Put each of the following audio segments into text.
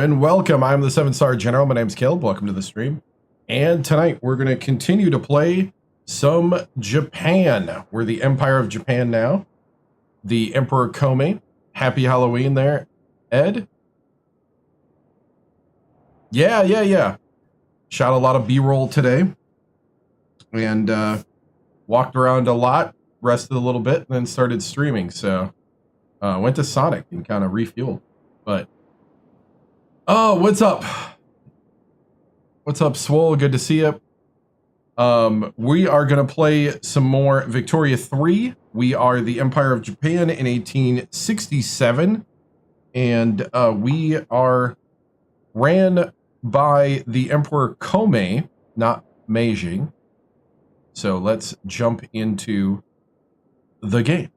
and welcome. I'm the 7-star general. My name's Caleb. Welcome to the stream. And tonight we're going to continue to play some Japan. We're the Empire of Japan now. The Emperor Kome. Happy Halloween there, Ed. Yeah. Shot a lot of B-roll today. And walked around a lot, rested a little bit, and then started streaming. So went to Sonic and kind of refueled. But oh, what's up? What's up, Swole? Good to see you. We are going to play some more Victoria 3. We are the Empire of Japan in 1867. And we are ran by the Emperor Kome, not Meiji. So let's jump into the game.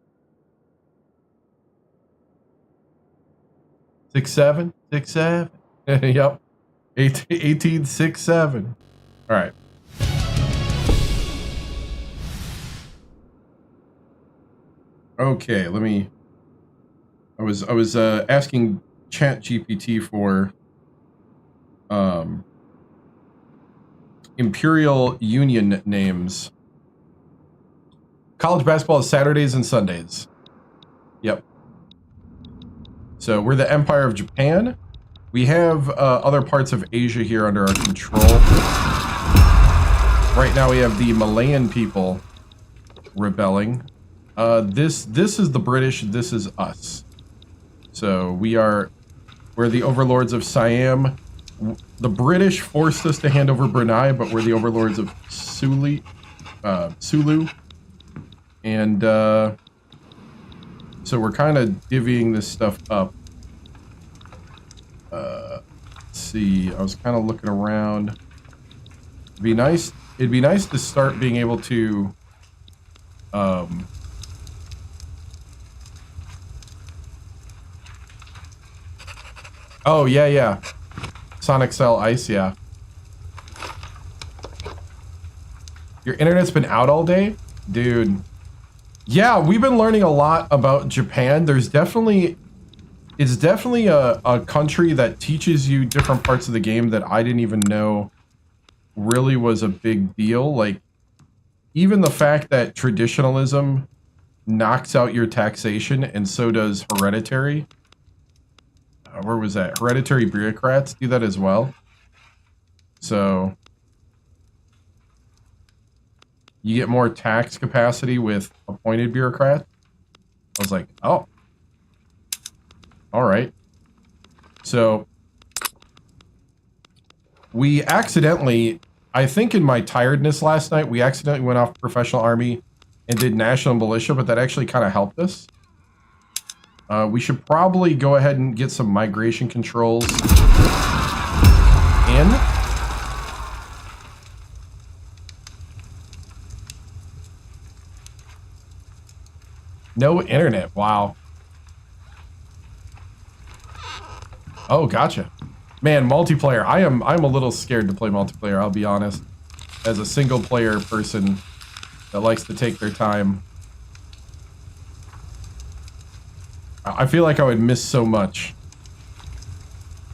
6-7. Yep. 1867. All right. Okay, let me. I was asking ChatGPT for Imperial Union names. College basketball is Saturdays and Sundays. Yep. So we're the Empire of Japan. We have other parts of Asia here under our control. Right now we have the Malayan people rebelling. This is the British. This is us. So we're the overlords of Siam. The British forced us to hand over Brunei, but we're the overlords of Sulu. And so we're kind of divvying this stuff up. Let's see. I was kind of looking around. It'd be nice to start being able to oh yeah. Sonic Cell Ice, yeah. Your internet's been out all day? Dude. Yeah, we've been learning a lot about Japan. It's definitely a country that teaches you different parts of the game that I didn't even know really was a big deal. Like, even the fact that traditionalism knocks out your taxation, and so does hereditary. Where was that? Hereditary bureaucrats do that as well. So you get more tax capacity with appointed bureaucrats. I was like, oh. All right. So we accidentally, I think in my tiredness last night, we accidentally went off professional army and did national militia, but that actually kind of helped us. We should probably go ahead and get some migration controls in. No internet. Wow. Oh, gotcha. Man, multiplayer. I'm a little scared to play multiplayer, I'll be honest. As a single player person that likes to take their time. I feel like I would miss so much.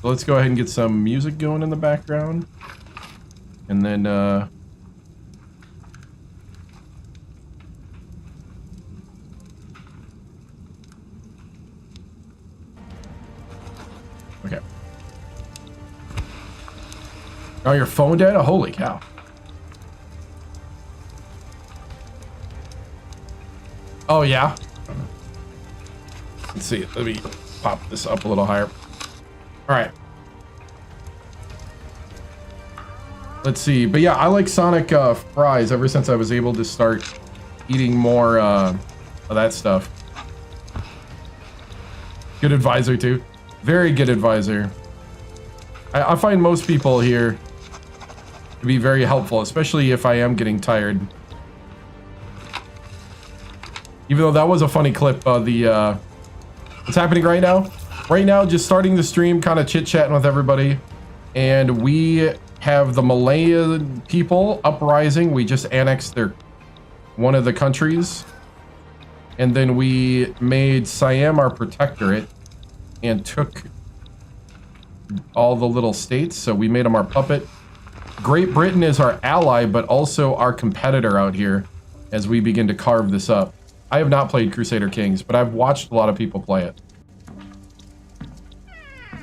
So let's go ahead and get some music going in the background. And then okay. Oh, your phone dead? Oh, holy cow. Oh, yeah? Let's see. Let me pop this up a little higher. All right. Let's see. But yeah, I like Sonic fries ever since I was able to start eating more of that stuff. Good advisor, too. Very good advisor. I find most people here to be very helpful, especially if I am getting tired. Even though that was a funny clip of the... What's happening right now? Right now, just starting the stream, kind of chit-chatting with everybody. And we have the Malayan people uprising. We just annexed one of the countries. And then we made Siam our protectorate and took all the little states, so we made them our puppet. Great Britain is our ally, but also our competitor out here as we begin to carve this up. I have not played Crusader Kings, but I've watched a lot of people play it.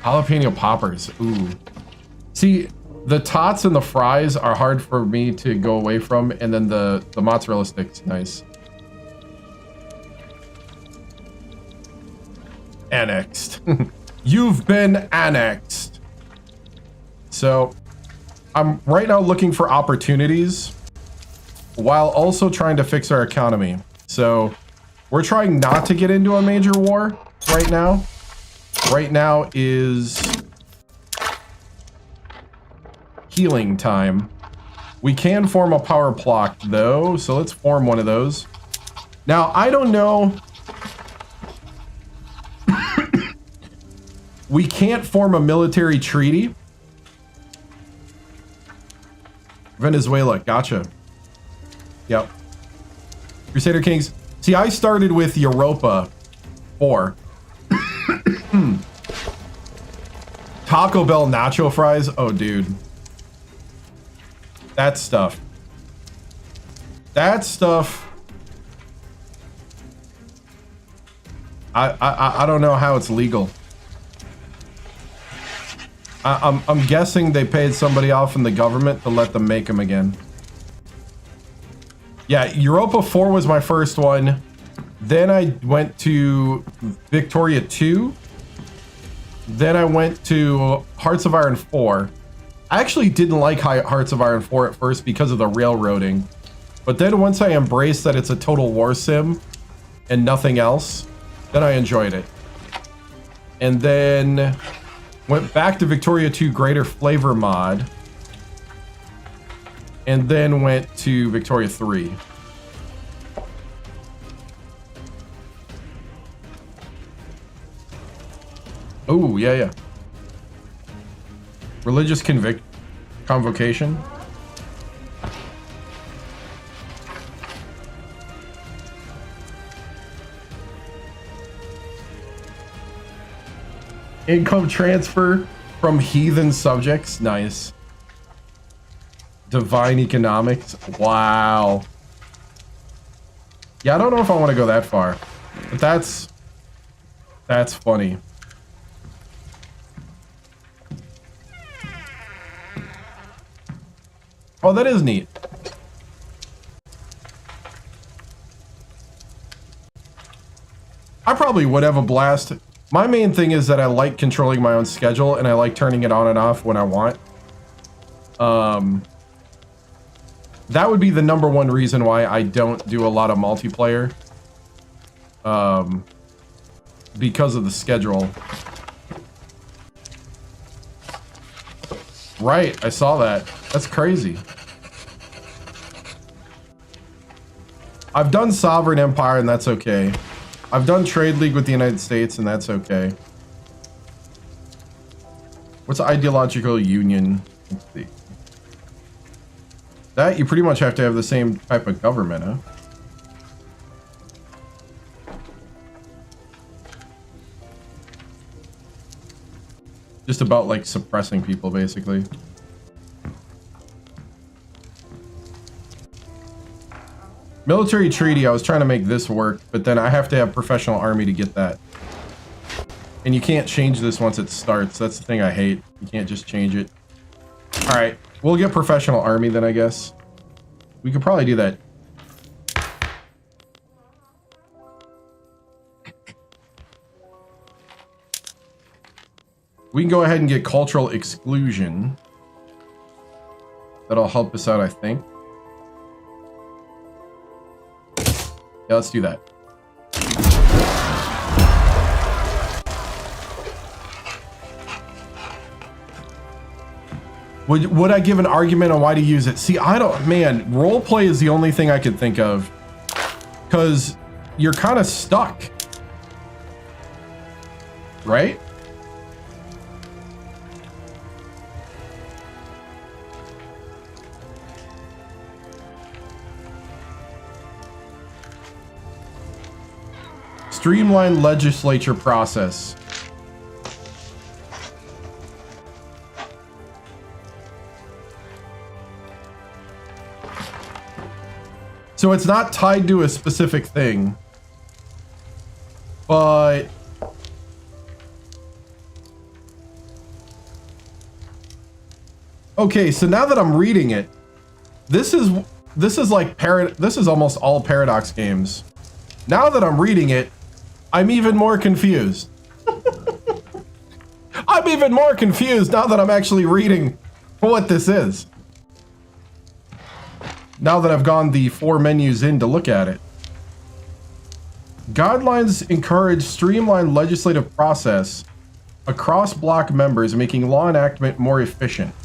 Jalapeno poppers. Ooh. See, the tots and the fries are hard for me to go away from, and then the mozzarella sticks, nice. Annexed. You've been annexed. So, I'm right now looking for opportunities while also trying to fix our economy. So, we're trying not to get into a major war right now. Right now is healing time. We can form a power block though, so let's form one of those. Now, I don't know. We can't form a military treaty. Venezuela, gotcha. Yep. Crusader Kings. See, I started with Europa 4. Taco Bell nacho fries. Oh, dude. That stuff. That stuff. I don't know how it's legal. I'm guessing they paid somebody off in the government to let them make them again. Yeah, Europa 4 was my first one. Then I went to Victoria 2. Then I went to Hearts of Iron 4. I actually didn't like Hearts of Iron 4 at first because of the railroading. But then once I embraced that it's a total war sim and nothing else, then I enjoyed it. And then went back to Victoria 2 Greater Flavor Mod. And then went to Victoria 3. Oh, yeah, yeah. Religious convocation. Income transfer from heathen subjects. Nice. Divine economics. Wow. Yeah, I don't know if I want to go that far. But that's funny. Oh, that is neat. I probably would have a blast. My main thing is that I like controlling my own schedule and I like turning it on and off when I want. That would be the #1 reason why I don't do a lot of multiplayer. Because of the schedule. Right, I saw that. That's crazy. I've done Sovereign Empire and that's okay. I've done Trade League with the United States and that's okay. What's ideological union? Let's see. That you pretty much have to have the same type of government, huh? Just about like suppressing people, basically. Military treaty, I was trying to make this work, but then I have to have professional army to get that. And you can't change this once it starts. That's the thing I hate. You can't just change it. Alright, we'll get professional army then, I guess. We could probably do that. We can go ahead and get cultural exclusion. That'll help us out, I think. Yeah, let's do that. Would I give an argument on why to use it? See, I don't, man, roleplay is the only thing I could think of. Because you're kind of stuck. Right? Streamline legislature process. So it's not tied to a specific thing. But okay, so now that I'm reading it, this is like this is almost all Paradox games. Now that I'm reading it, I'm even more confused. I'm even more confused now that I'm actually reading what this is. Now that I've gone the 4 menus in to look at it. Guidelines encourage streamlined legislative process across bloc members, making law enactment more efficient.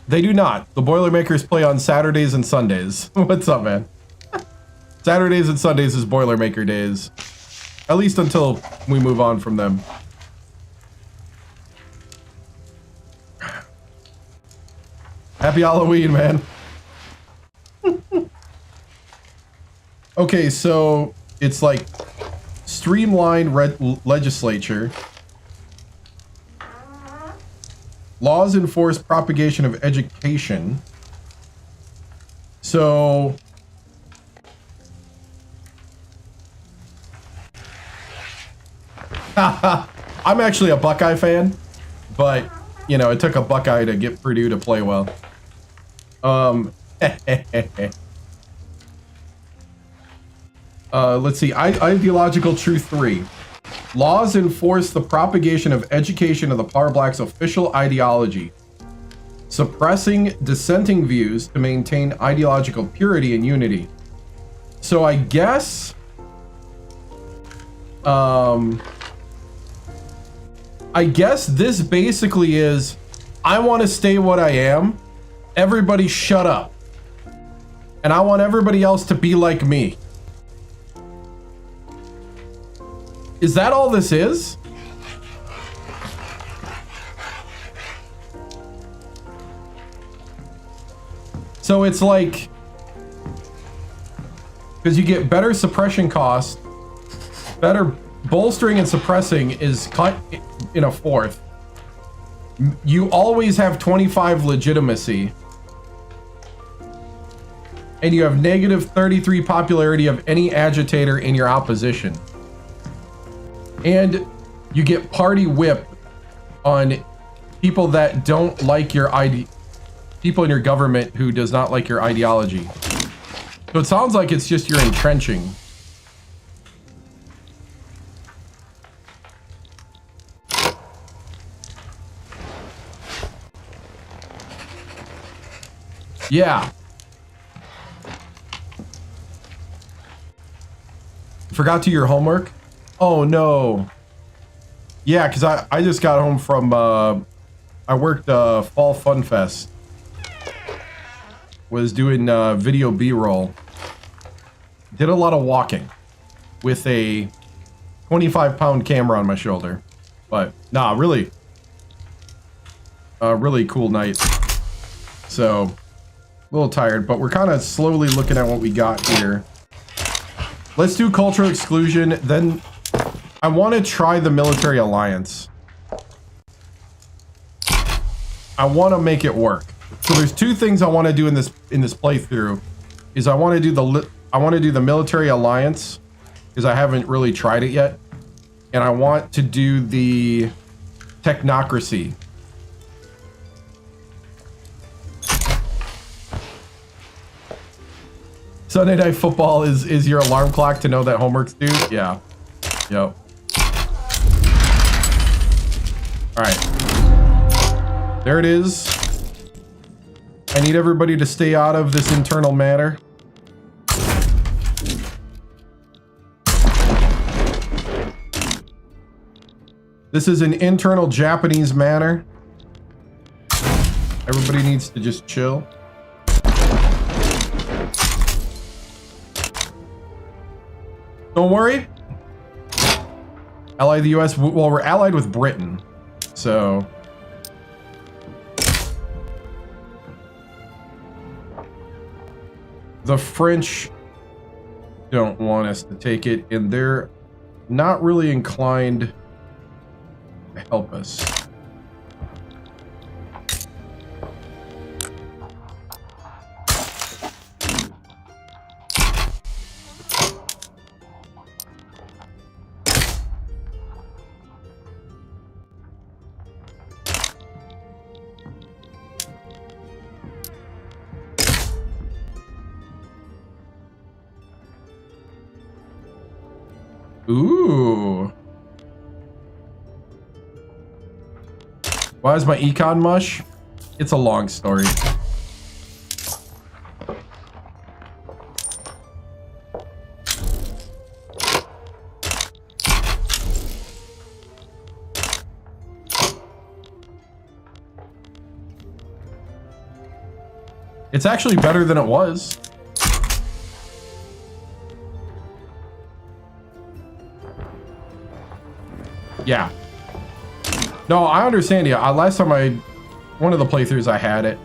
They do not. The Boilermakers play on Saturdays and Sundays. What's up, man? Saturdays and Sundays is Boilermaker days. At least until we move on from them. Happy Halloween, man. Okay, so it's like streamlined legislature. Laws enforce propagation of education. So I'm actually a Buckeye fan, but you know, it took a Buckeye to get Purdue to play well. Let's see. Ideological Truth 3. Laws enforce the propagation of education of the Powerblocs' official ideology, suppressing dissenting views to maintain ideological purity and unity. So I guess this basically is, I want to stay what I am. Everybody shut up. And I want everybody else to be like me. Is that all this is? So it's like, because you get better suppression cost, better bolstering and suppressing is cut in a fourth. You always have 25 legitimacy. And you have negative 33 popularity of any agitator in your opposition. And you get party whip on people that don't like your people in your government who does not like your ideology. So it sounds like it's just your entrenching. Yeah. Forgot to do your homework? Oh no. Yeah, because I just got home from I worked Fall Fun Fest. Was doing video B-roll. Did a lot of walking with a 25-pound camera on my shoulder. But nah, really cool night. So a little tired, but we're kind of slowly looking at what we got here. Let's do cultural exclusion, then I want to try the military alliance. I want to make it work. So there's two things I want to do in this playthrough. Is I want to do the military alliance because I haven't really tried it yet, and I want to do the technocracy. Sunday Night Football is your alarm clock to know that homework's due? Yeah. Yep. Alright. There it is. I need everybody to stay out of this internal matter. This is an internal Japanese matter. Everybody needs to just chill. Don't worry. Ally the US. Well, we're allied with Britain. So. The French don't want us to take it, and they're not really inclined to help us. Ooh. Why is my econ mush? It's a long story. It's actually better than it was. Yeah. No, I understand you. Last time one of the playthroughs I had it.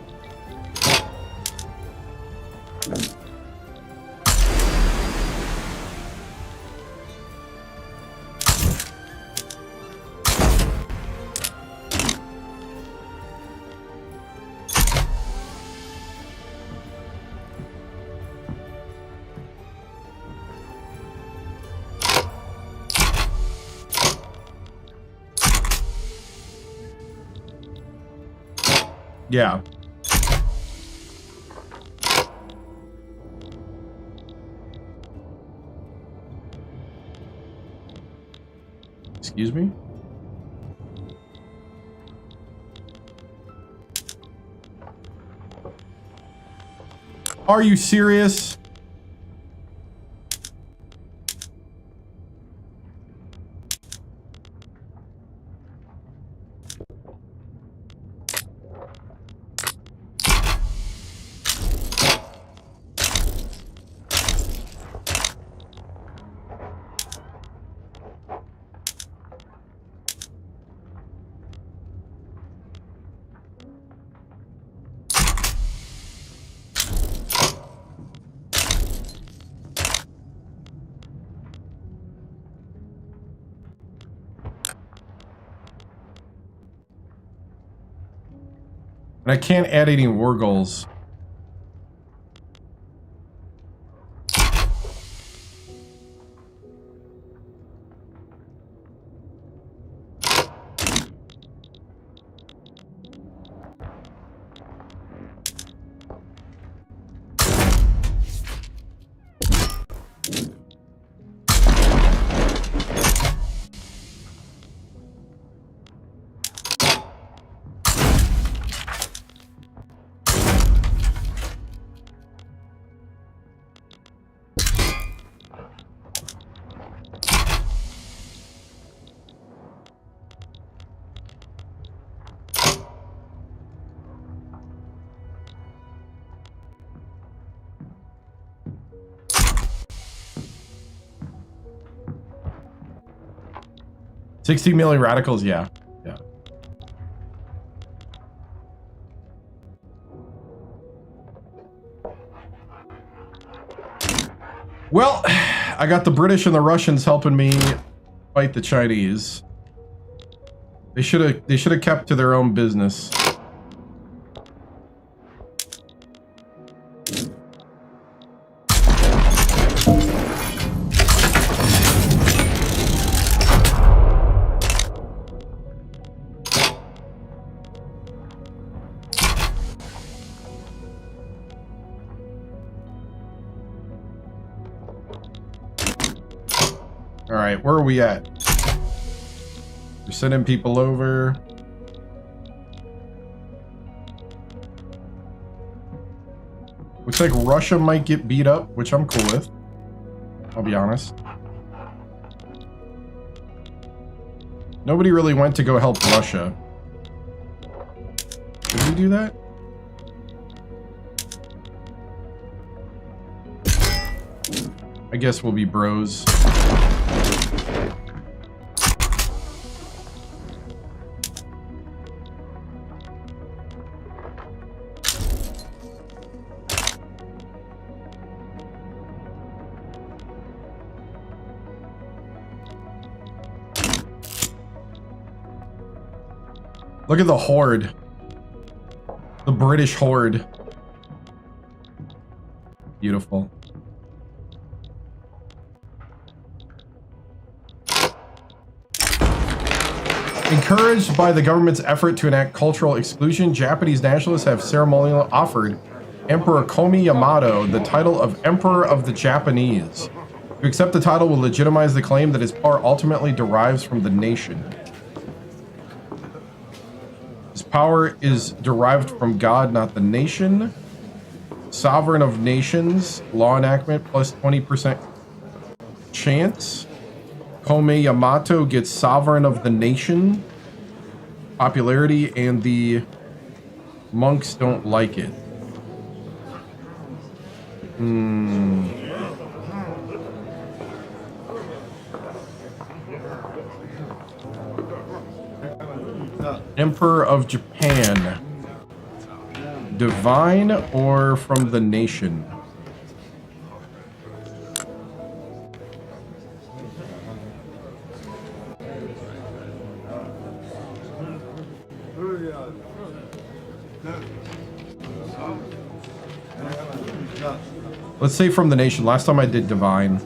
Yeah. Excuse me? Are you serious? And I can't add any war goals. $60 million radicals, yeah. Yeah. Well, I got the British and the Russians helping me fight the Chinese. They should have kept to their own business. All right, where are we at? We're sending people over. Looks like Russia might get beat up, which I'm cool with. I'll be honest. Nobody really went to go help Russia. Did we do that? I guess we'll be bros. Look at the horde. The British horde. Beautiful. Encouraged by the government's effort to enact cultural exclusion, Japanese nationalists have ceremonially offered Emperor Komi Yamato the title of Emperor of the Japanese. To accept the title will legitimize the claim that his power ultimately derives from the nation. His power is derived from God, not the nation. Sovereign of nations, law enactment plus 20% chance. Kome Yamato gets sovereign of the nation popularity, and the monks don't like it. Emperor of Japan. Divine or from the nation? Let's say from the nation. Last time I did divine.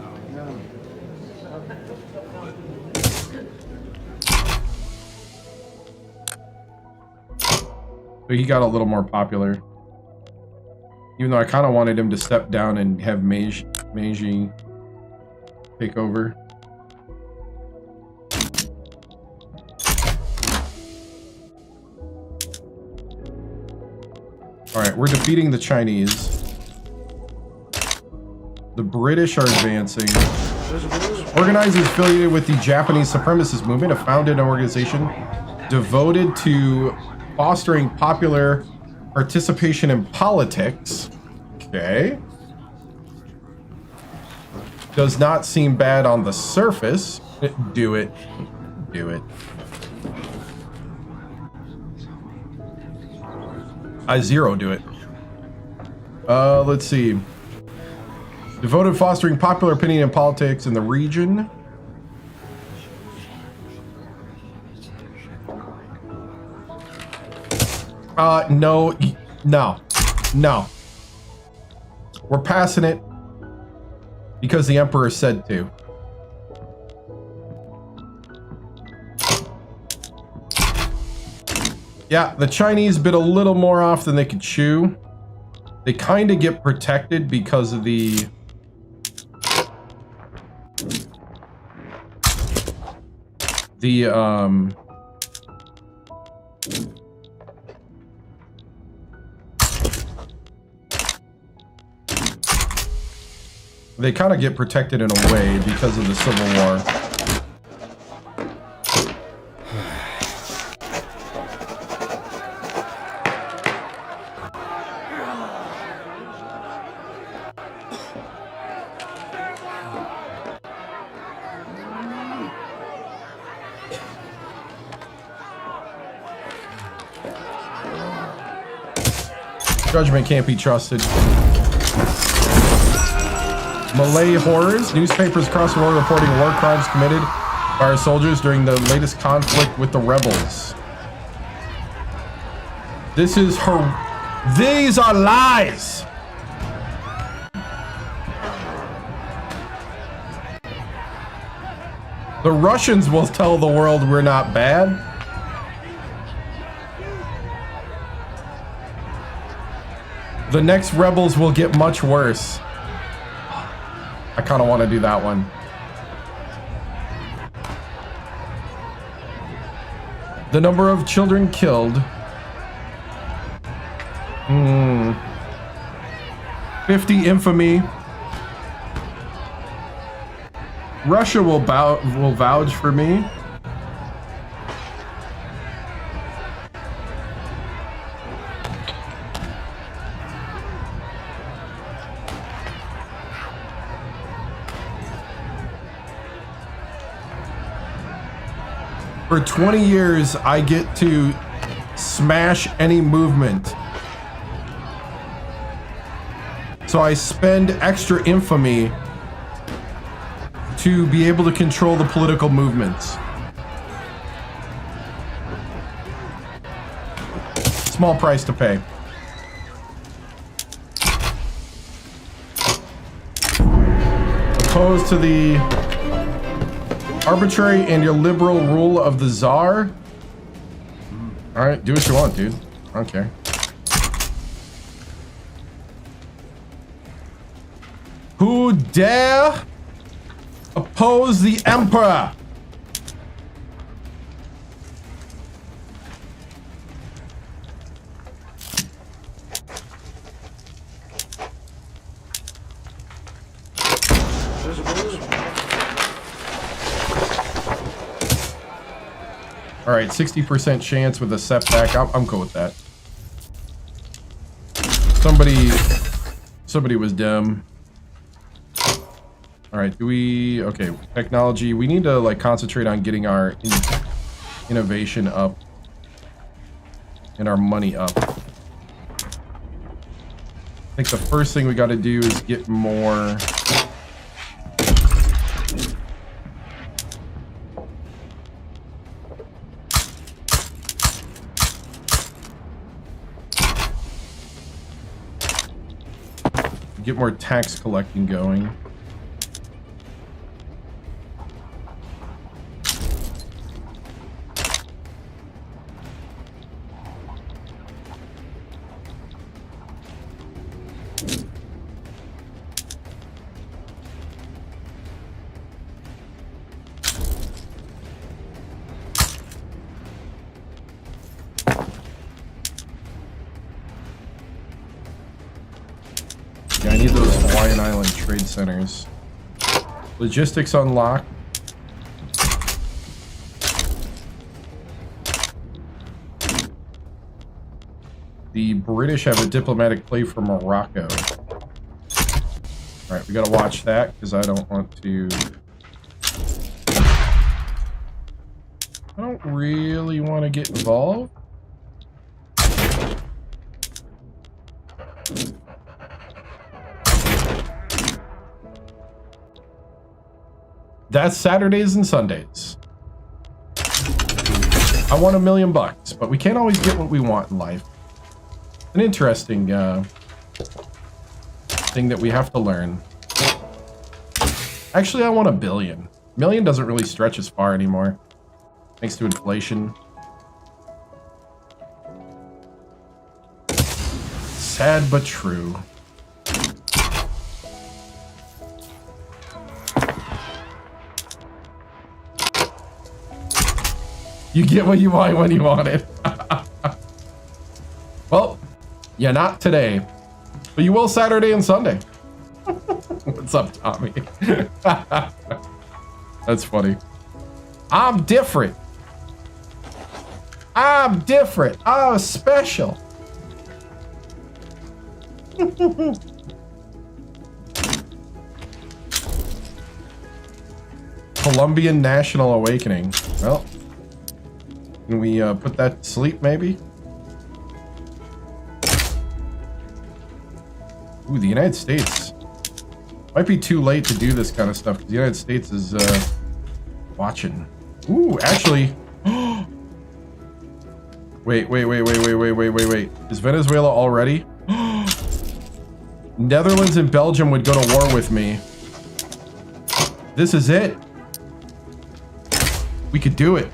So he got a little more popular. Even though I kind of wanted him to step down and have Meiji take over. Alright, we're defeating the Chinese. The British are advancing. Organizers affiliated with the Japanese supremacist movement have founded an organization devoted to fostering popular participation in politics. Okay. Does not seem bad on the surface. Do it. Do it. I zero do it. Let's see. Devoted fostering popular opinion in politics in the region. No. We're passing it because the Emperor said to. Yeah, the Chinese bit a little more off than they could chew. They kind of get protected because of the... They kind of get protected in a way because of the Civil War. Judgment can't be trusted. Malay horrors. Newspapers across the world reporting war crimes committed by our soldiers during the latest conflict with the rebels. These are lies. The Russians will tell the world we're not bad. The next rebels will get much worse. I kind of want to do that one. The number of children killed. 50 infamy. Russia will vouch for me. For 20 years, I get to smash any movement. So I spend extra infamy to be able to control the political movements. Small price to pay. Opposed to the arbitrary and illiberal rule of the Tsar. Alright, do what you want, dude. I don't care. Who dare Depose the emperor. All right, 60% chance with a setback. I'm cool with that. Somebody was dumb. All right, okay, technology. We need to like concentrate on getting our innovation up and our money up. I think the first thing we got to do is get more. Get more tax collecting going. Yeah, I need those Hawaiian Island trade centers. Logistics unlocked. The British have a diplomatic play for Morocco. Alright, we gotta watch that because I don't want to... I don't really want to get involved. That's Saturdays and Sundays. I want $1 million, but we can't always get what we want in life. An interesting thing that we have to learn. Actually, I want $1 billion. $1 million doesn't really stretch as far anymore, thanks to inflation. Sad but true. You get what you want when you want it. Well, yeah, not today. But you will Saturday and Sunday. What's up, Tommy? That's funny. I'm different. I'm different. I'm special. Colombian National Awakening. Well, can we put that to sleep, maybe? Ooh, the United States. Might be too late to do this kind of stuff, because the United States is watching. Ooh, actually... Wait. Is Venezuela already? Netherlands and Belgium would go to war with me. This is it. We could do it.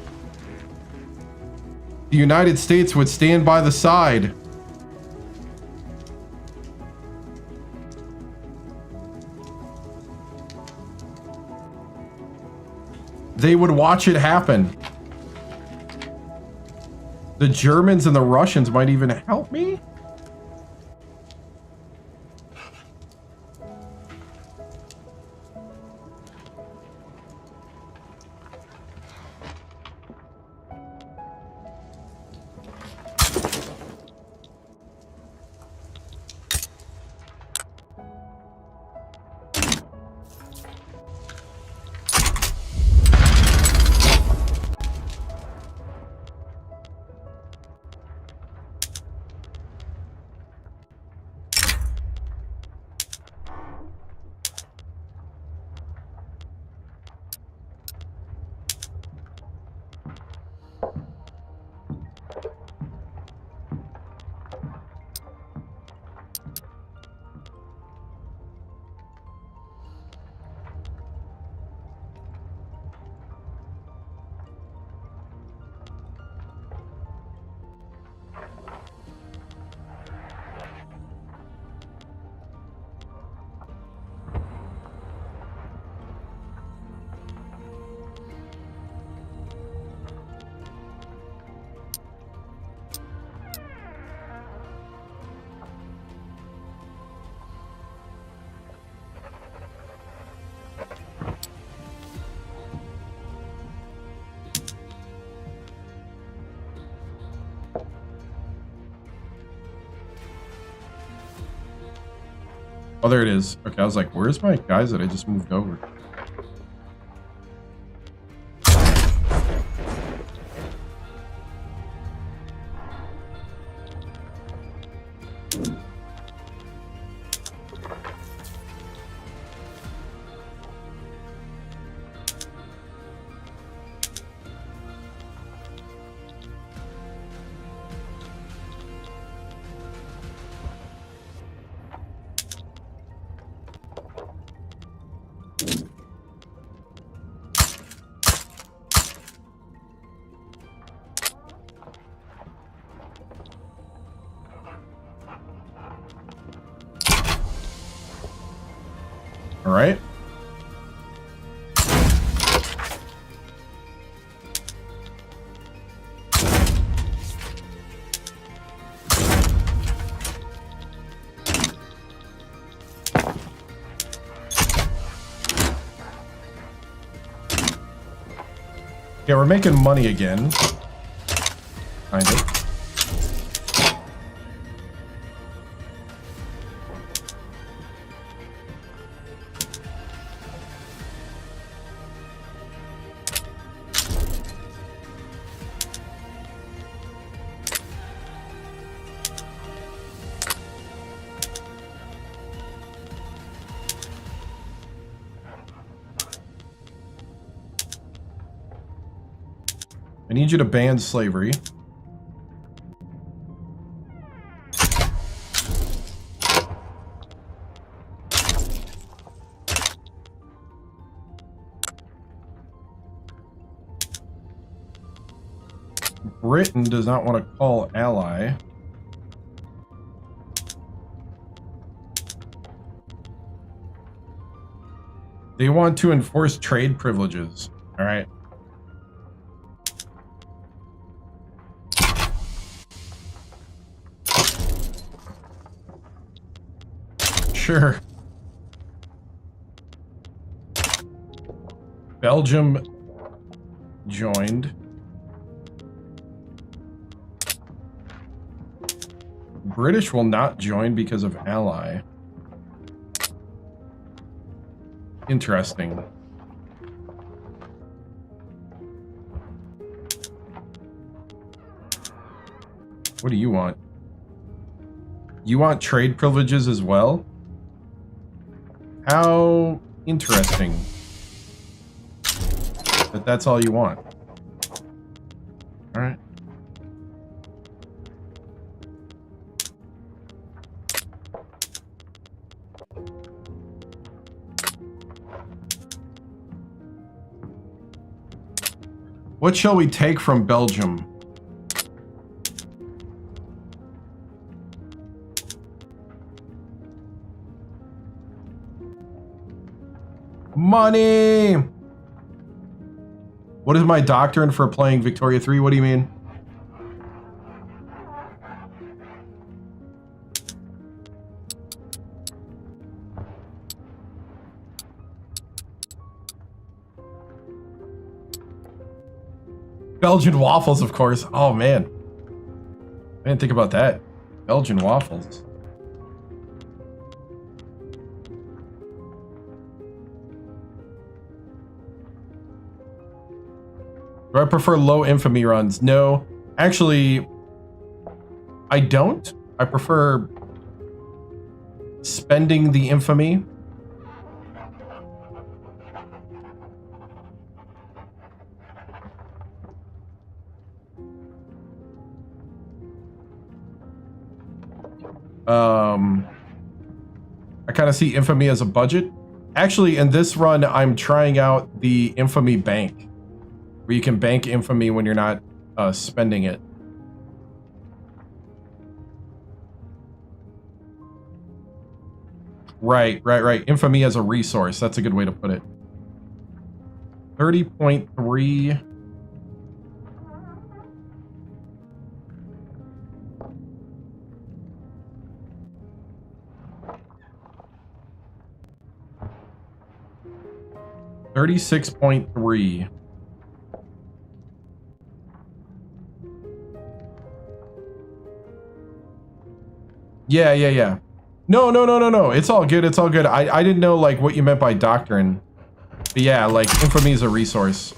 The United States would stand by the side. They would watch it happen. The Germans and the Russians might even help me. Oh, there it is. Okay, I was like, where's my guys that I just moved over? All right. Yeah, we're making money again. Kind of. I need you to ban slavery. Britain does not want to call ally. They want to enforce trade privileges. All right. Sure. Belgium joined. British will not join because of ally. Interesting. What do you want? You want trade privileges as well? How interesting that that's all you want. All right. What shall we take from Belgium? Money! What is my doctrine for playing Victoria 3? What do you mean? Belgian waffles, of course. Oh, man. I didn't think about that. Belgian waffles. Do I prefer low infamy runs? No. Actually, I don't. I prefer spending the infamy. I kind of see infamy as a budget. Actually, in this run, I'm trying out the infamy bank, where you can bank infamy when you're not spending it. Right. Infamy as a resource. That's a good way to put it. 30.3. $36.3. Yeah. No, no, no, no, no. It's all good. It's all good. I didn't know like what you meant by doctrine. But yeah, like infamy is a resource.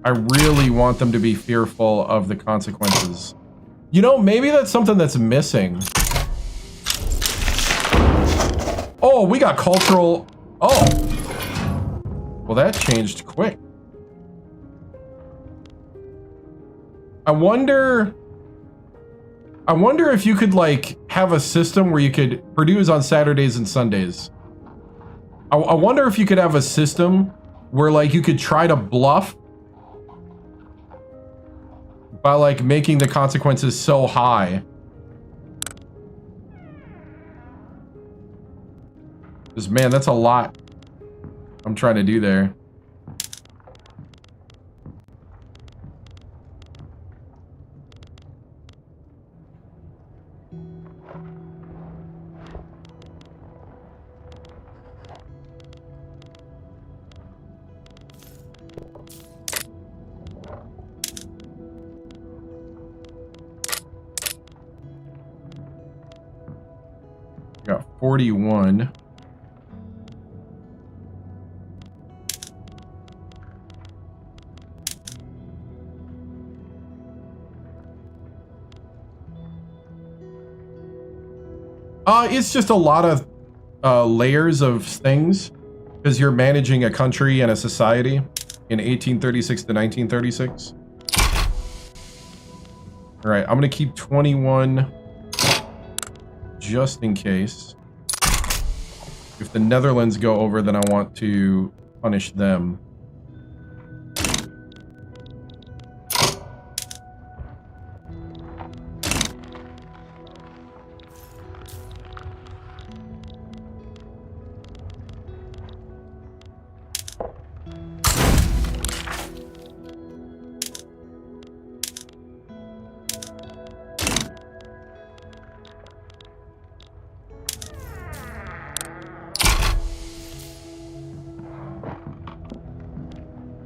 I really want them to be fearful of the consequences. You know, maybe that's something that's missing. Oh, we got cultural... Oh. Well, that changed quick. I wonder if you could, like, have a system where you could produce on Saturdays and Sundays. I wonder if you could have a system where, like, you could try to bluff by, like, making the consequences so high. Because, man, that's a lot I'm trying to do there. Got 41. It's just a lot of layers of things because you're managing a country and a society in 1836 to 1936. All right, I'm gonna keep 21 just in case. If the Netherlands go over, then I want to punish them.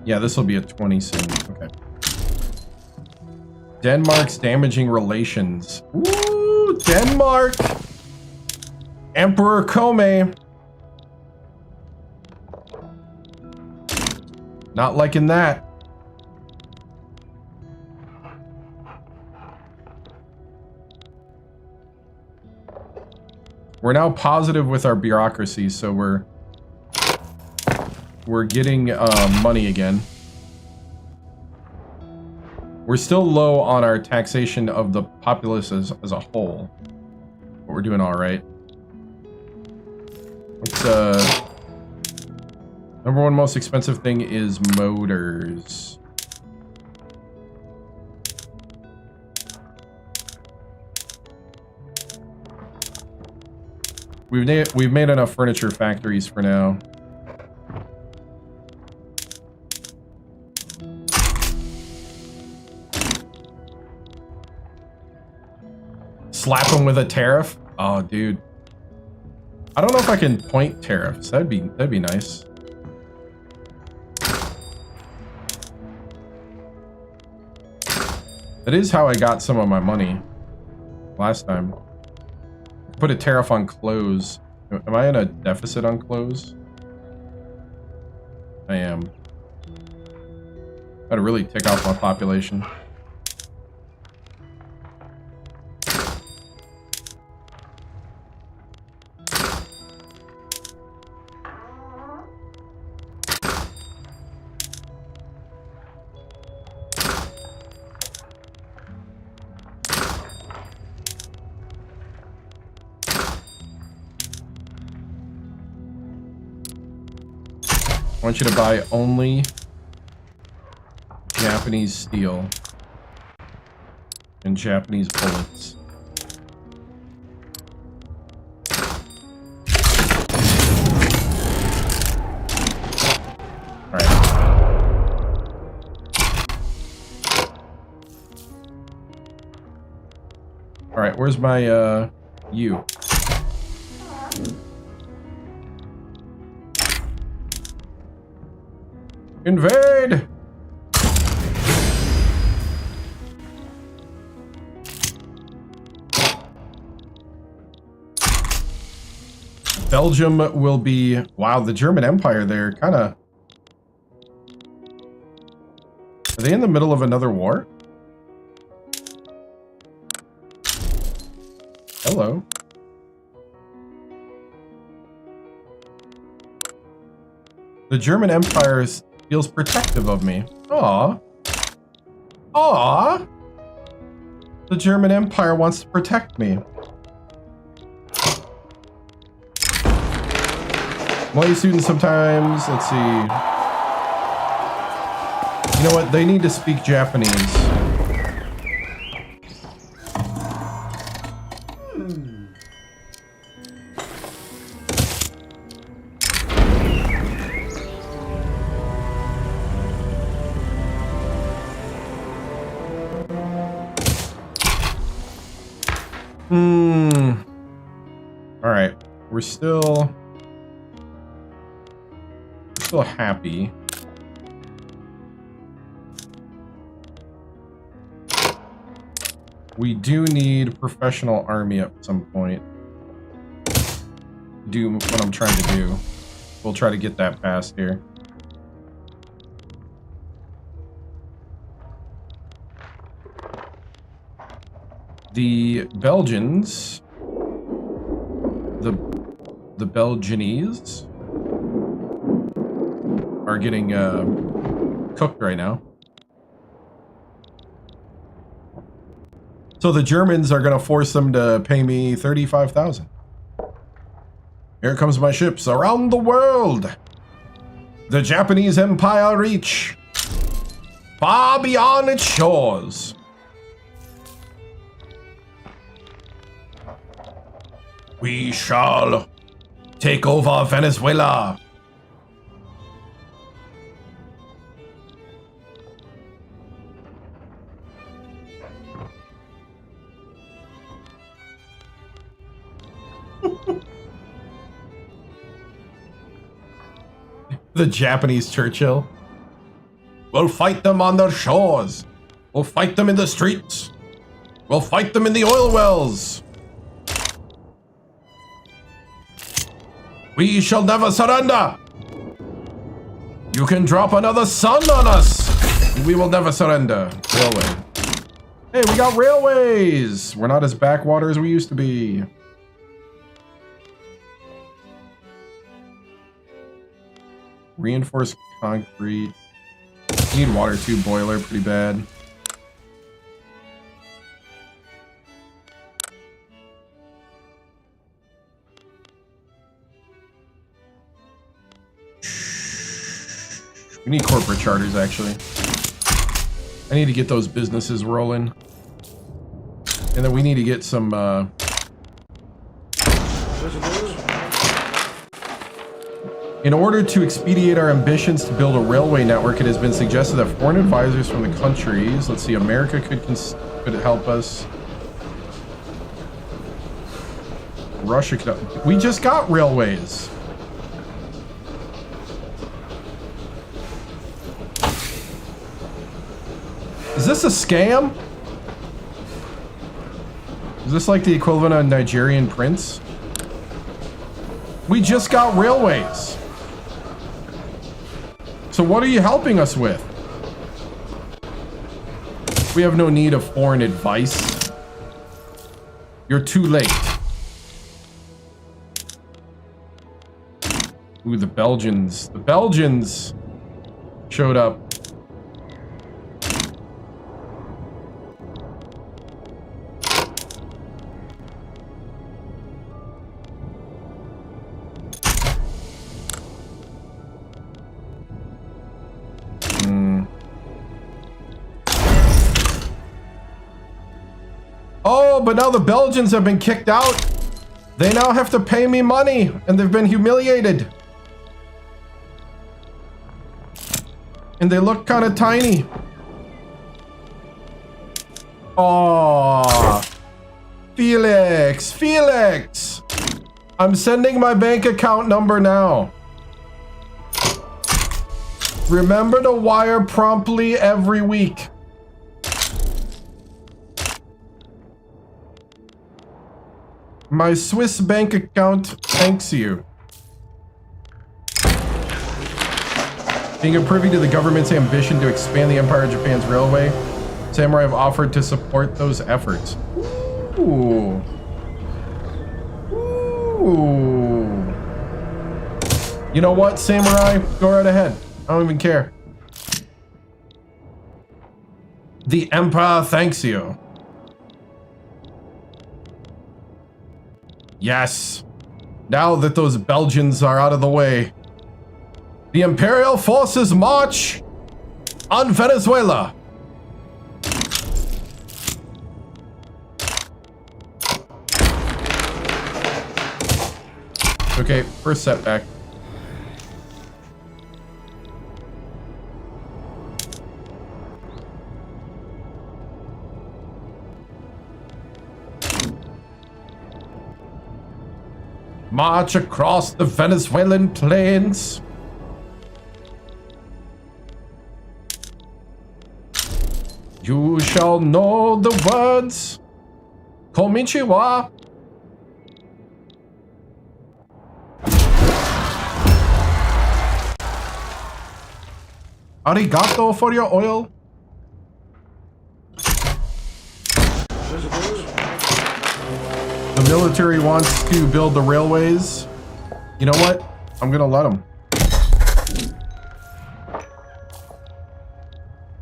Yeah, this will be a 20 soon. Okay. Denmark's damaging relations. Ooh, Denmark! Emperor Kome. Not liking that. We're now positive with our bureaucracy, so we're getting money again. We're still low on our taxation of the populace as a whole, but we're doing all right. What's number one most expensive thing is motors. We've made enough furniture factories for now. Slap them with a tariff? Oh, dude. I don't know if I can point tariffs. That'd be nice. That is how I got some of my money last time. Put a tariff on clothes. Am I in a deficit on clothes? I am. Gotta really tick off my population. I want you to buy only Japanese steel and Japanese bullets. Alright. Alright, where's my, you? Invade! Belgium will be... Wow, the German Empire there kind of... Are they in the middle of another war? Hello. The German Empire feels protective of me. Aw. Aw. The German Empire wants to protect me. Malay students sometimes, let's see. You know what? They need to speak Japanese. Alright. We're still happy. We do need professional army at some point. Do what I'm trying to do. We'll try to get that passed here. The Belgians, the Belgianese are getting cooked right now. So the Germans are going to force them to pay me 35,000. Here comes my ships around the world. The Japanese Empire reach far beyond its shores. We shall take over Venezuela. The Japanese Churchill. We'll fight them on their shores. We'll fight them in the streets. We'll fight them in the oil wells. We shall never surrender. You can drop another sun on us. We will never surrender. Railway. Hey, we got railways. We're not as backwater as we used to be. Reinforced concrete. Need water tube boiler pretty bad. We need corporate charters, actually. I need to get those businesses rolling. And then we need to get some, In order to expedite our ambitions to build a railway network, it has been suggested that foreign advisors from the countries, let's see, America could help us. Russia could, we just got railways. Is this a scam? Is this like the equivalent of Nigerian prince? We just got railways. So what are you helping us with? We have no need of foreign advice. You're too late. Ooh, the Belgians. The Belgians showed up. Oh, but now the Belgians have been kicked out. They now have to pay me money, and they've been humiliated. And they look kind of tiny. Oh, Felix. I'm sending my bank account number now. Remember to wire promptly every week. My Swiss bank account thanks you. Being a privy to the government's ambition to expand the Empire of Japan's railway, Samurai have offered to support those efforts. Ooh. Ooh. You know what, Samurai? Go right ahead. I don't even care. The Emperor thanks you. Yes. Now that those Belgians are out of the way, the Imperial forces march on Venezuela. Okay, first setback. March across the Venezuelan plains. You shall know the words. Konnichiwa. Arigato for your oil. The military wants to build the railways. You know what? I'm gonna let them.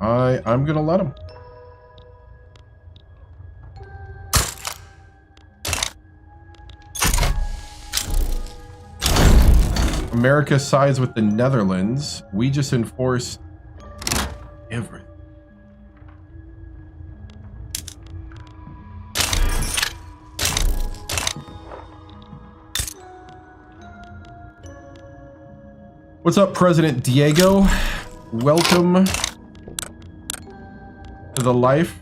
I'm gonna let them. America sides with the Netherlands. We just enforced everything. What's up, President Diego? Welcome to the life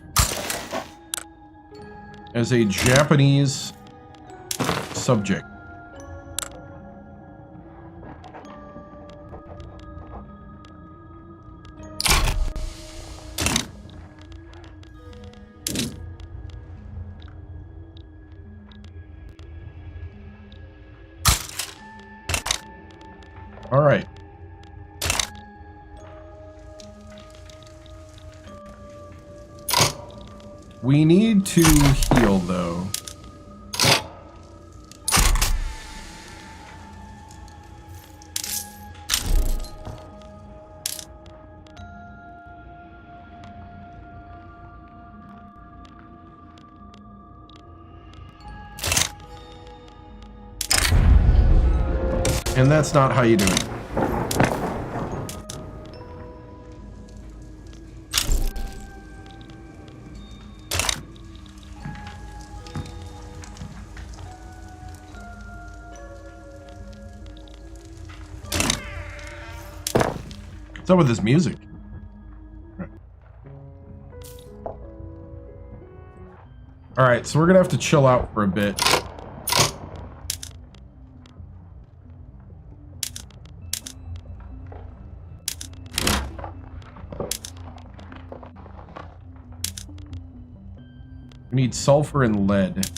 as a Japanese subject. All right. We need to heal, though. And that's not how you do it. What's up with this music? All right, so we're gonna have to chill out for a bit. We need sulfur and lead.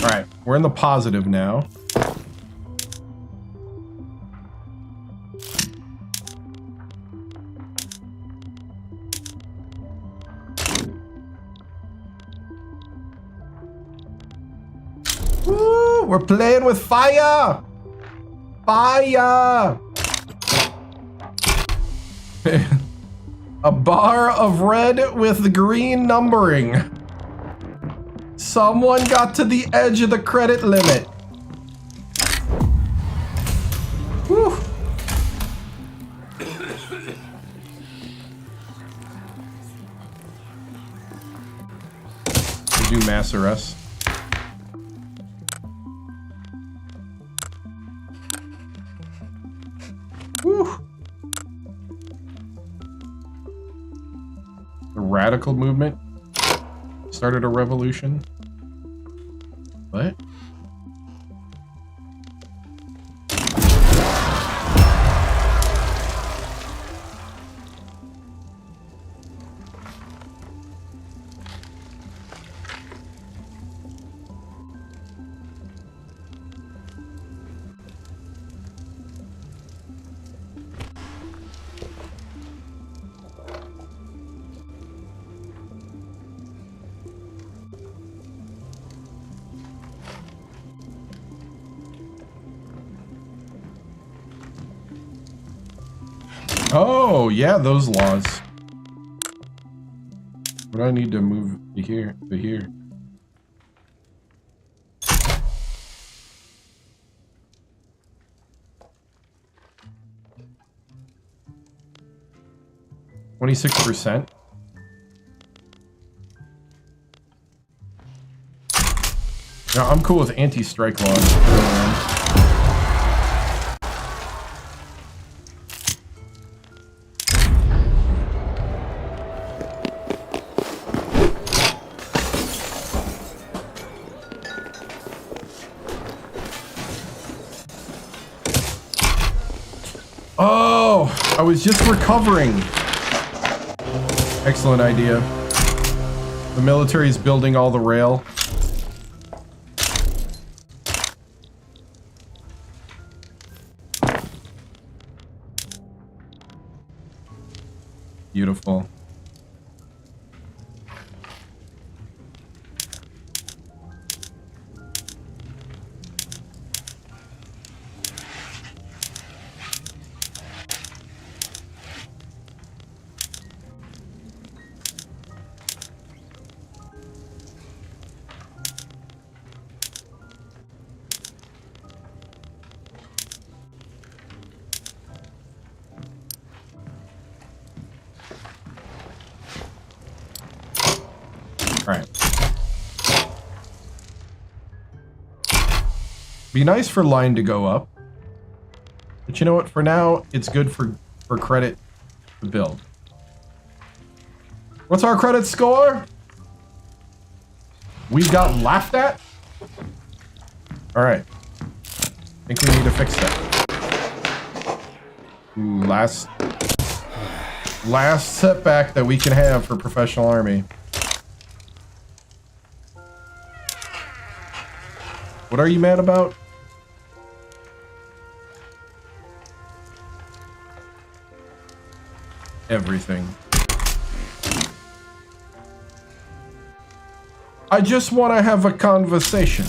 All right, we're in the positive now. We're playing with fire! Fire! A bar of red with green numbering. Someone got to the edge of the credit limit. Whew. Do mass arrests. Whew. The radical movement started a revolution. What? Oh, yeah, those laws. What do I need to move to here? To here. %. No, I'm cool with anti-strike laws. Oh, I was just recovering. Excellent idea. The military is building all the rail. Beautiful. Be nice for line to go up. But you know what? For now, it's good for credit to build. What's our credit score? We got laughed at? Alright. I think we need to fix that. Ooh, last setback that we can have for professional army. What are you mad about? Everything. I just want to have a conversation.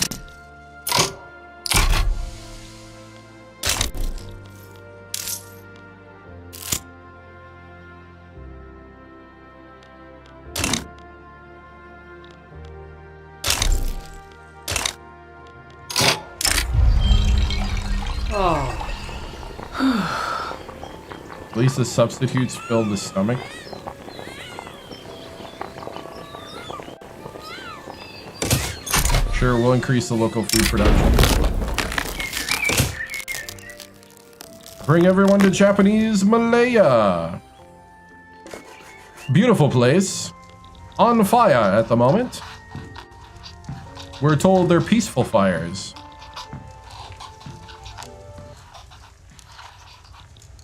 At least the substitutes fill the stomach. Sure, we'll increase the local food production. Bring everyone to Japanese Malaya. Beautiful place. On fire at the moment. We're told they're peaceful fires.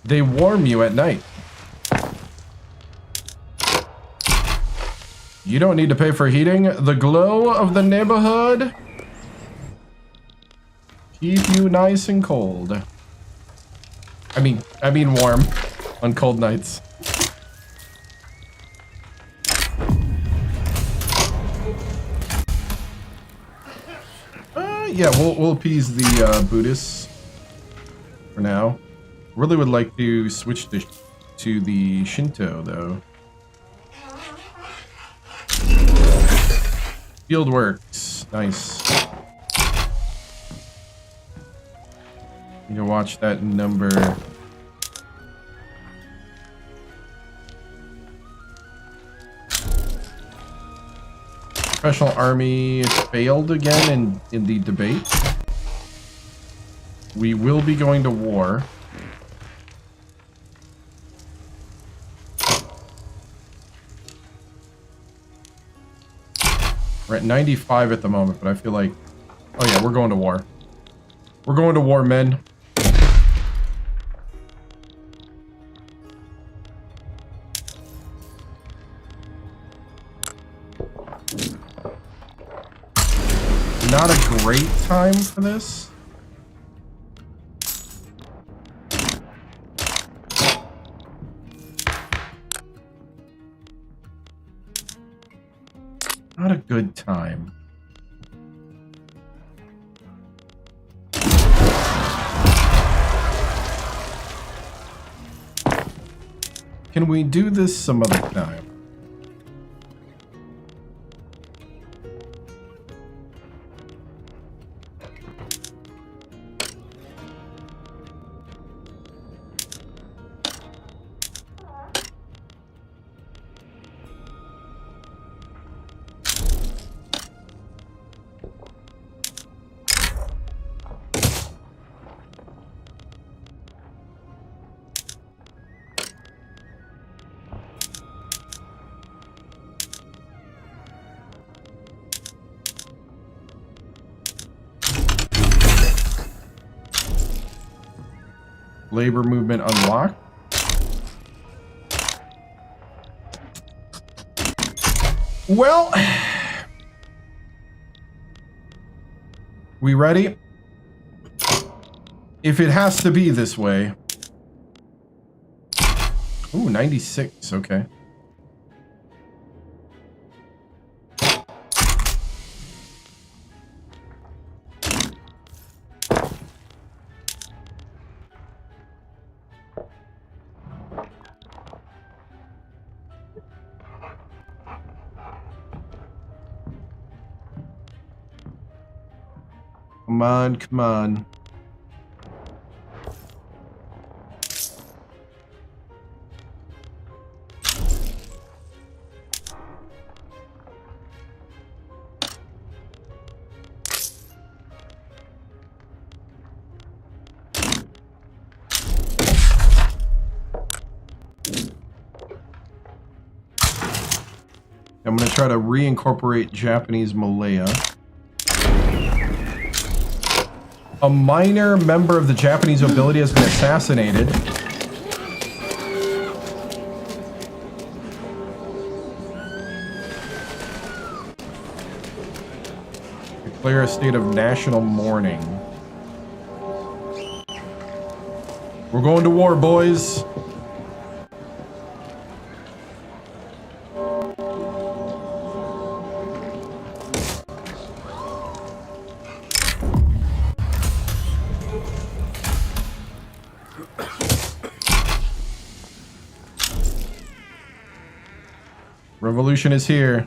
They warm you at night. You don't need to pay for heating. The glow of the neighborhood keep you nice and cold. I mean warm on cold nights. yeah, we'll appease the Buddhists for now. Really would like to switch to the Shinto, though. Field works. Nice. You can watch that number. Professional Army failed again in the debate. We will be going to war. We're at 95 at the moment, but I feel like... Oh yeah, we're going to war. We're going to war, men. Not a great time for this. Not a good time. Can we do this some other time? Labor movement unlocked. Well, we ready? If it has to be this way. Ooh, 96, okay. Come on, come on. I'm going to try to reincorporate Japanese Malaya. A minor member of the Japanese nobility has been assassinated. Declare a state of national mourning. We're going to war, boys. Revolution is here.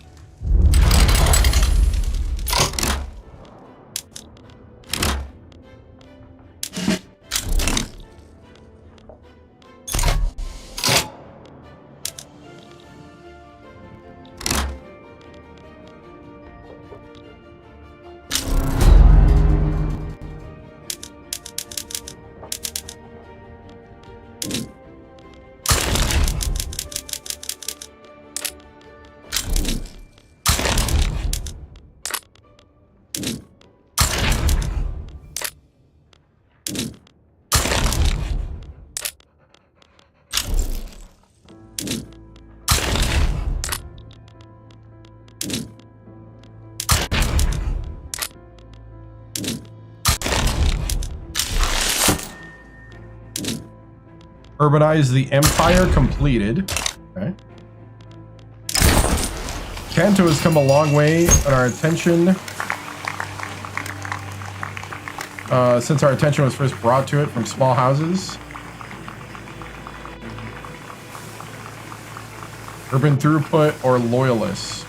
Urbanize the empire completed. Okay. Kanto has come a long way, and our attention since our attention was first brought to it from small houses. Urban throughput or loyalists?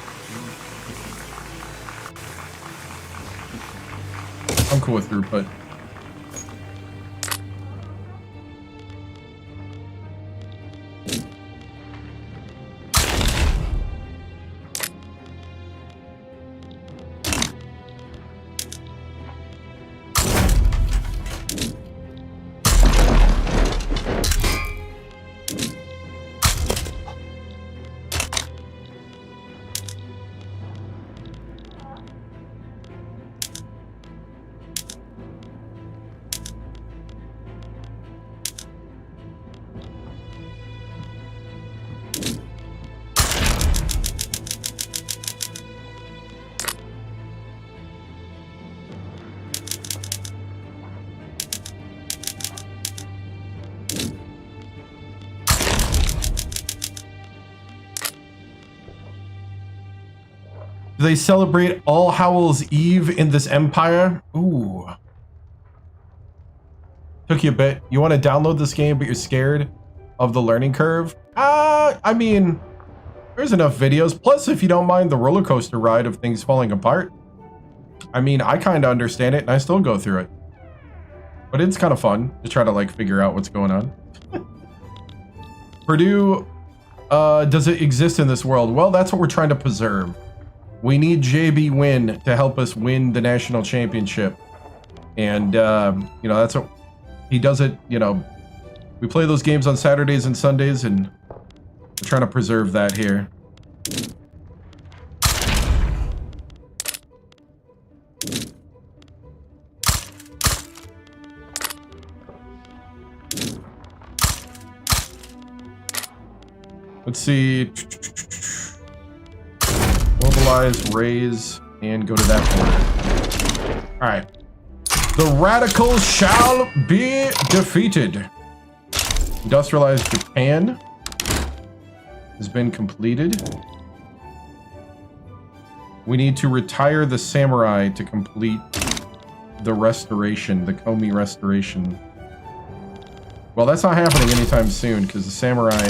I'm cool with throughput. Do they celebrate All Hallows Eve in this empire? Ooh. Took you a bit. You want to download this game, but you're scared of the learning curve? I mean, there's enough videos. Plus, if you don't mind the roller coaster ride of things falling apart. I mean, I kind of understand it, and I still go through it. But it's kind of fun to try to, like, figure out what's going on. Purdue, does it exist in this world? Well, that's what we're trying to preserve. We need JB Win to help us win the national championship. And, you know, that's what he does it, you know. We play those games on Saturdays and Sundays, and we're trying to preserve that here. Let's see. Mobilize, raise, and go to that border. All right. The radicals shall be defeated. Industrialized Japan has been completed. We need to retire the samurai to complete the restoration, the Komi restoration. Well, that's not happening anytime soon because the samurai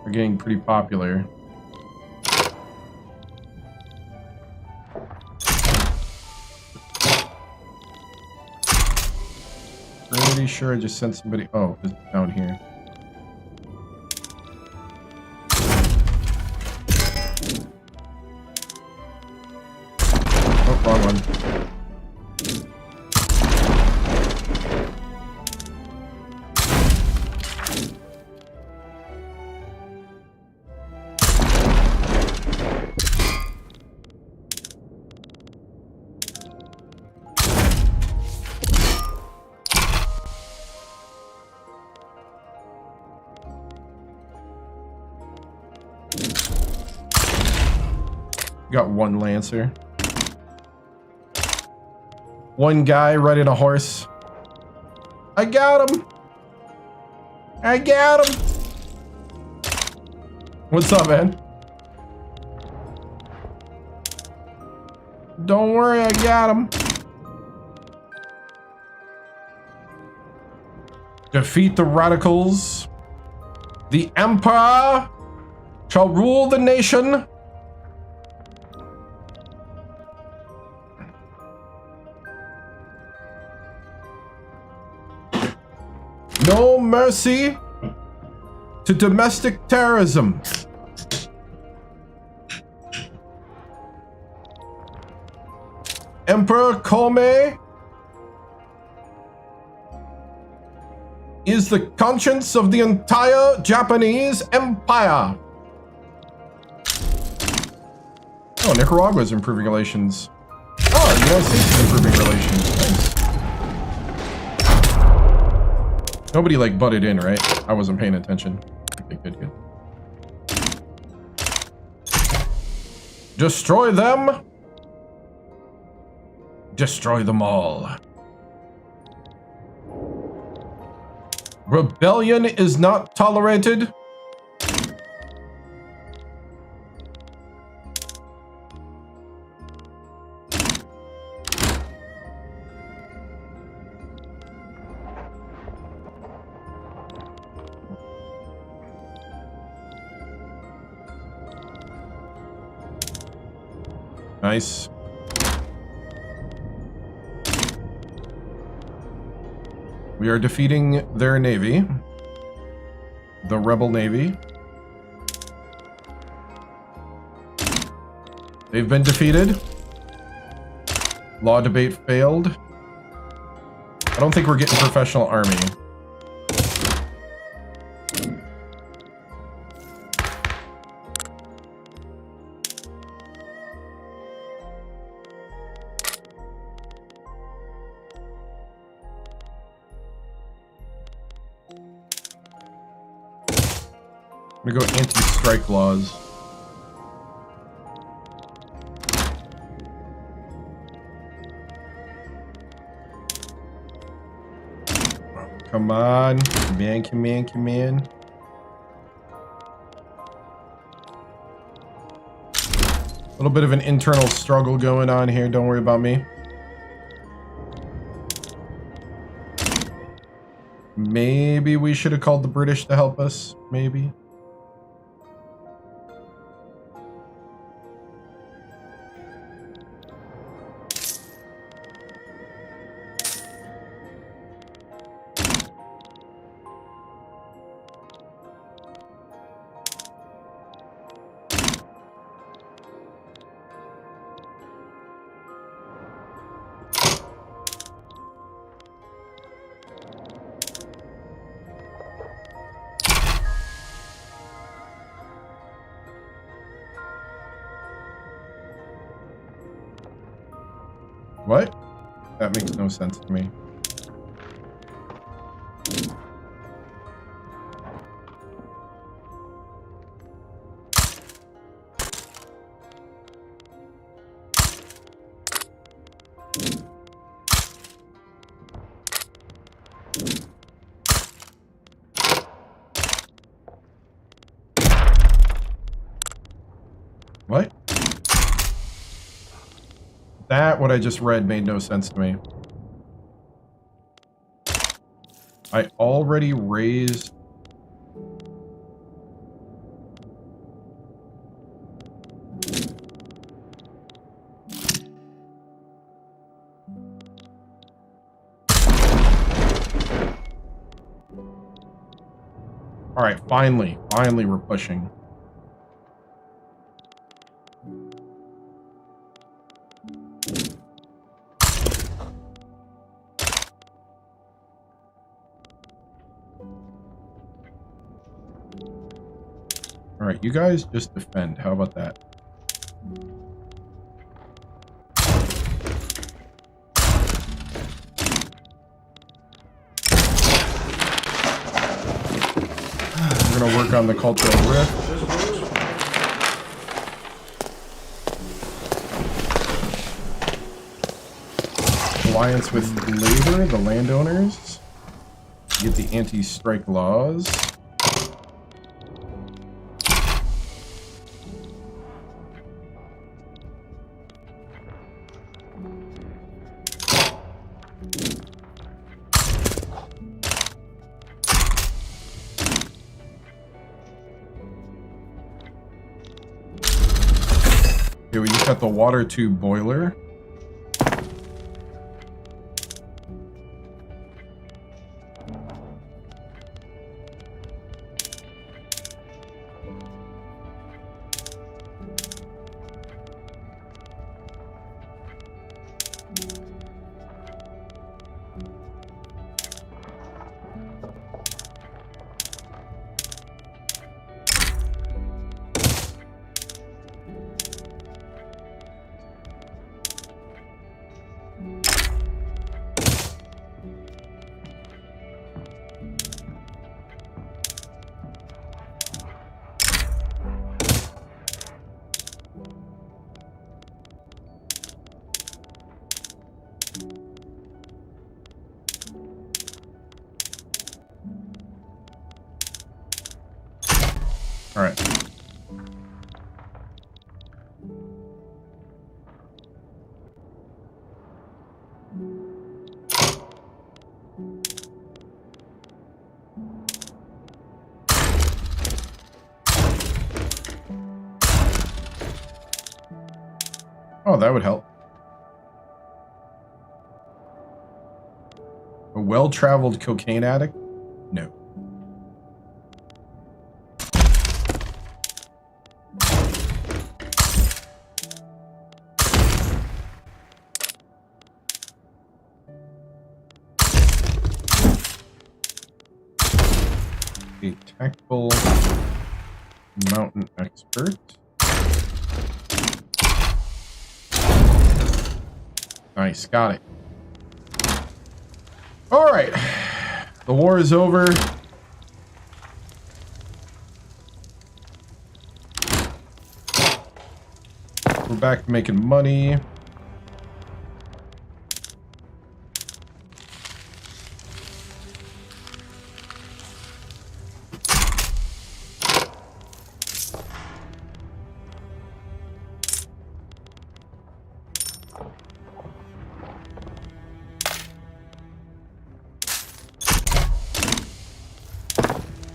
are getting pretty popular. Pretty sure I just sent somebody. Oh, it's down here. Oh, wrong one. Got one Lancer. One guy riding a horse. I got him. I got him. What's up, man? Don't worry, I got him. Defeat the radicals. The Emperor shall rule the nation. No mercy to domestic terrorism. Emperor Kome is the conscience of the entire Japanese empire. Oh, Nicaragua's improving relations. Oh, the United States is improving relations. Nice. Nobody, like, butted in, right? I wasn't paying attention. Okay, good, good. Destroy them! Destroy them all. Rebellion is not tolerated. Nice. We are defeating their navy. The rebel navy. They've been defeated. Law debate failed. I don't think we're getting professional army. I'm gonna go anti-strike laws. Come on, come in, come in, come in. A little bit of an internal struggle going on here, don't worry about me. Maybe we should have called the British to help us, maybe. What? That makes no sense to me. What? That, what I just read, made no sense to me. I already raised... Alright, finally we're pushing. Alright, you guys just defend. How about that? We're gonna work on the cultural rift. Alliance with labor, the landowners. Get the anti-strike laws. Okay, we just got the water tube boiler. All right. Oh, that would help. A well-traveled cocaine addict? No. A tactical mountain expert. Nice, got it. All right, the war is over. We're back to making money.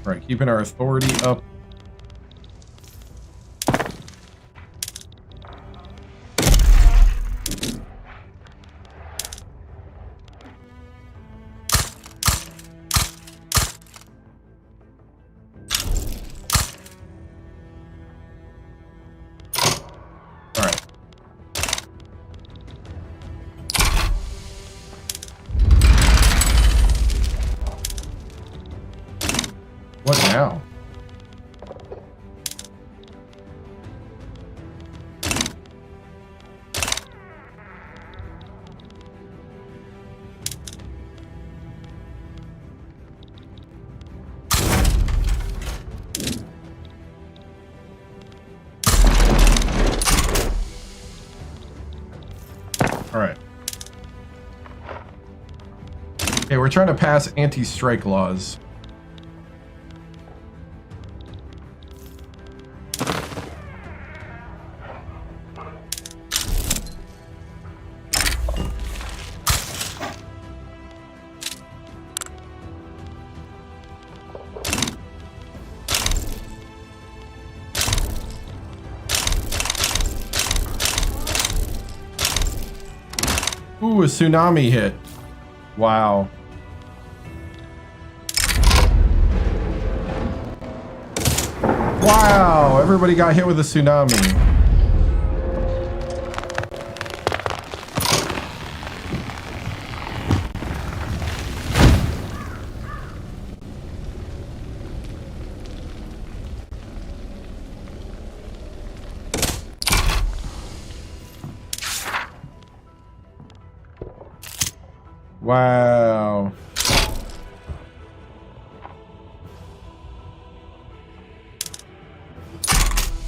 All right, keeping our authority up. All right. What now? All right. Okay, we're trying to pass anti-strike laws. Ooh, a tsunami hit. Wow. Wow, everybody got hit with a tsunami. Wow.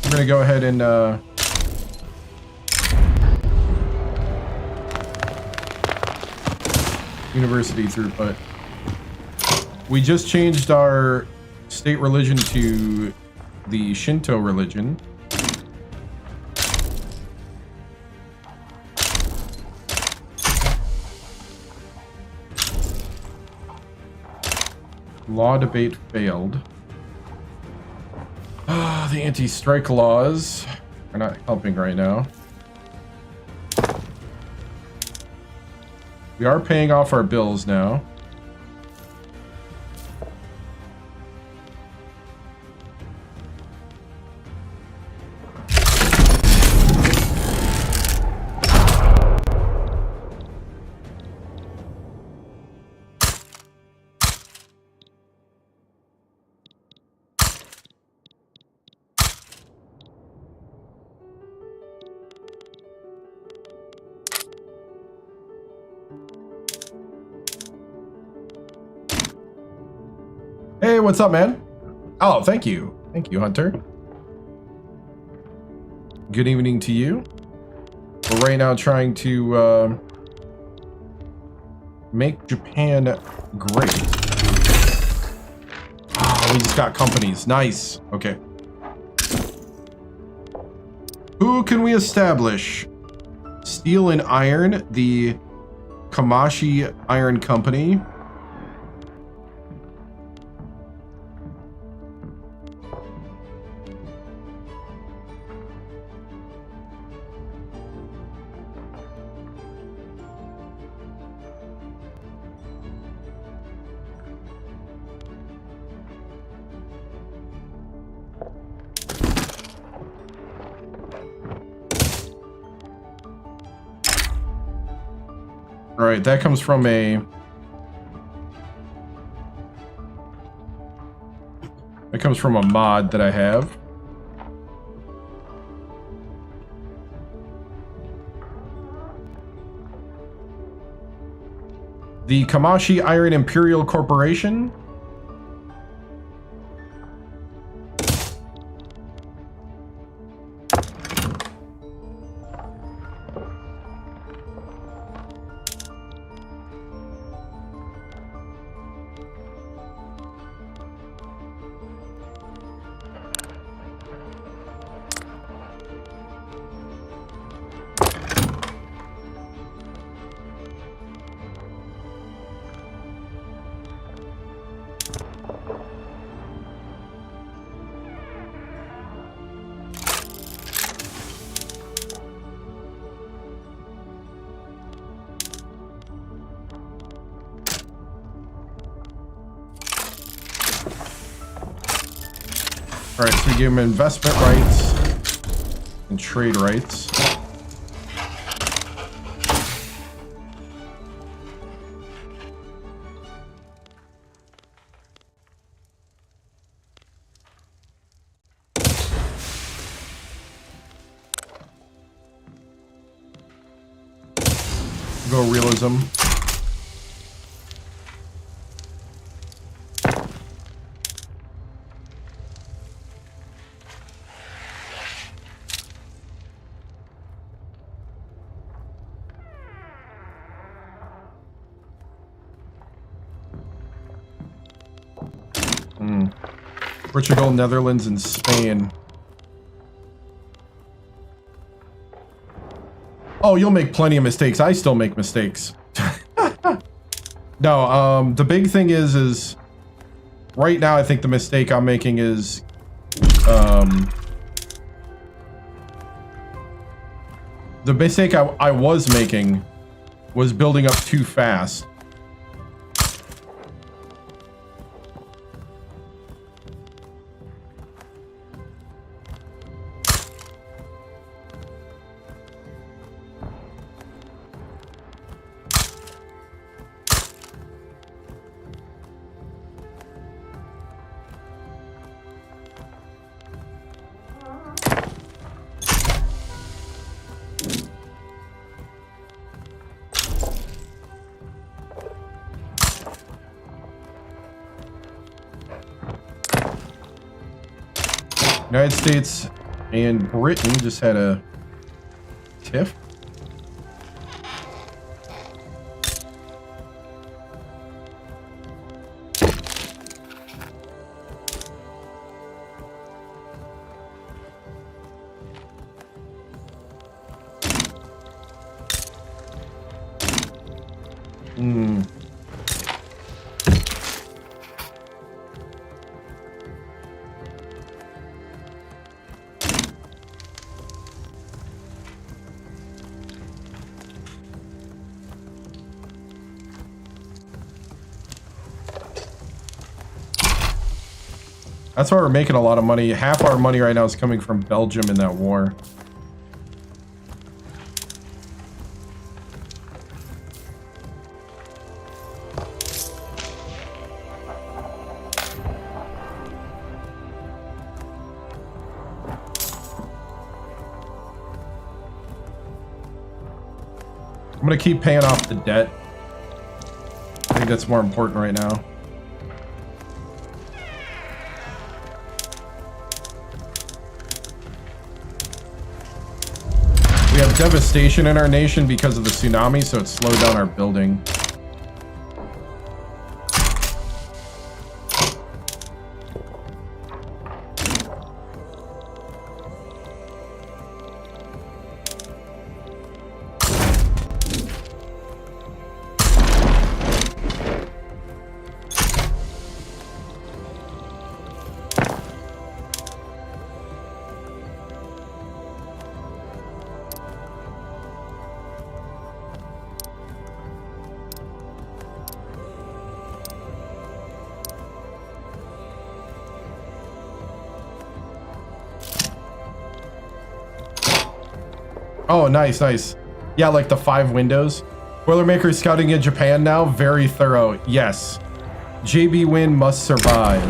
I'm gonna go ahead and university throughput. We just changed our state religion to the Shinto religion. Law debate failed. The anti-strike laws are not helping right now. We are paying off our bills now. Hey, what's up, man? Oh, thank you. Thank you, Hunter. Good evening to you. We're right now trying to make Japan great. Oh, we just got companies. Nice. Okay. Who can we establish? Steel and Iron, the Kamashi Iron Company. All right, that comes from a... That comes from a mod that I have. The Kamashi Iron Imperial Corporation. All right, so we give him investment rights and trade rights. Go realism. Portugal, Netherlands, and Spain. Oh, you'll make plenty of mistakes. I still make mistakes. No, the big thing is right now I think the mistake I'm making is the mistake I was making was building up too fast. United States and Britain just had a tiff. That's why we're making a lot of money. Half our money right now is coming from Belgium in that war. I'm gonna keep paying off the debt. I think that's more important right now. We have devastation in our nation because of the tsunami, so it slowed down our building. Oh, nice, nice. Yeah, like the 5 windows. Boilermaker scouting in Japan now. Very thorough. Yes. JB Win must survive.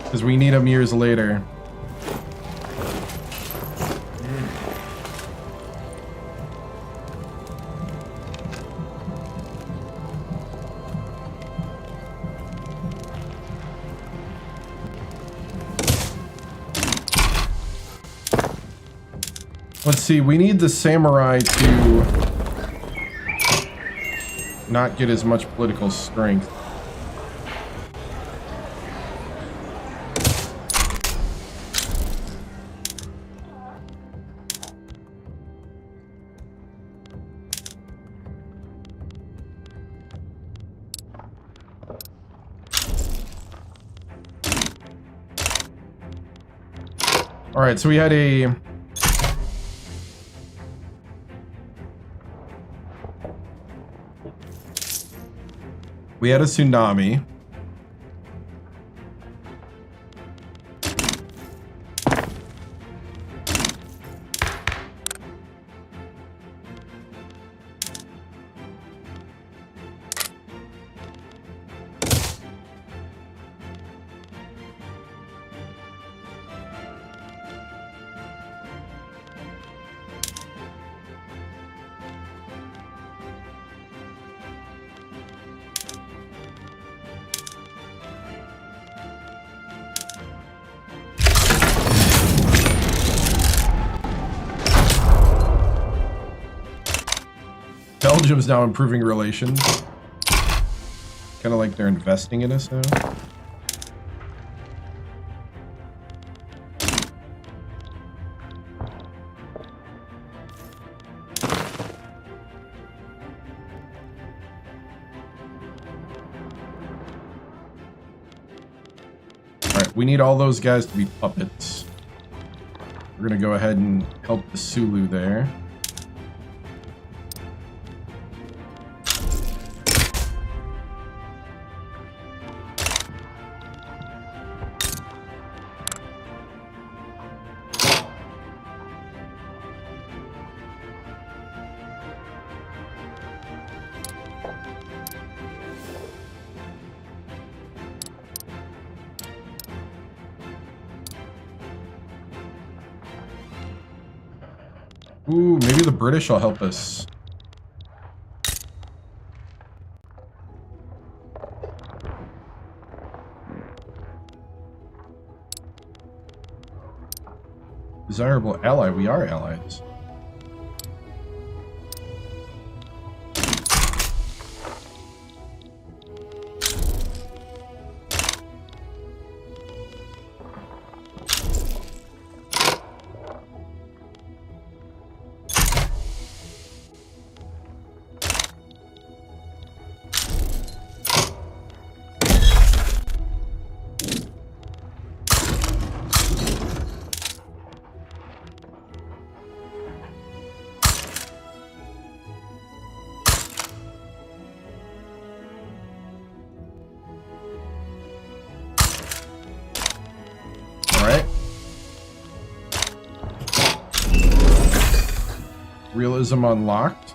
Because we need him years later. Let's see, we need the samurai to not get as much political strength. All right, so we had a tsunami. Belgium's now improving relations. Kind of like they're investing in us now. Alright, we need all those guys to be puppets. We're gonna go ahead and help the Sulu there. Ooh, maybe the British will help us. Desirable ally, we are allies. Realism unlocked.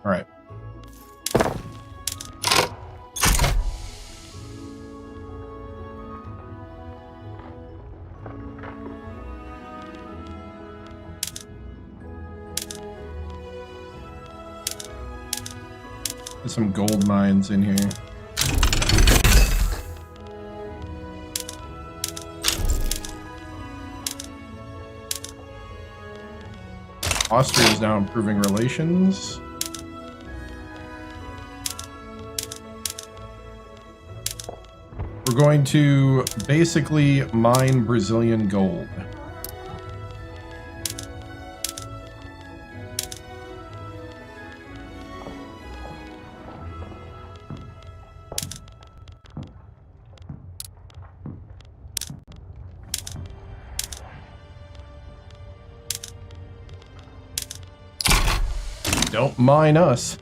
All right. There's some gold mines in here. Austria is now improving relations. We're going to basically mine Brazilian gold. Don't mind us.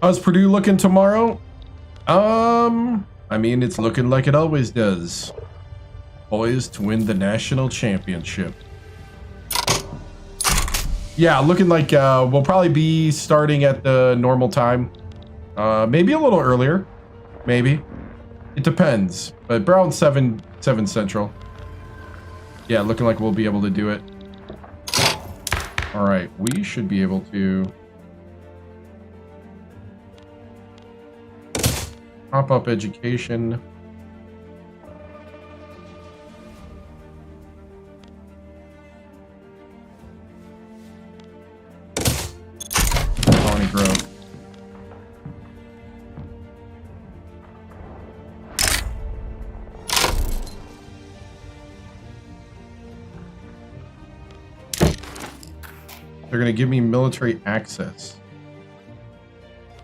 How's Purdue looking tomorrow? I mean, it's looking like it always does. Poised to win the national championship. Yeah, looking like we'll probably be starting at the normal time. Maybe a little earlier. Maybe. It depends. But around 7 Central. Yeah, looking like we'll be able to do it. Alright, we should be able to pop up education. Colony growth. They're going to give me military access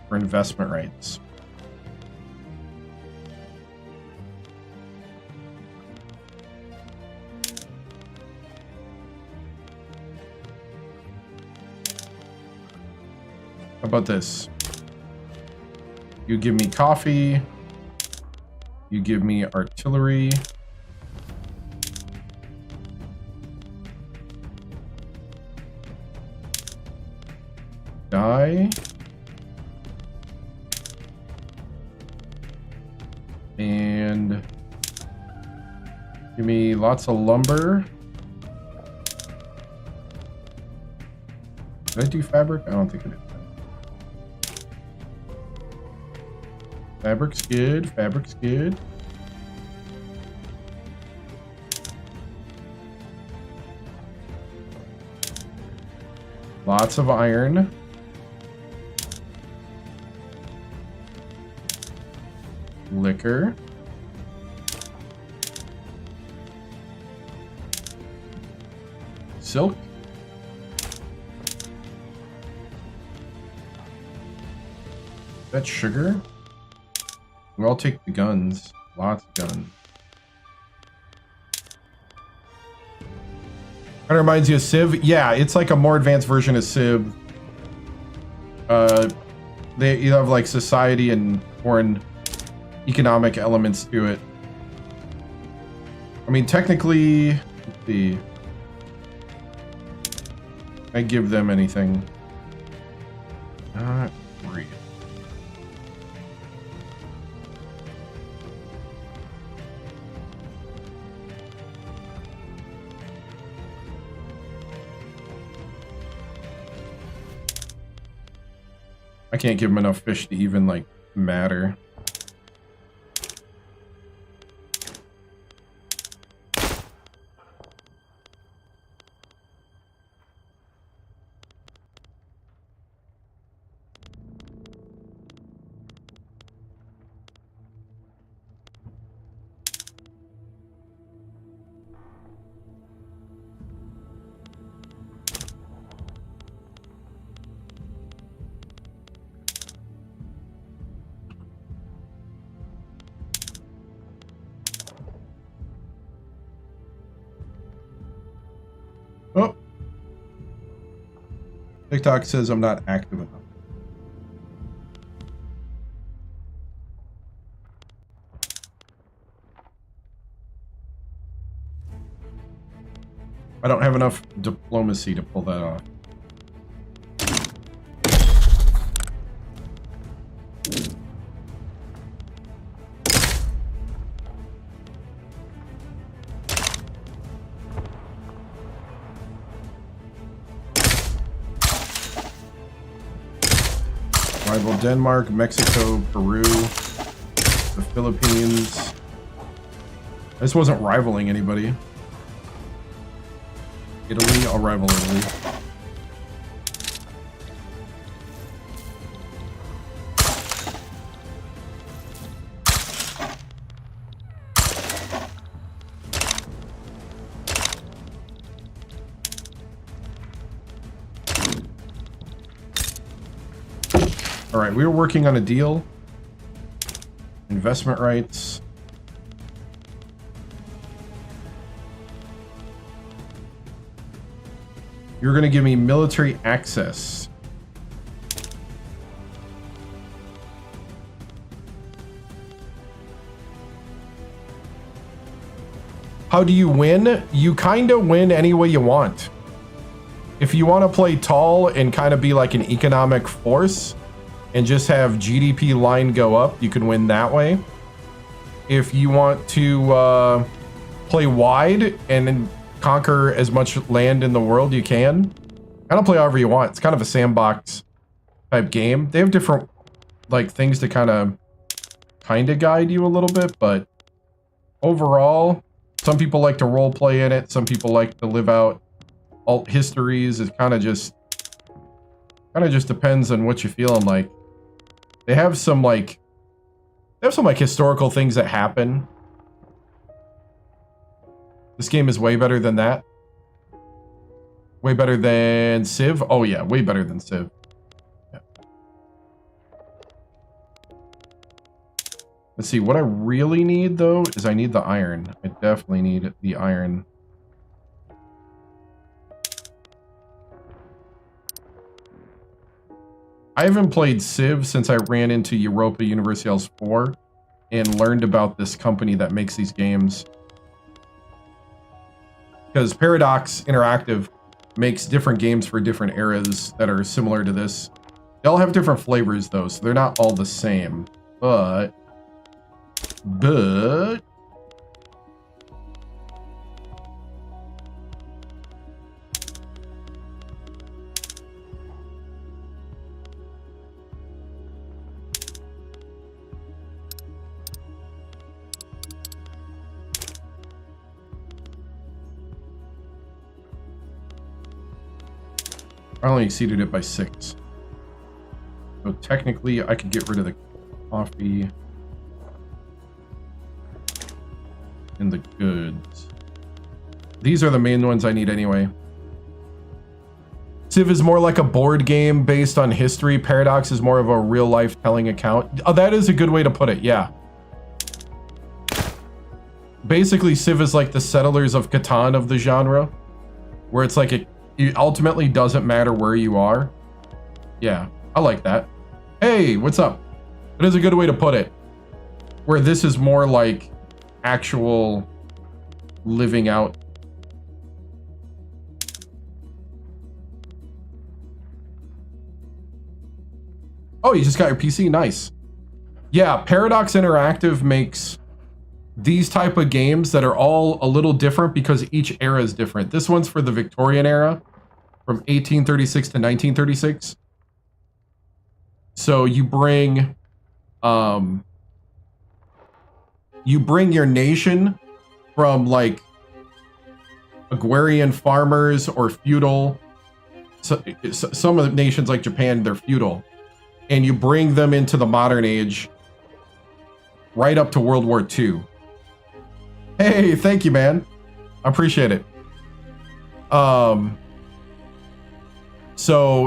for investment rights. How about this? You give me coffee. You give me artillery. Die. And give me lots of lumber. Did I do fabric? I don't think I did. Fabric's good. Fabric's good. Lots of iron. Liquor. Silk. That's sugar. We'll take the guns. Lots of guns. That reminds you of Civ? Yeah, it's like a more advanced version of Civ. You have like society and foreign economic elements to it. I mean, technically, let's see. I give them anything. Not really. I can't give them enough fish to even, like, matter. Oh. TikTok says I'm not active enough. I don't have enough diplomacy to pull that off. Rival Denmark, Mexico, Peru, the Philippines. This wasn't rivaling anybody. Italy, I'll rival Italy. All right, we were working on a deal. Investment rights. You're going to give me military access. How do you win? You kind of win any way you want. If you want to play tall and kind of be like an economic force and just have GDP line go up, you can win that way. If you want to play wide and conquer as much land in the world you can, kind of play however you want. It's kind of a sandbox type game. They have different like things to kind of guide you a little bit, but overall, some people like to role play in it. Some people like to live out alt histories. It kind of just depends on what you're feeling like. They have some like historical things that happen. This game is way better than that. Way better than Civ. Oh yeah, way better than Civ. Yeah. Let's see, what I really need though is I need the iron. I definitely need the iron. I haven't played Civ since I ran into Europa Universalis 4 and learned about this company that makes these games. Because Paradox Interactive makes different games for different eras that are similar to this. They all have different flavors though, so they're not all the same. But I only exceeded it by 6. So technically, I could get rid of the coffee and the goods. These are the main ones I need anyway. Civ is more like a board game based on history. Paradox is more of a real-life telling account. Oh, that is a good way to put it, yeah. Basically, Civ is like the Settlers of Catan of the genre, where it's like it ultimately doesn't matter where you are. Yeah, I like that. Hey, what's up? That is a good way to put it. Where this is more like actual living out. Oh, you just got your PC? Nice. Yeah, Paradox Interactive makes these type of games that are all a little different because each era is different. This one's for the Victorian era from 1836 to 1936. So you bring your nation from like agrarian farmers or feudal. So, some of the nations like Japan, they're feudal, and you bring them into the modern age right up to World War II. Hey, thank you, man. I appreciate it. So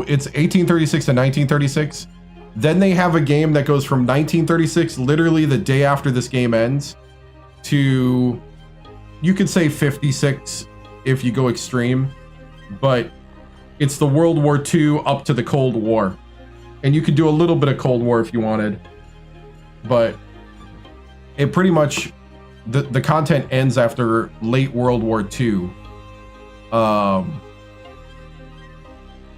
it's 1836 to 1936. Then they have a game that goes from 1936, literally the day after this game ends, to, you could say 56 if you go extreme, but it's the World War II up to the Cold War. And you could do a little bit of Cold War if you wanted, but it pretty much, the content ends after late World War II. And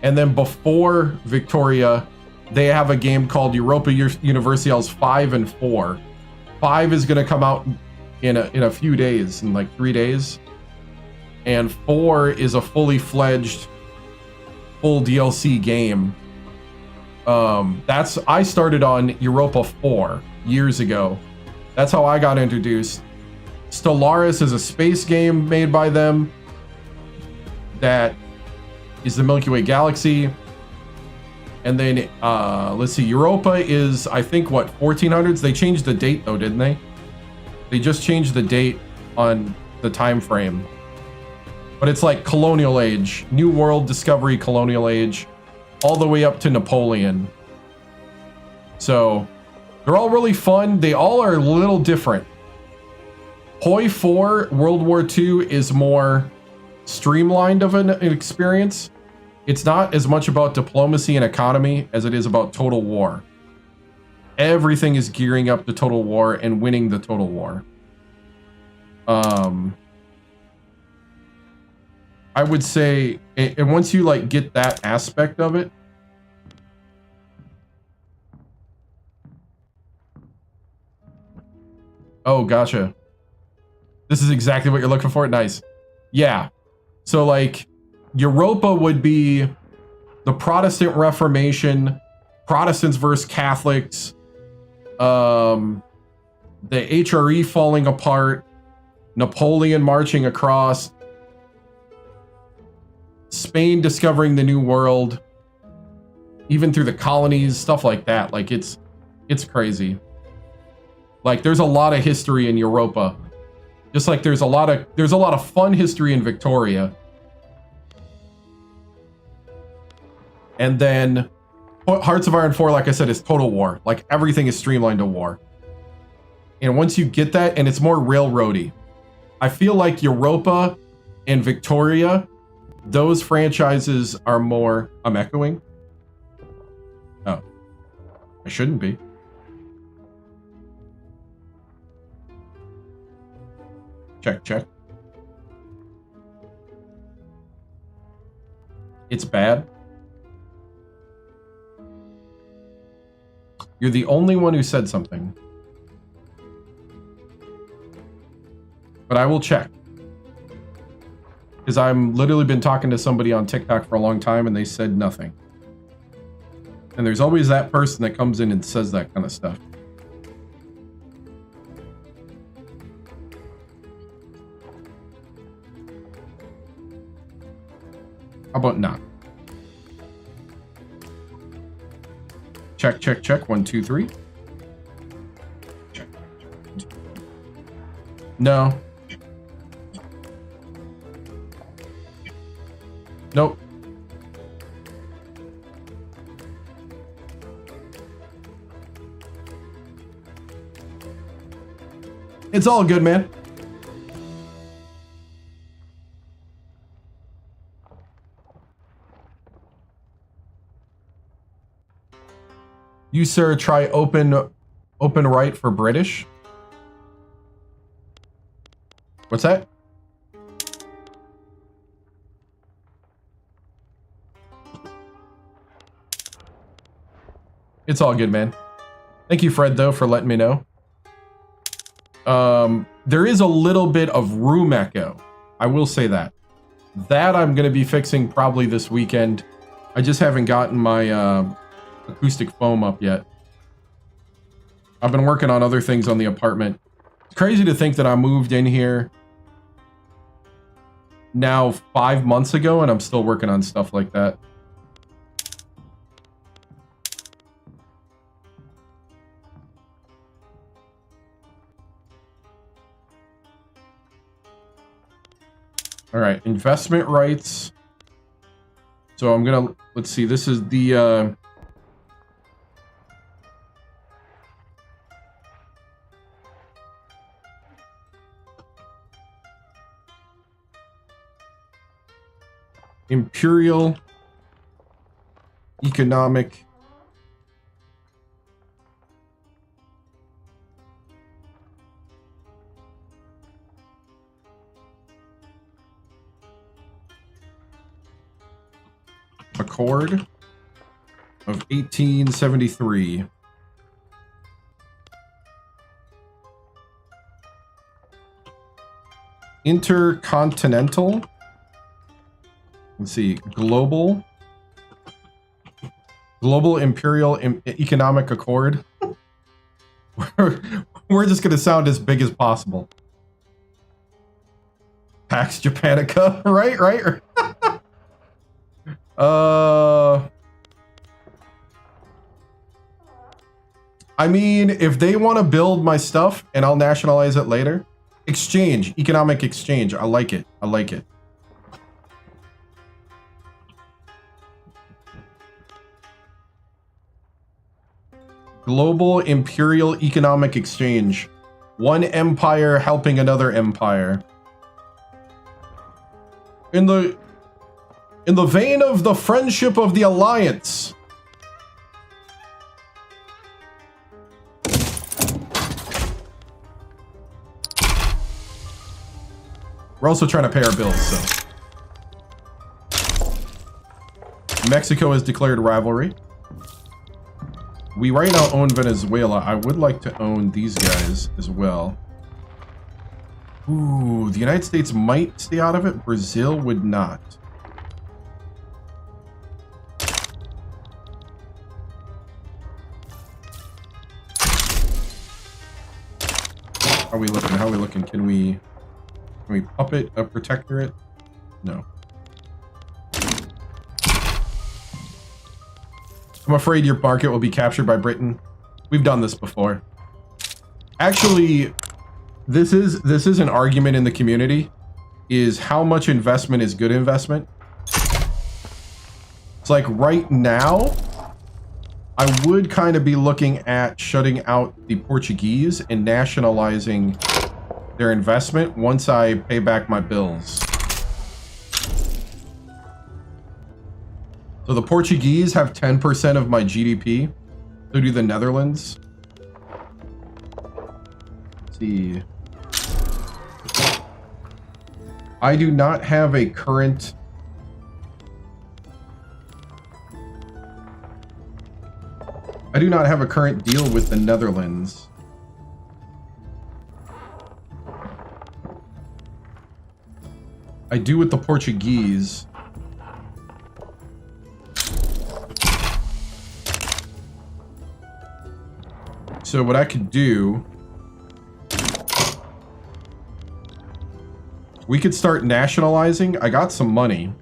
then before Victoria, they have a game called Europa Universalis 5 and 4. 5 is going to come out in a few days, in like 3 days. And 4 is a fully fledged, full DLC game. I started on Europa 4 years ago. That's how I got introduced. Stellaris is a space game made by them that is the Milky Way galaxy. And then let's see, Europa is, I think, what, 1400s? They changed the date though, didn't they? They just changed the date on the time frame. But it's like colonial age, New World Discovery colonial age, all the way up to Napoleon. So they're all really fun. They all are a little different. Hoi 4 World War II is more streamlined of an experience. It's not as much about diplomacy and economy as it is about total war. Everything is gearing up to total war and winning the total war. I would say, and once you like get that aspect of it, oh, gotcha. This is exactly what you're looking for. Nice. Yeah. So like Europa would be the Protestant Reformation, Protestants versus Catholics, the HRE falling apart, Napoleon marching across, Spain discovering the New World, even through the colonies, stuff like that. Like it's crazy. Like there's a lot of history in Europa. Just like there's a lot of fun history in Victoria. And then Hearts of Iron 4, like I said, is total war. Like everything is streamlined to war. And once you get that, and it's more railroady. I feel like Europa and Victoria, those franchises are more... I'm echoing? Oh. I shouldn't be. Check, check. It's bad. You're the only one who said something. But I will check. Because I'm literally been talking to somebody on TikTok for a long time and they said nothing. And there's always that person that comes in and says that kind of stuff. How about not? Check, check, check. 1, 2, 3. Check. No. Nope. It's all good, man. You, sir, try open right for British. What's that? It's all good, man. Thank you, Fred, though, for letting me know. There is a little bit of room echo. I will say that. That I'm going to be fixing probably this weekend. I just haven't gotten my acoustic foam up yet. I've been working on other things on the apartment. It's crazy to think that I moved in here now 5 months ago and I'm still working on stuff like that. All right, investment rights. So I'm gonna, let's see, this is the Imperial Economic Accord of 1873. Intercontinental. Let's see, Global Imperial Economic Accord. We're just going to sound as big as possible. Pax Japanica, right? I mean, if they want to build my stuff and I'll nationalize it later. Exchange, economic exchange. I like it. I like it. Global Imperial Economic Exchange. One empire helping another empire. In the In the vein of the friendship of the Alliance. We're also trying to pay our bills, so. Mexico has declared rivalry. We right now own Venezuela. I would like to own these guys as well. Ooh, the United States might stay out of it. Brazil would not. How are we looking? How are we looking? Can we puppet a protectorate? No. I'm afraid your market will be captured by Britain. We've done this before. Actually, this is an argument in the community, is how much investment is good investment. It's like right now, I would kind of be looking at shutting out the Portuguese and nationalizing their investment once I pay back my bills. So the Portuguese have 10% of my GDP. So do the Netherlands. Let's see. I do not have a current... I do not have a current deal with the Netherlands. I do with the Portuguese. So what I could do, we could start nationalizing. I got some money.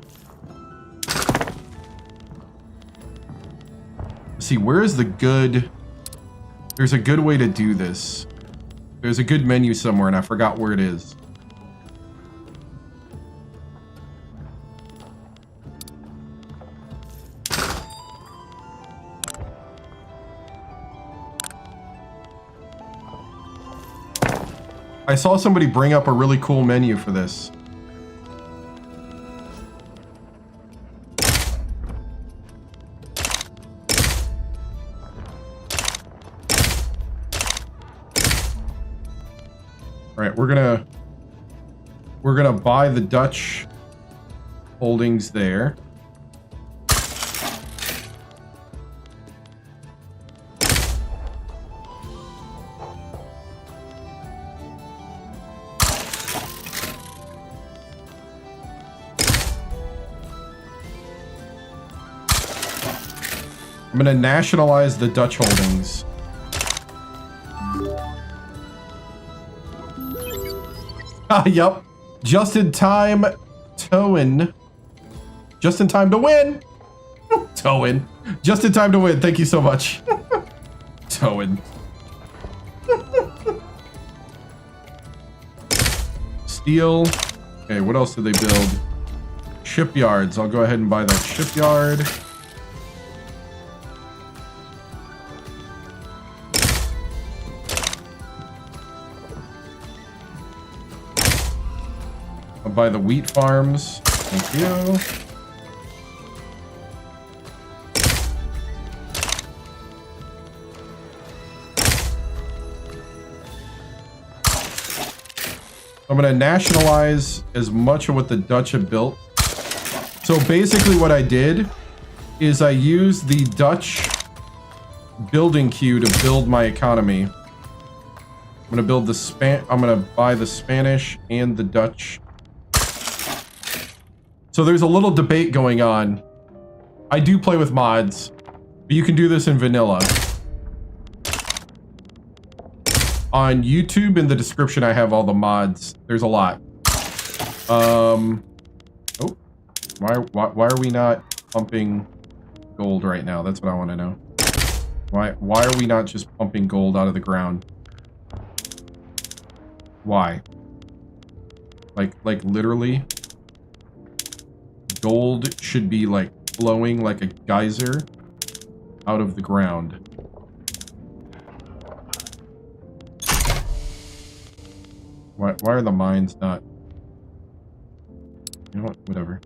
Let's see, where is the good... There's a good way to do this. There's a good menu somewhere and I forgot where it is. I saw somebody bring up a really cool menu for this. All right, we're gonna buy the Dutch holdings there. I'm gonna nationalize the Dutch holdings. Yep. Just in time, Towen. Just in time to win. Towen. Just in time to win. Thank you so much. Towen. Steel. Okay, what else did they build? Shipyards. I'll go ahead and buy that shipyard. I'll buy the wheat farms. Thank you. I'm going to nationalize as much of what the Dutch have built. So basically what I did is I used the Dutch building queue to build my economy. I'm going to build the I'm going to buy the Spanish and the Dutch. So there's a little debate going on. I do play with mods, but you can do this in vanilla. On YouTube, in the description, I have all the mods. There's a lot. Oh, why are we not pumping gold right now? That's what I want to know. Why are we not just pumping gold out of the ground? Why? Like literally, gold should be like flowing like a geyser out of the ground. Why are the mines not... You know what? Whatever.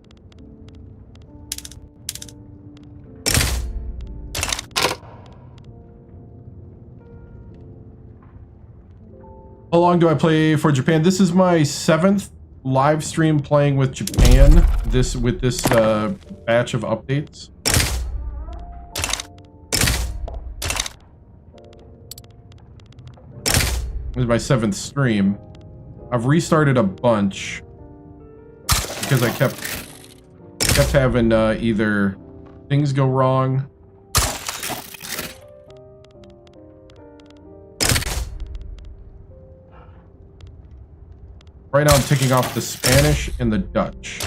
How long do I play for Japan? This is my 7th live stream playing with Japan. With this batch of updates. This is my 7th stream. I've restarted a bunch because I kept having either things go wrong. Right now I'm ticking off the Spanish and the Dutch.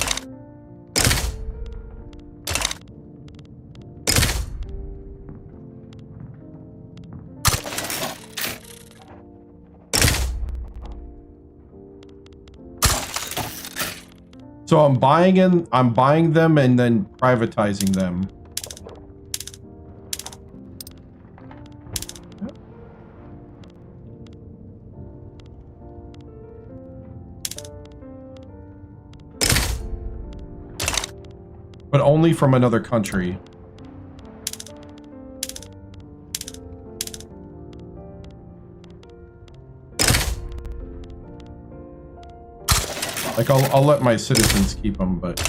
So I'm buying them and then privatizing them. But only from another country. Like, I'll let my citizens keep them, but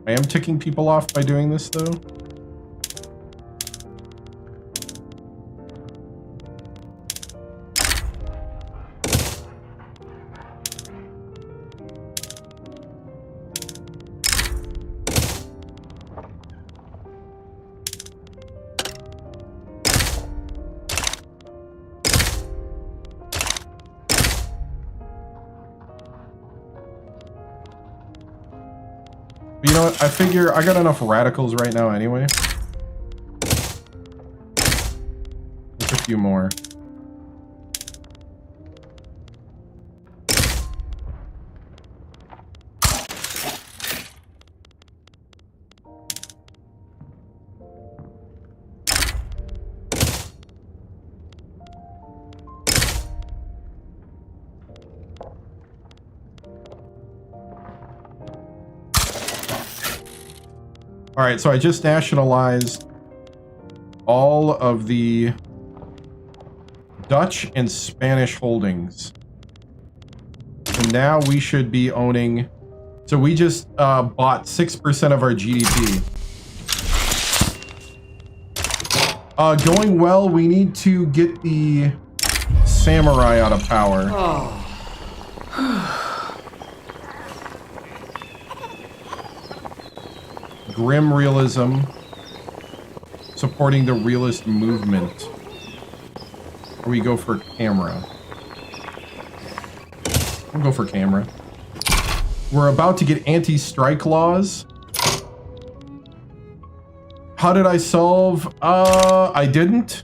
I am ticking people off by doing this, though. You know what? I figure I got enough radicals right now anyway. Just a few more. All right, so I just nationalized all of the Dutch and Spanish holdings. So now we should be owning... So we just bought 6% of our GDP. Going well, we need to get the samurai out of power. Grim realism, supporting the realist movement. Or we go for camera. We'll go for camera. We're about to get anti-strike laws. How did I solve? I didn't.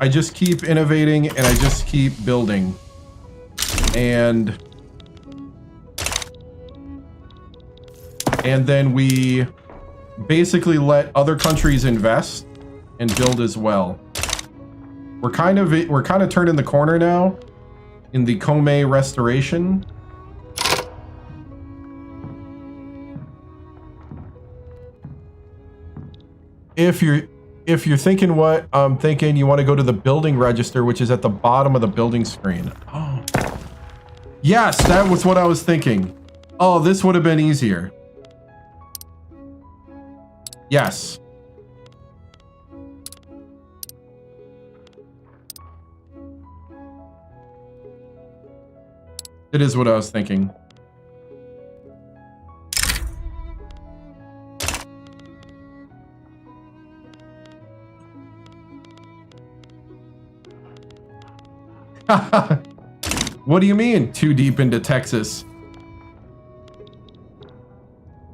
I just keep innovating and I just keep building. And then we basically let other countries invest and build as well. We're kind of turning the corner now in the Komeii restoration. If you're thinking what I'm thinking, you want to go to the building register, which is at the bottom of the building screen. Oh. Yes, that was what I was thinking. Oh, this would have been easier. Yes. It is what I was thinking. What do you mean, too deep into Texas?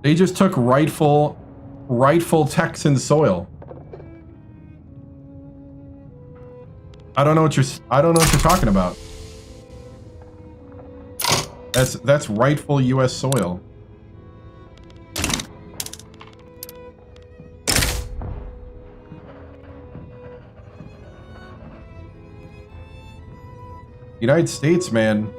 They just took rightful Texan soil. I don't know what you're talking about. That's rightful US soil. United States, man.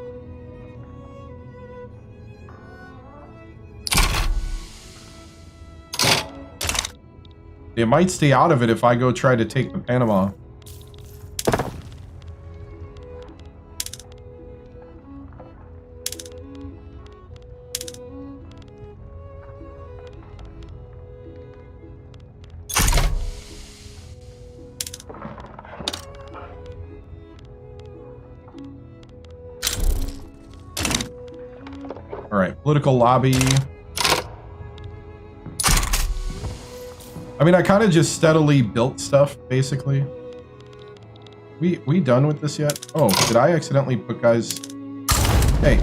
They might stay out of it if I go try to take the Panama. right, political lobby. I mean, I kind of just steadily built stuff, basically. We done with this yet? Oh, did I accidentally put guys... Hey.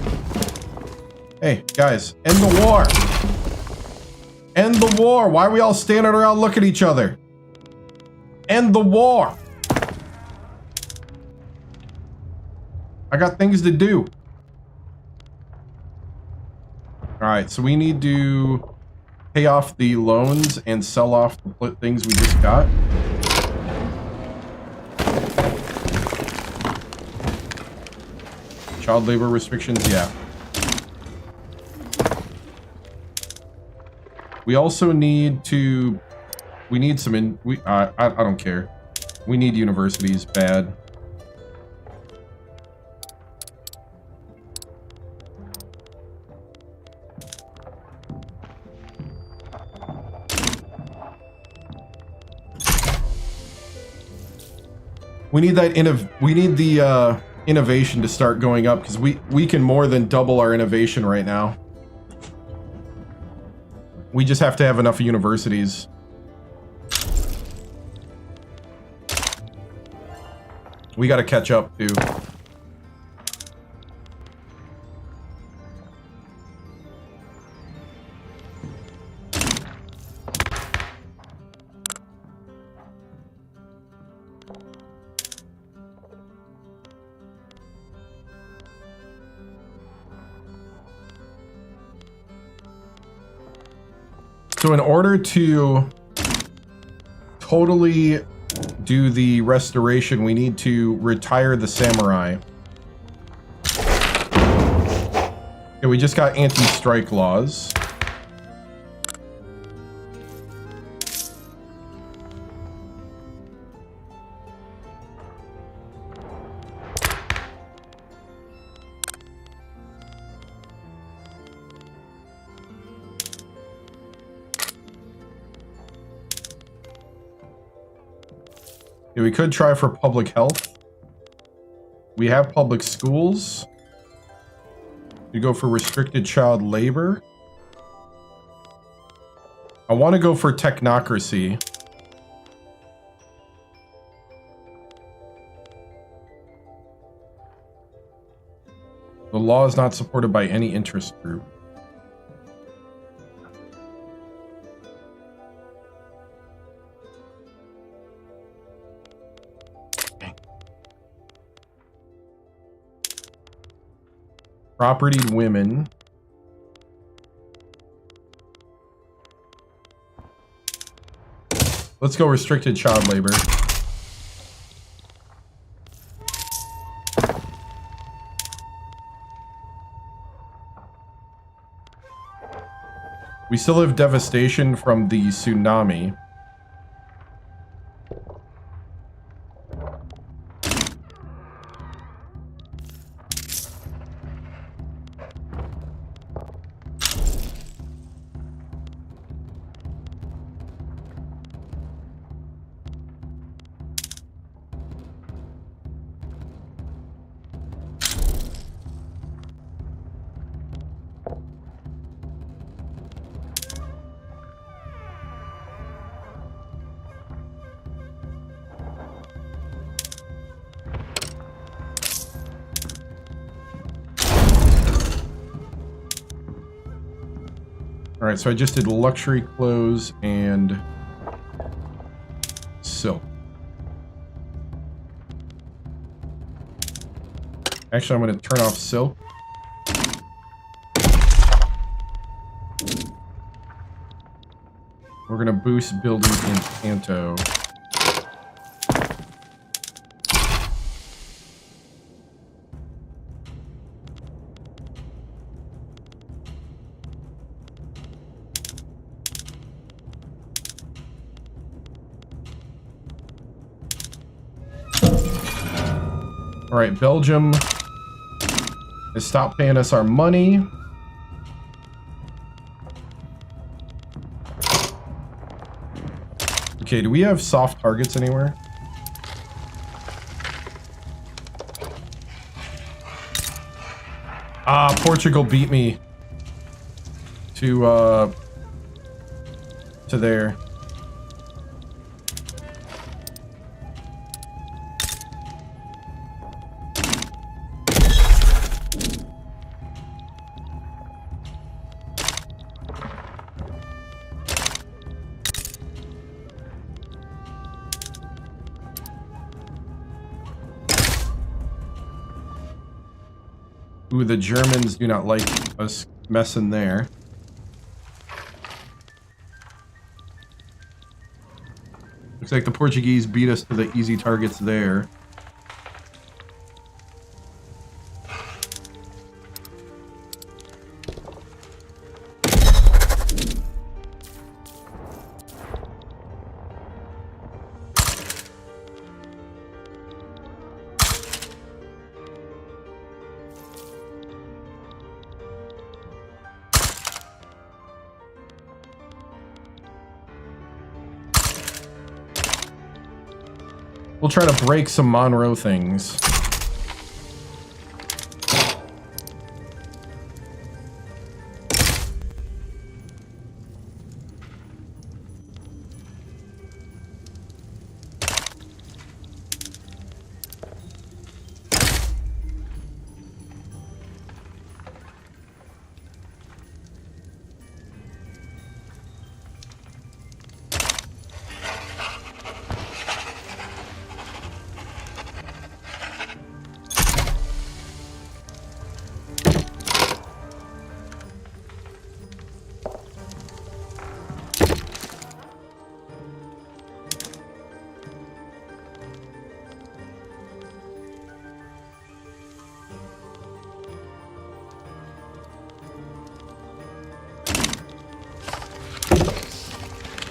Hey, guys, end the war! End the war! Why are we all standing around looking at each other? End the war! I got things to do. Alright, so we need to pay off the loans and sell off the things we just got. Child labor restrictions, yeah. We also need to... We need some... I don't care. We need universities, bad. We need that the innovation to start going up, because we can more than double our innovation right now. We just have to have enough universities. We got to catch up too. So in order to totally do the restoration, we need to retire the samurai. Okay, we just got anti-strike laws. Yeah, we could try for public health. We have public schools. We go for restricted child labor. I want to go for technocracy. The law is not supported by any interest group. Propertied women. Let's go restricted child labor. We still have devastation from the tsunami. Alright, so I just did luxury clothes and silk. Actually, I'm going to turn off silk. We're going to boost buildings in Kanto. All right, Belgium has stopped paying us our money. Okay, do we have soft targets anywhere? Ah, Portugal beat me. to there. Ooh, the Germans do not like us messing there. Looks like the Portuguese beat us to the easy targets there. We'll try to break some Monroe things.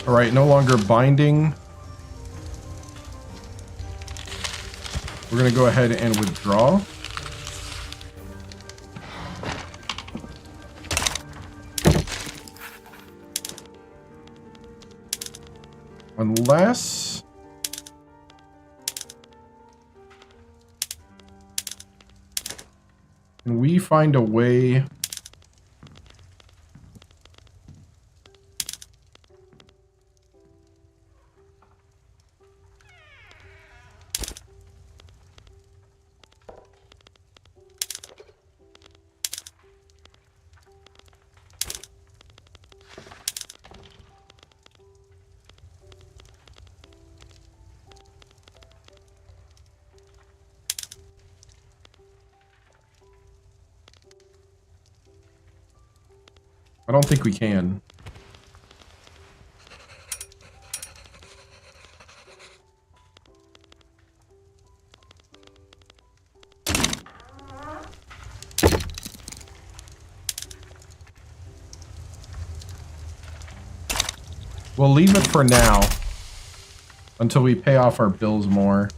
Alright, no longer binding. We're going to go ahead and withdraw. Unless... can we find a way... I don't think we can. We'll leave it for now until we pay off our bills more.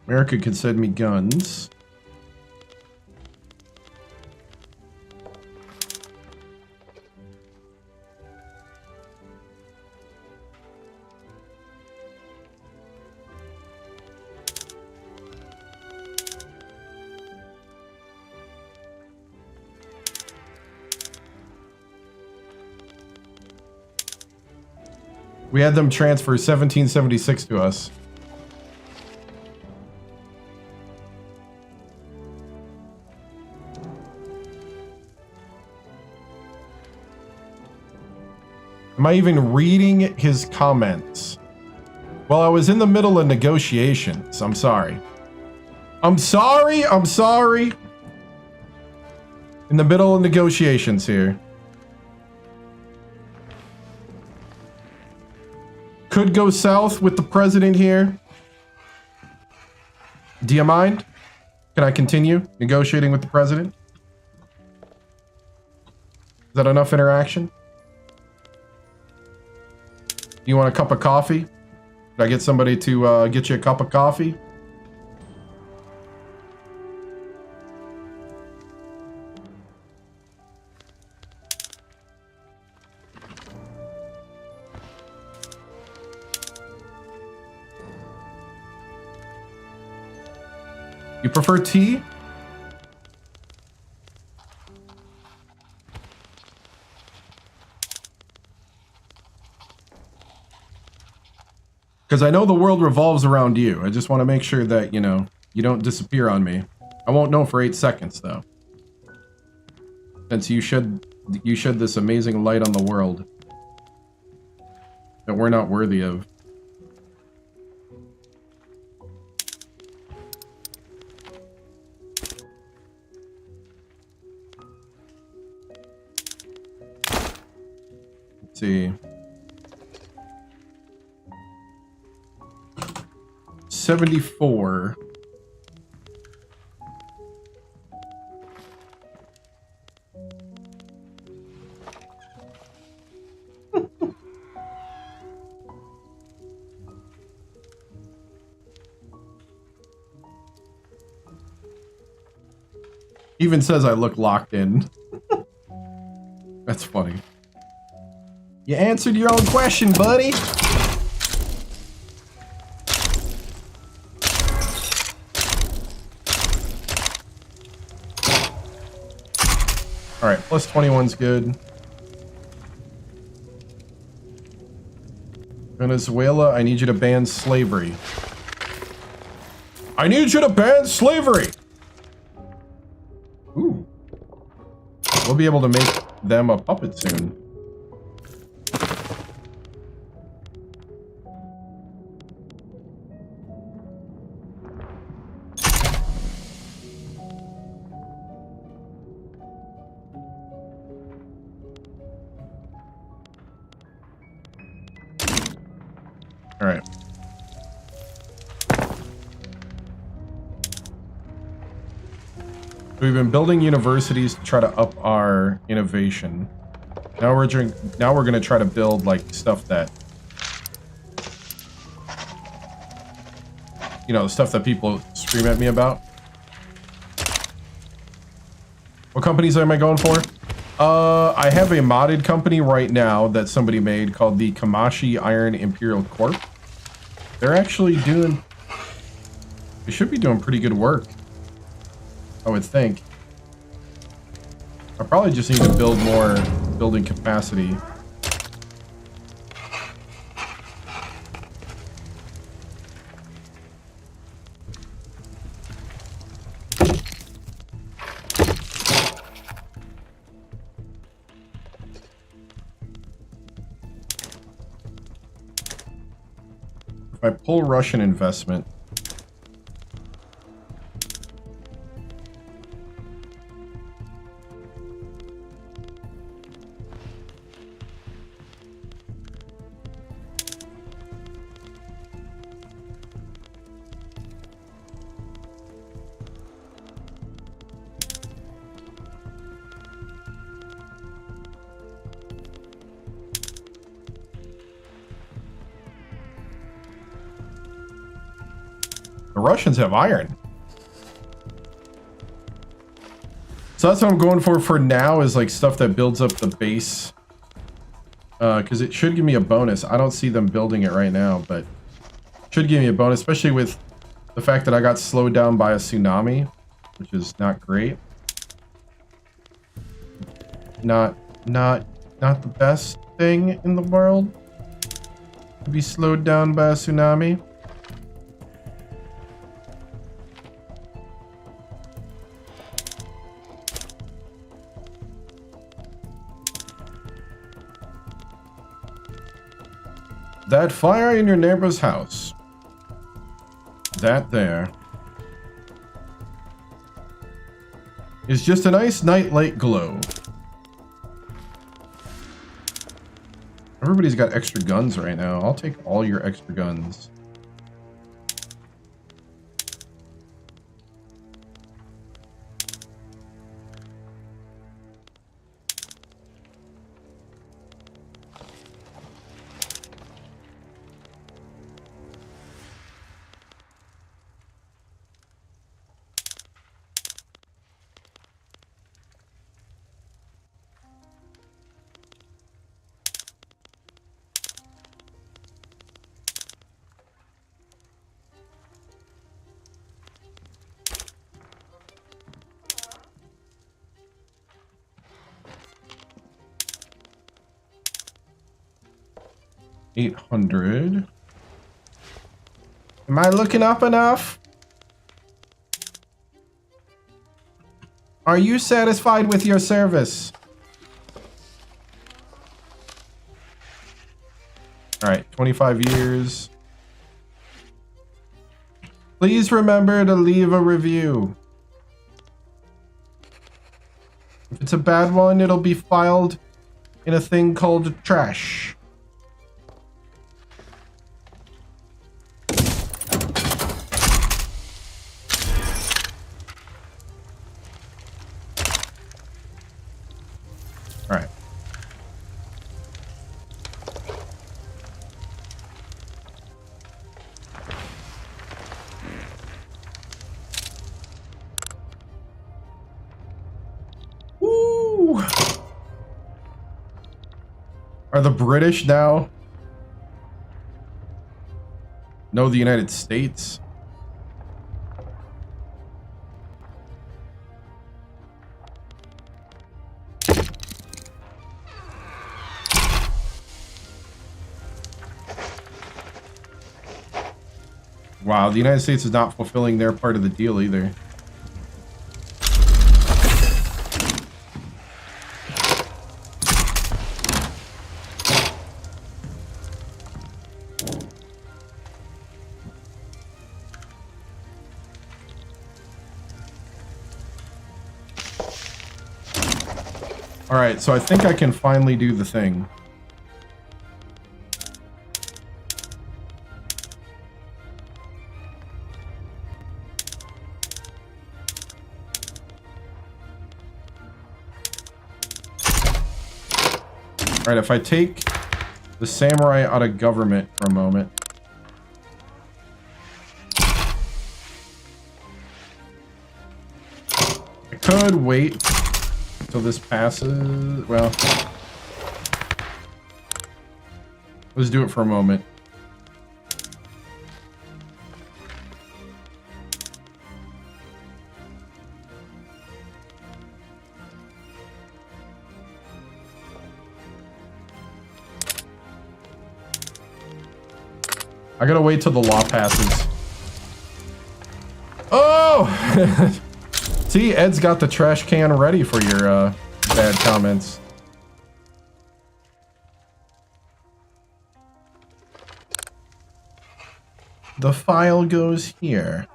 America could send me guns. We had them transfer 1776 to us. Am I even reading his comments? Well, I was in the middle of negotiations. I'm sorry. I'm sorry. I'm sorry. In the middle of negotiations here. Could go south with the president here. Do you mind? Can I continue negotiating with the president? Is that enough interaction? Do you want a cup of coffee? Can I get somebody to get you a cup of coffee? You prefer tea? Because I know the world revolves around you. I just want to make sure that, you know, you don't disappear on me. I won't know for 8 seconds, though. Since you shed this amazing light on the world that we're not worthy of. Let's see. 74. Even says I look locked in. That's funny. You answered your own question, buddy. Alright, plus 21's good. Venezuela, I need you to ban slavery. I need you to ban slavery! Ooh. We'll be able to make them a puppet soon. Alright. We've been building universities to try to up our innovation. Now we're going to try to build like stuff that, you know, the stuff that people scream at me about. What companies am I going for? I have a modded company right now that somebody made called the Kamashi Iron Imperial Corp. They're actually doing... They should be doing pretty good work, I would think. I probably just need to build more building capacity. If I pull Russian investment, the Russians have iron. So that's what I'm going for now, is like stuff that builds up the base. Because it should give me a bonus. I don't see them building it right now, but it should give me a bonus, especially with the fact that I got slowed down by a tsunami, which is not great. Not the best thing in the world to be slowed down by a tsunami. That fire in your neighbor's house. That there is just a nice night-light glow. Everybody's got extra guns right now. I'll take all your extra guns. 800. Am I looking up enough? Are you satisfied with your service? All right, 25 years. Please remember to leave a review. If it's a bad one, it'll be filed in a thing called trash. All right. Woo! Are the British now? No, the United States. Wow, the United States is not fulfilling their part of the deal either. Alright, so I think I can finally do the thing. Alright, if I take the samurai out of government for a moment. I could wait until this passes. Well, let's do it for a moment. I gotta wait till the law passes. Oh! See, Ed's got the trash can ready for your bad comments. The file goes here.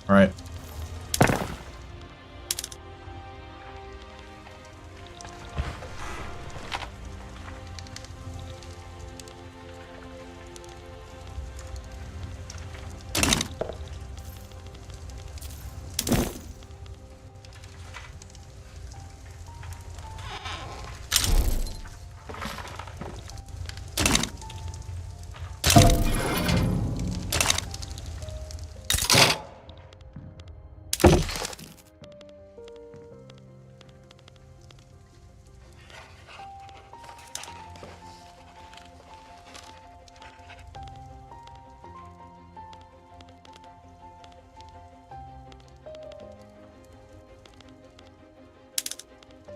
All right.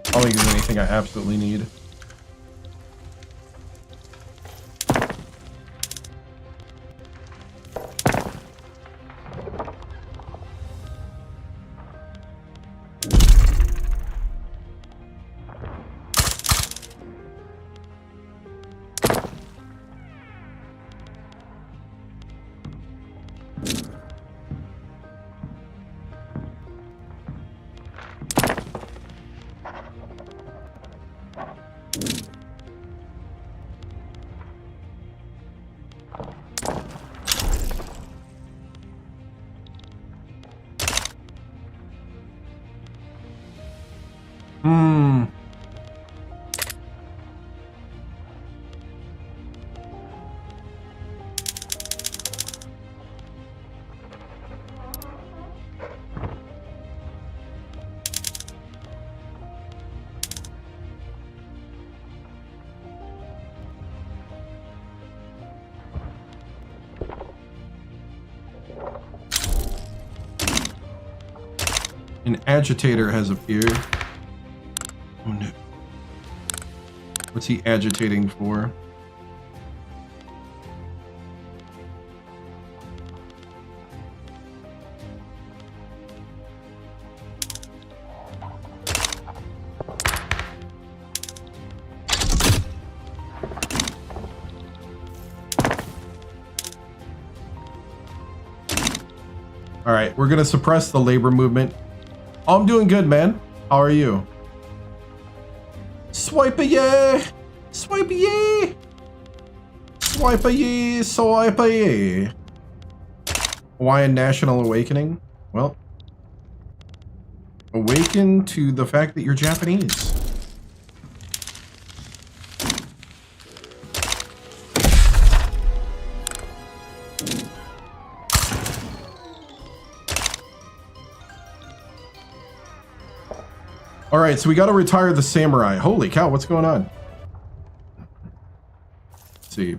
I don't think there's anything I absolutely need. An agitator has appeared. Oh no. What's he agitating for? All right, we're gonna suppress the labor movement. Oh, I'm doing good, man. How are you? Swipe a yeah, swipe a yeah, swipe a yeah, swipe a yeah. Hawaiian National Awakening. Well, awaken to the fact that you're Japanese. All right, so we got to retire the samurai. Holy cow, what's going on? Let's see.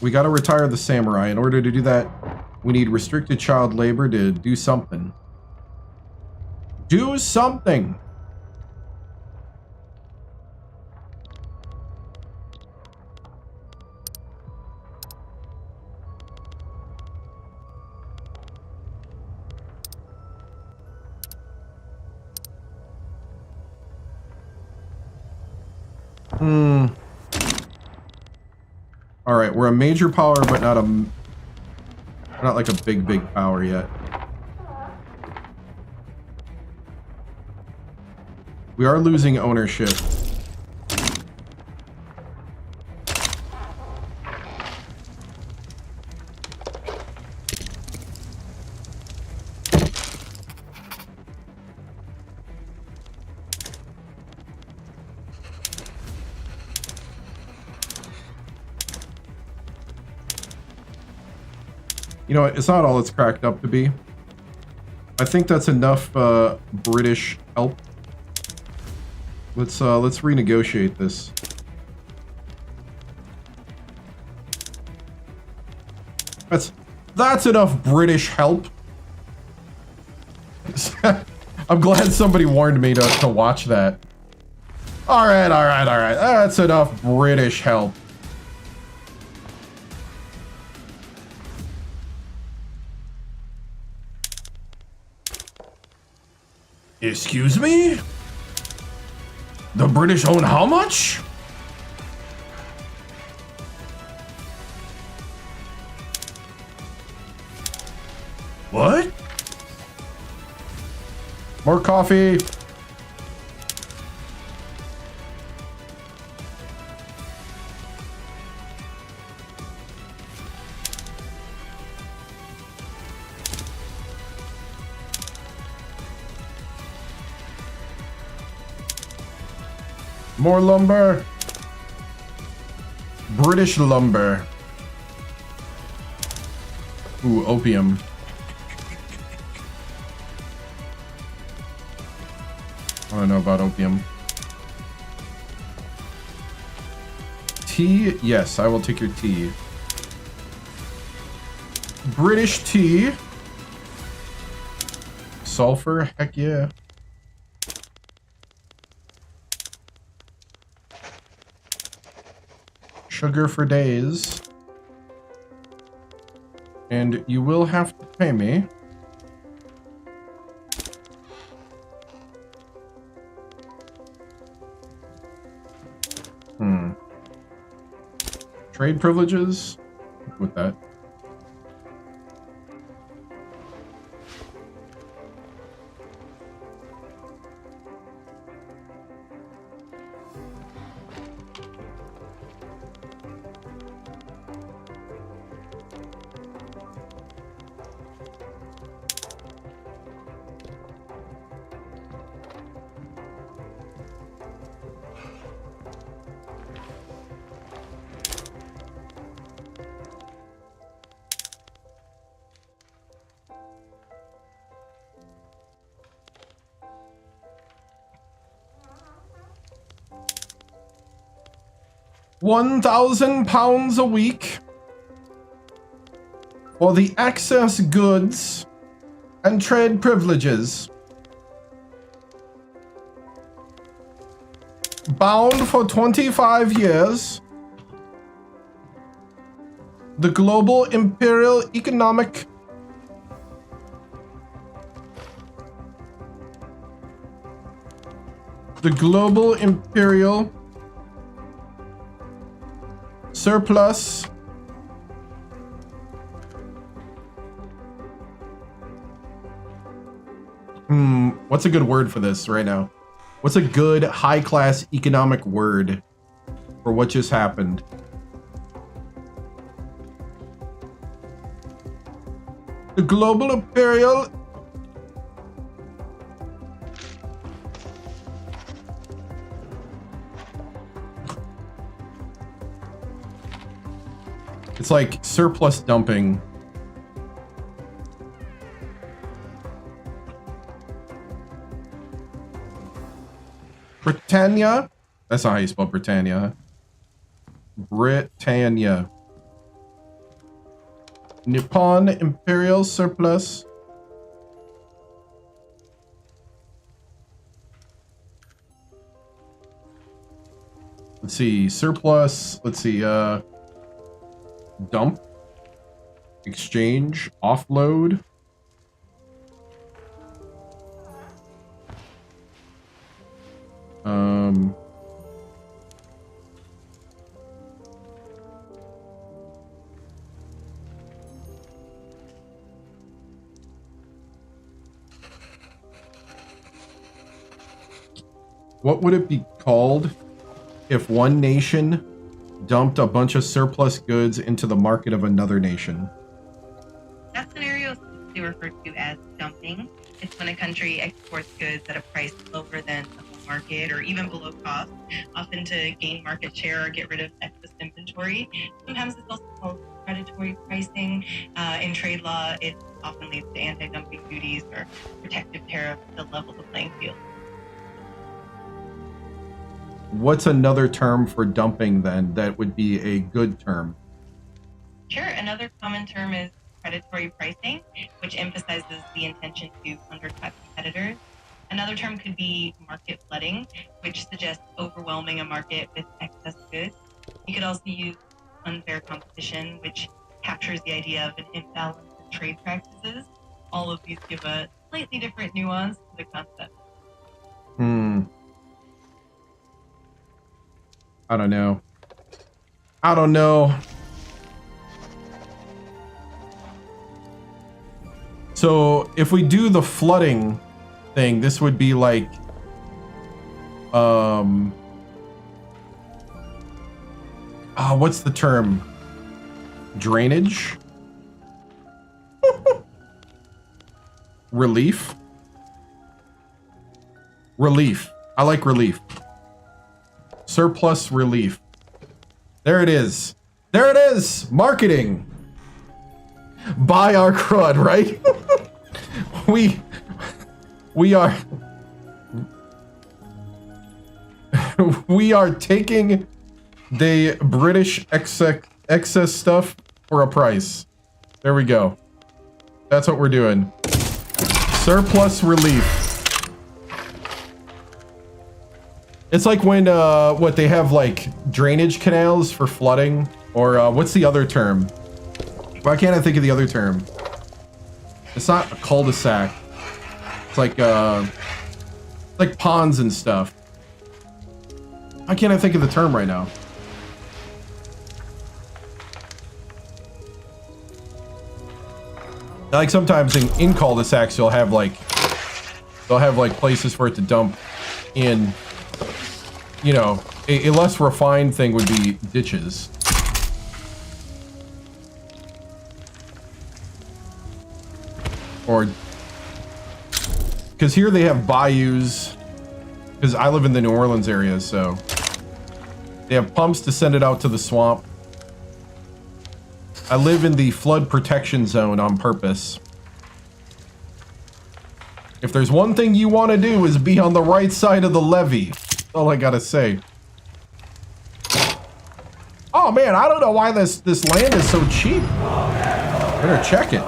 We got to retire the samurai. In order to do that, we need restricted child labor to do something. Do something! All right, we're a major power, but not like a big power yet. We are losing ownership. You know what? It's not all it's cracked up to be. I think that's enough British help. Let's renegotiate this. That's enough British help. I'm glad somebody warned me to watch that. All right. That's enough British help. Excuse me? The British own how much? What? More coffee. More lumber. British lumber. Ooh, opium. I don't know about opium. Tea? Yes, I will take your tea. British tea. Sulfur? Heck yeah. Sugar for days. And you will have to pay me. Trade privileges? With that. £1,000 a week for the excess goods and trade privileges. Bound for 25 years. The global imperial economic surplus what's a good word for this right now? What's a good high-class economic word for what just happened? The global imperial it's like surplus dumping. Britannia? That's not how you spell Britannia. Britannia. Nippon Imperial Surplus. Let's see, surplus, let's see, dump, exchange, offload. What would it be called if one nation dumped a bunch of surplus goods into the market of another nation? That scenario is typically referred to as dumping. It's when a country exports goods at a price lower than the home market or even below cost, often to gain market share or get rid of excess inventory. Sometimes it's also called predatory pricing. In trade law, it often leads to anti-dumping duties or protective tariffs to level the playing field. What's another term for dumping then that would be a good term? Sure. Another common term is predatory pricing, which emphasizes the intention to undercut competitors. Another term could be market flooding, which suggests overwhelming a market with excess goods. You could also use unfair competition, which captures the idea of an imbalance in trade practices. All of these give a slightly different nuance to the concept. I don't know. I don't know. So if we do the flooding thing, this would be like, what's the term? Drainage? Relief? Relief. I like relief. Surplus relief. There it is. There it is. Marketing. Buy our crud, right? we are taking the British excess stuff for a price. There we go. That's what we're doing. Surplus relief. It's like when, what, they have, like, drainage canals for flooding? Or, what's the other term? Why can't I think of the other term? It's not a cul-de-sac. It's like ponds and stuff. Why can't I think of the term right now? Like, sometimes in cul-de-sacs, they'll have, like, places for it to dump in. You know, a less refined thing would be ditches. Or, because here they have bayous, because I live in the New Orleans area, so they have pumps to send it out to the swamp. I live in the flood protection zone on purpose. If there's one thing you want to do is be on the right side of the levee. All I gotta say. Oh man, I don't know why this land is so cheap. Better check it.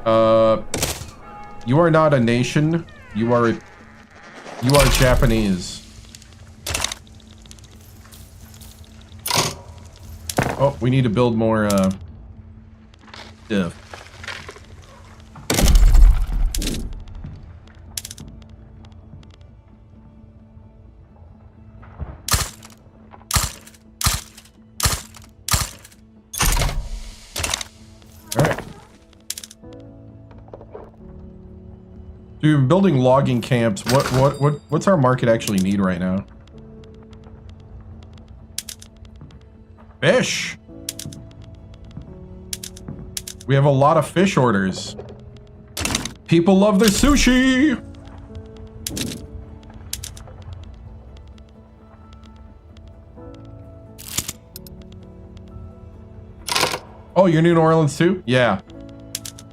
You are not a nation. You are Japanese. Oh, we need to build more stuff. Alright. So we're building logging camps. What's our market actually need right now? Fish. We have a lot of fish orders. People love their sushi. Oh, you're New Orleans too? Yeah.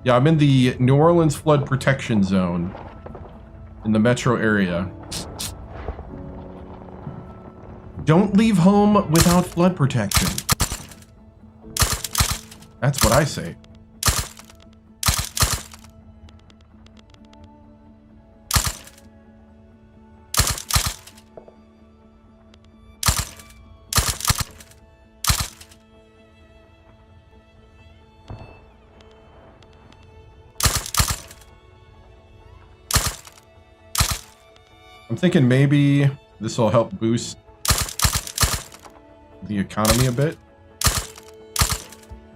Yeah, I'm in the New Orleans flood protection zone in the metro area. Don't leave home without flood protection. That's what I say. I'm thinking maybe this will help boost the economy a bit.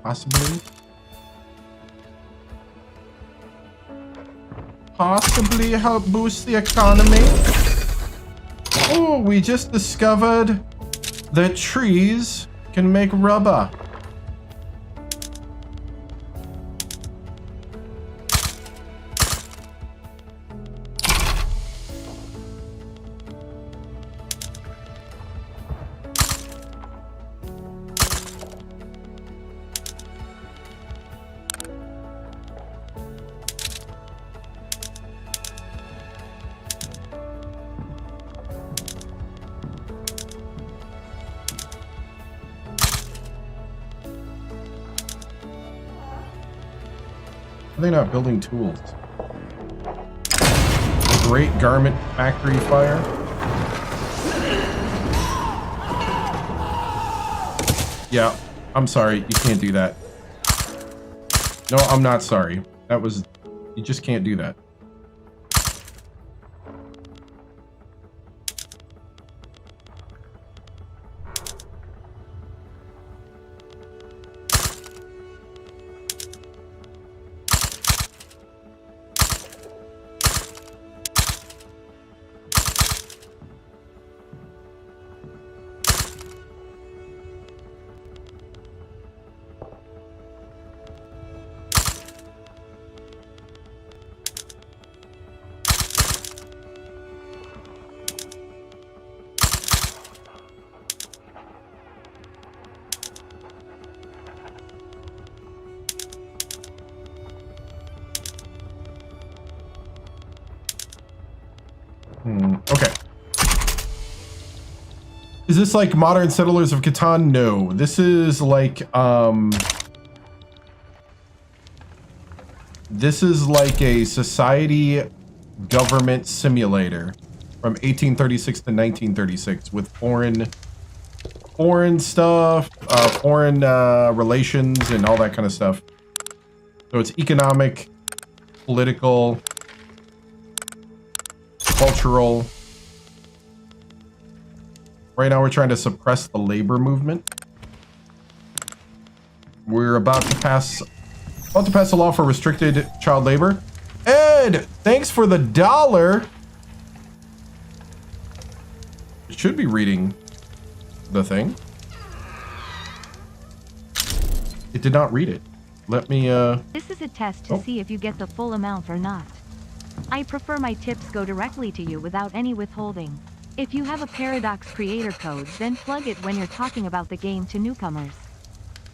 Possibly. Possibly help boost the economy. Oh, we just discovered that trees can make rubber. Are they not building tools? A great garment factory fire. Yeah, I'm sorry. You can't do that. No, I'm not sorry. That was... You just can't do that. Okay. Is this like Modern Settlers of Catan? No. This is like, this is like a society government simulator from 1836 to 1936 with foreign stuff, foreign relations and all that kind of stuff. So it's economic, political, cultural. Right now we're trying to suppress the labor movement. We're about to pass a law for restricted child labor. Ed, thanks for the $1. It should be reading the thing. It did not read it. Let me This is a test to see if you get the full amount or not. I prefer my tips go directly to you without any withholding. If you have a Paradox creator code, then plug it when you're talking about the game to newcomers.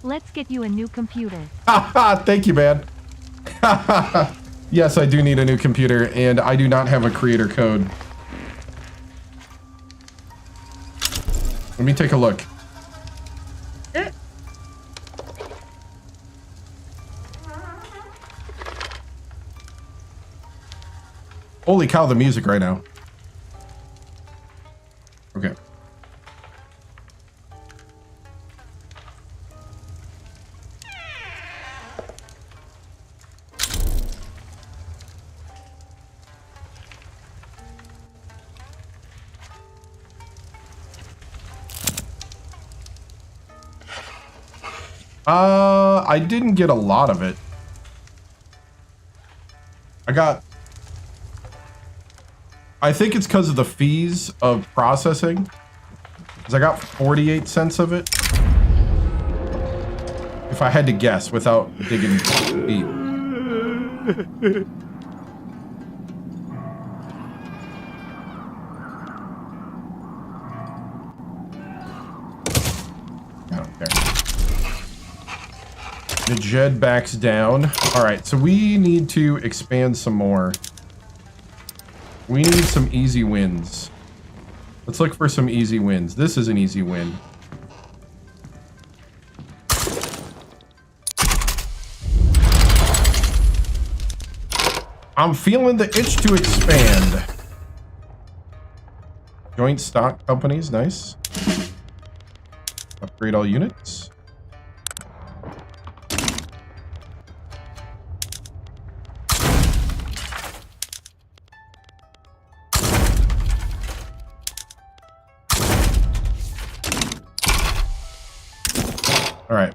Let's get you a new computer. Thank you, man. Yes, I do need a new computer, and I do not have a creator code. Let me take a look. Holy cow, the music right now. Okay. I didn't get a lot of it. I think it's because of the fees of processing. Because I got 48 cents of it. If I had to guess without digging deep. I don't care. The Jed backs down. Alright, so we need to expand some more. We need some easy wins. Let's look for some easy wins. This is an easy win. I'm feeling the itch to expand. Joint stock companies, nice. Upgrade all units. All right.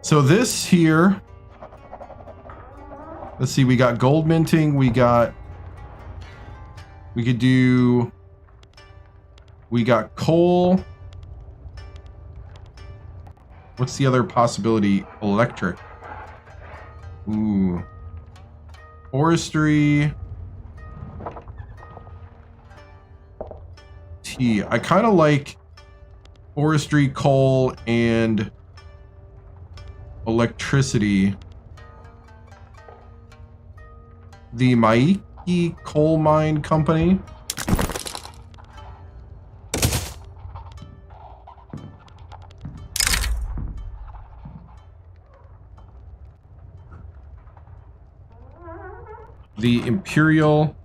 So this here, let's see, we got gold minting, we got coal. What's the other possibility? Electric. Ooh. Forestry. Tea. I kind of like forestry, coal, and electricity. The Maiki Coal Mine Company. The Imperial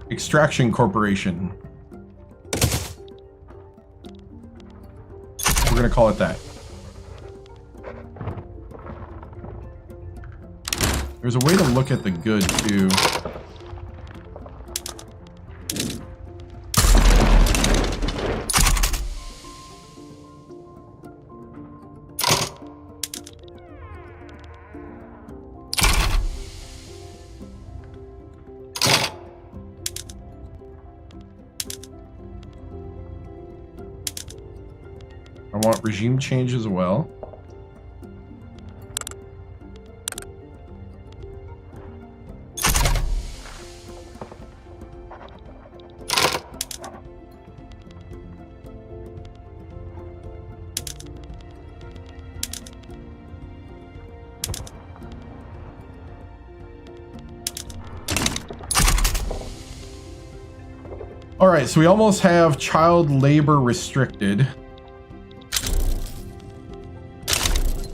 Extraction Corporation. We're gonna call it that. There's a way to look at the good too. I want regime change as well. All right, so we almost have child labor restricted.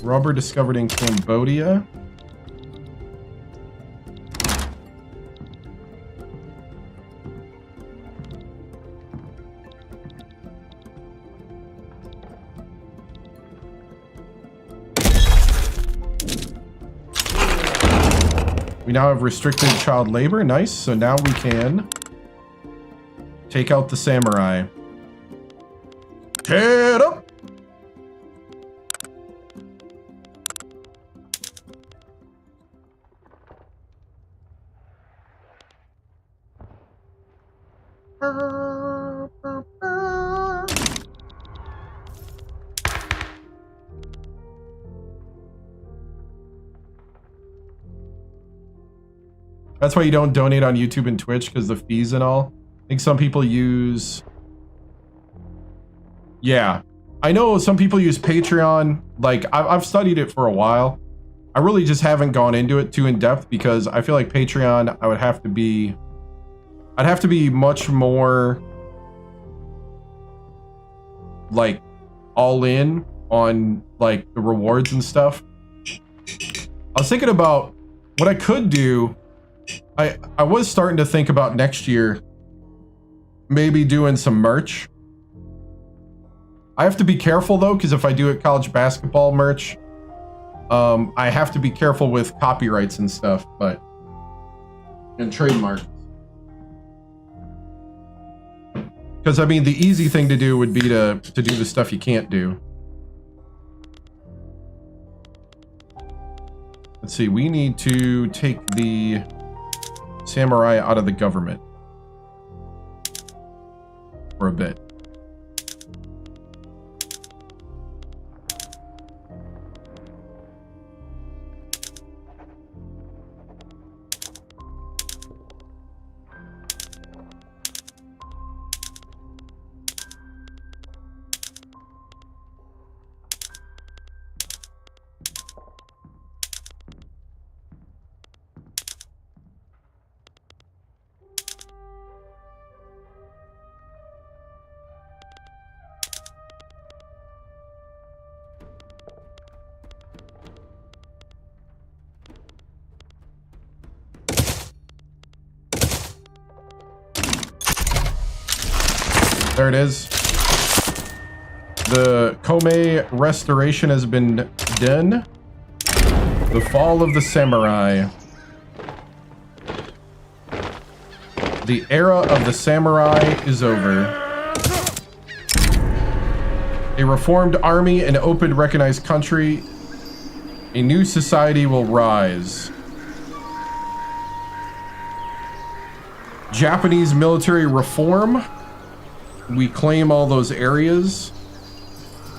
Rubber discovered in Cambodia. We now have restricted child labor. Nice. So now we can take out the samurai. Head up! That's why you don't donate on YouTube and Twitch, because the fees and all. I think some people use... Yeah. I know some people use Patreon. Like, I've studied it for a while. I really just haven't gone into it too in depth because I feel like Patreon, I'd have to be much more like all in on like the rewards and stuff. I was thinking about what I could do. I was starting to think about next year maybe doing some merch. I have to be careful though, because if I do it college basketball merch, I have to be careful with copyrights and stuff, and trademarks. Because I mean, the easy thing to do would be to do the stuff you can't do. Let's see, we need to take the samurai out of the government for a bit. There it is. The Komei restoration has been done. The fall of the samurai. The era of the samurai is over. A reformed army, an open, recognized country. A new society will rise. Japanese military reform. We claim all those areas.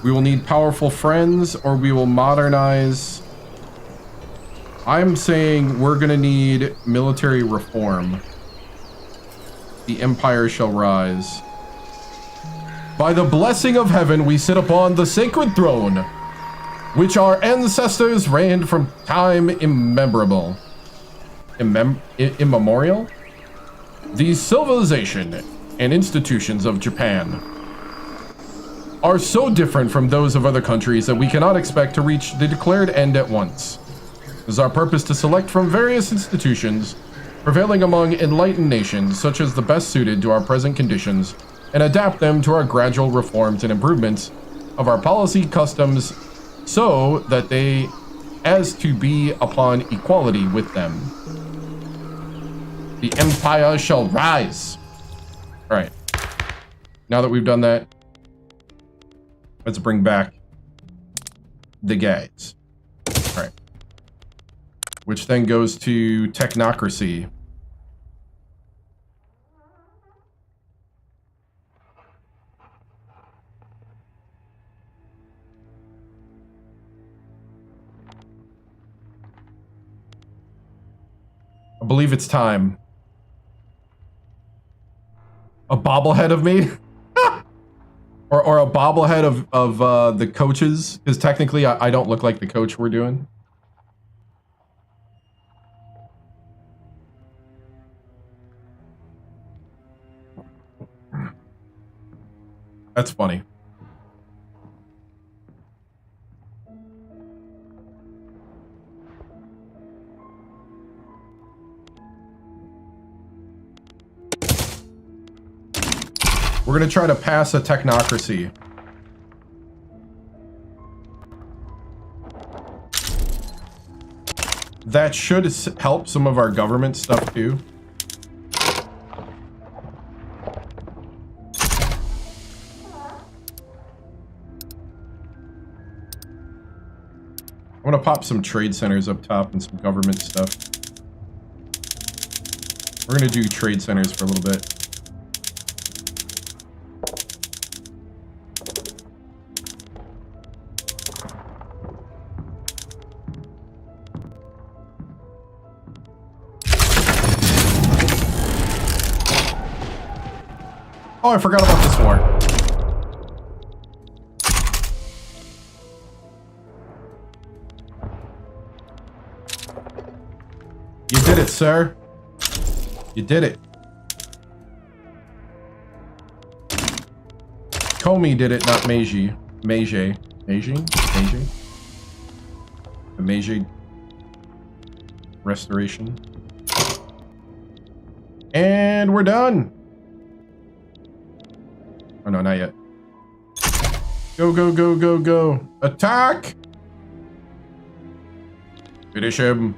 We will need powerful friends, or we will modernize. I'm saying we're gonna need military reform. The empire shall rise. By the blessing of heaven, we sit upon the sacred throne, which our ancestors reigned from time immemorable. Immemorial? The civilization and institutions of Japan are so different from those of other countries that we cannot expect to reach the declared end at once. It is our purpose to select from various institutions prevailing among enlightened nations, such as the best suited to our present conditions, and adapt them to our gradual reforms and improvements of our policy customs so that they as to be upon equality with them. The empire shall rise. All right, now that we've done that, let's bring back the guys. All right, which then goes to technocracy. I believe it's time. A bobblehead of me? or a bobblehead of the coaches, because technically I don't look like the coach we're doing. That's funny. We're going to try to pass a technocracy. That should help some of our government stuff too. I'm going to pop some trade centers up top and some government stuff. We're going to do trade centers for a little bit. Oh, I forgot about this war. You did it, sir. You did it. Comey did it, not Meiji. Meiji. Meiji? Meiji? The Meiji restoration. And we're done. Oh no, not yet. Go, go, go, go, go. Attack! Finish him.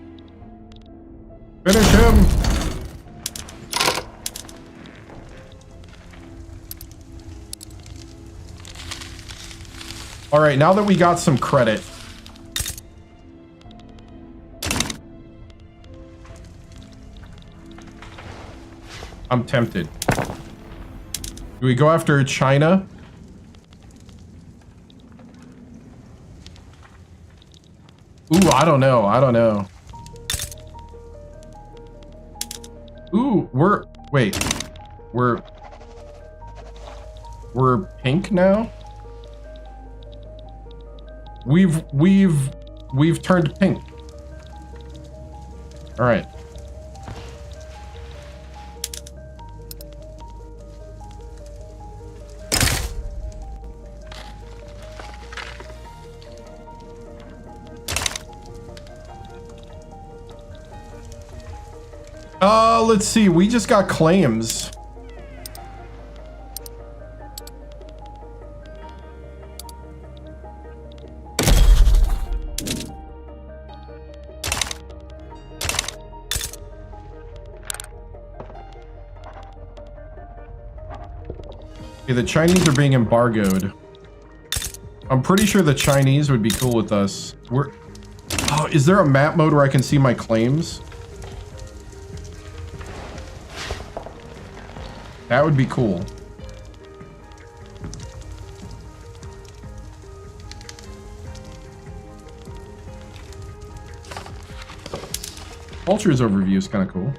Finish him! Alright, now that we got some credit. I'm tempted. Do we go after China? Ooh, I don't know. I don't know. Ooh, wait. We're pink now? We've turned pink. All right. Let's see. We just got claims. Okay, the Chinese are being embargoed. I'm pretty sure the Chinese would be cool with us. Oh, is there a map mode where I can see my claims? That would be cool. Cultures overview is kind of cool.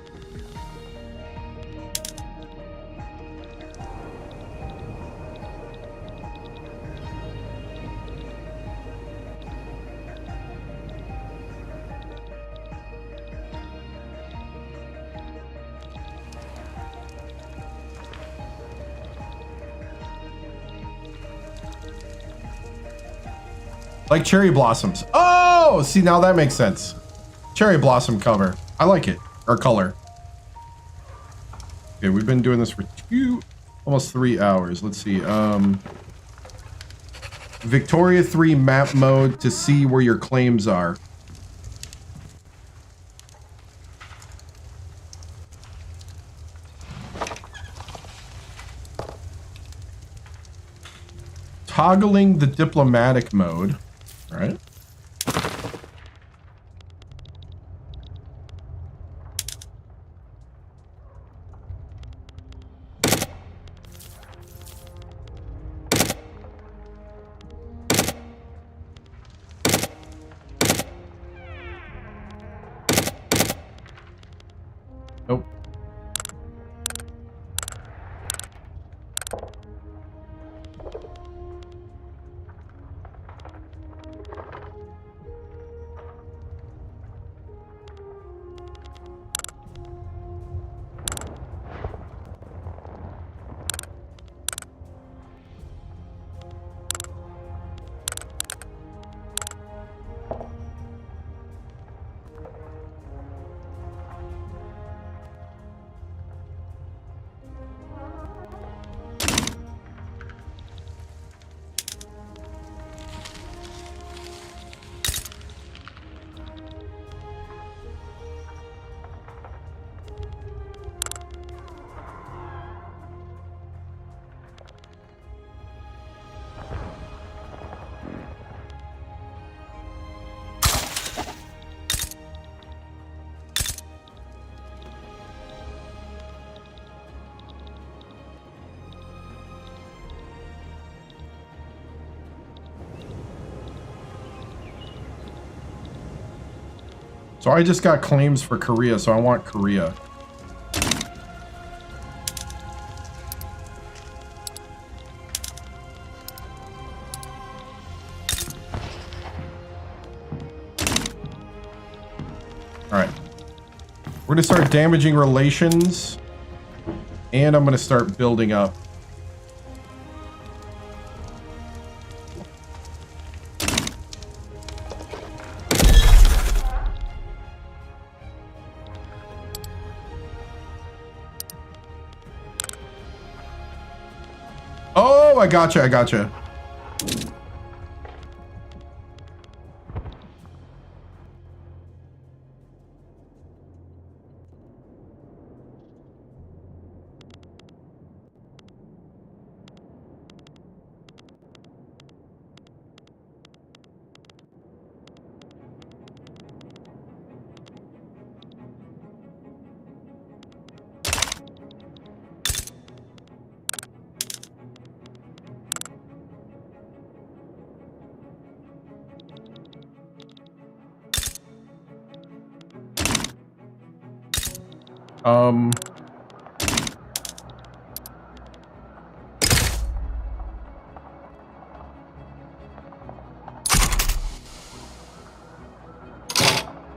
Like cherry blossoms. Oh, see, now that makes sense. Cherry blossom cover. I like it. Or color. Okay, we've been doing this for almost 3 hours. Let's see. Victoria 3 map mode to see where your claims are. Toggling the diplomatic mode. All right. Nope. So I just got claims for Korea, so I want Korea. We're going to start damaging relations. And I'm going to start building up. Oh, I gotcha, I gotcha.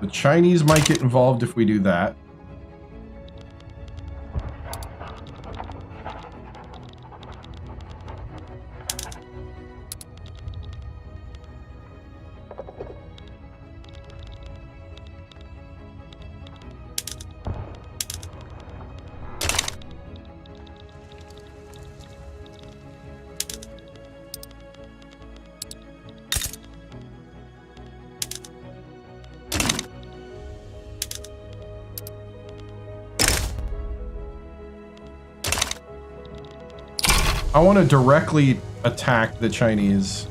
The Chinese might get involved if we do that. I want to directly attack the Chinese.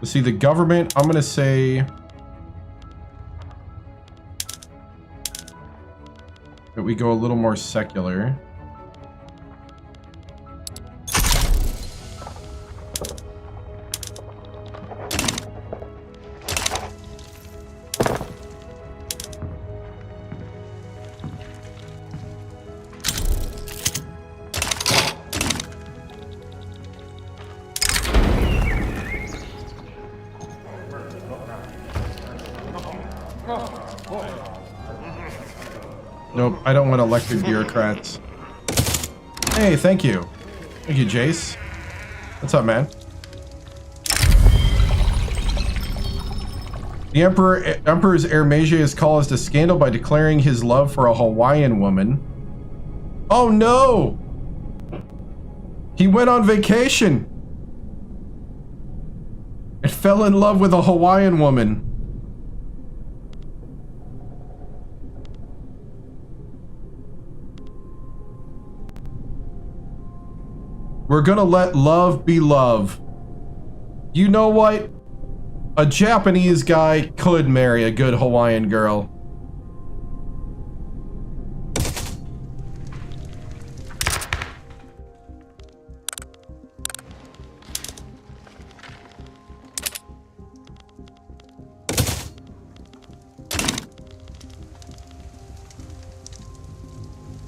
Let's see, the government, I'm going to say that we go a little more secular. Nope, I don't want elected bureaucrats. Hey, thank you. Thank you, Jace. What's up, man? The Emperor's heir Meiji has caused a scandal by declaring his love for a Hawaiian woman. Oh no! He went on vacation and fell in love with a Hawaiian woman. We're gonna let love be love. You know what? A Japanese guy could marry a good Hawaiian girl.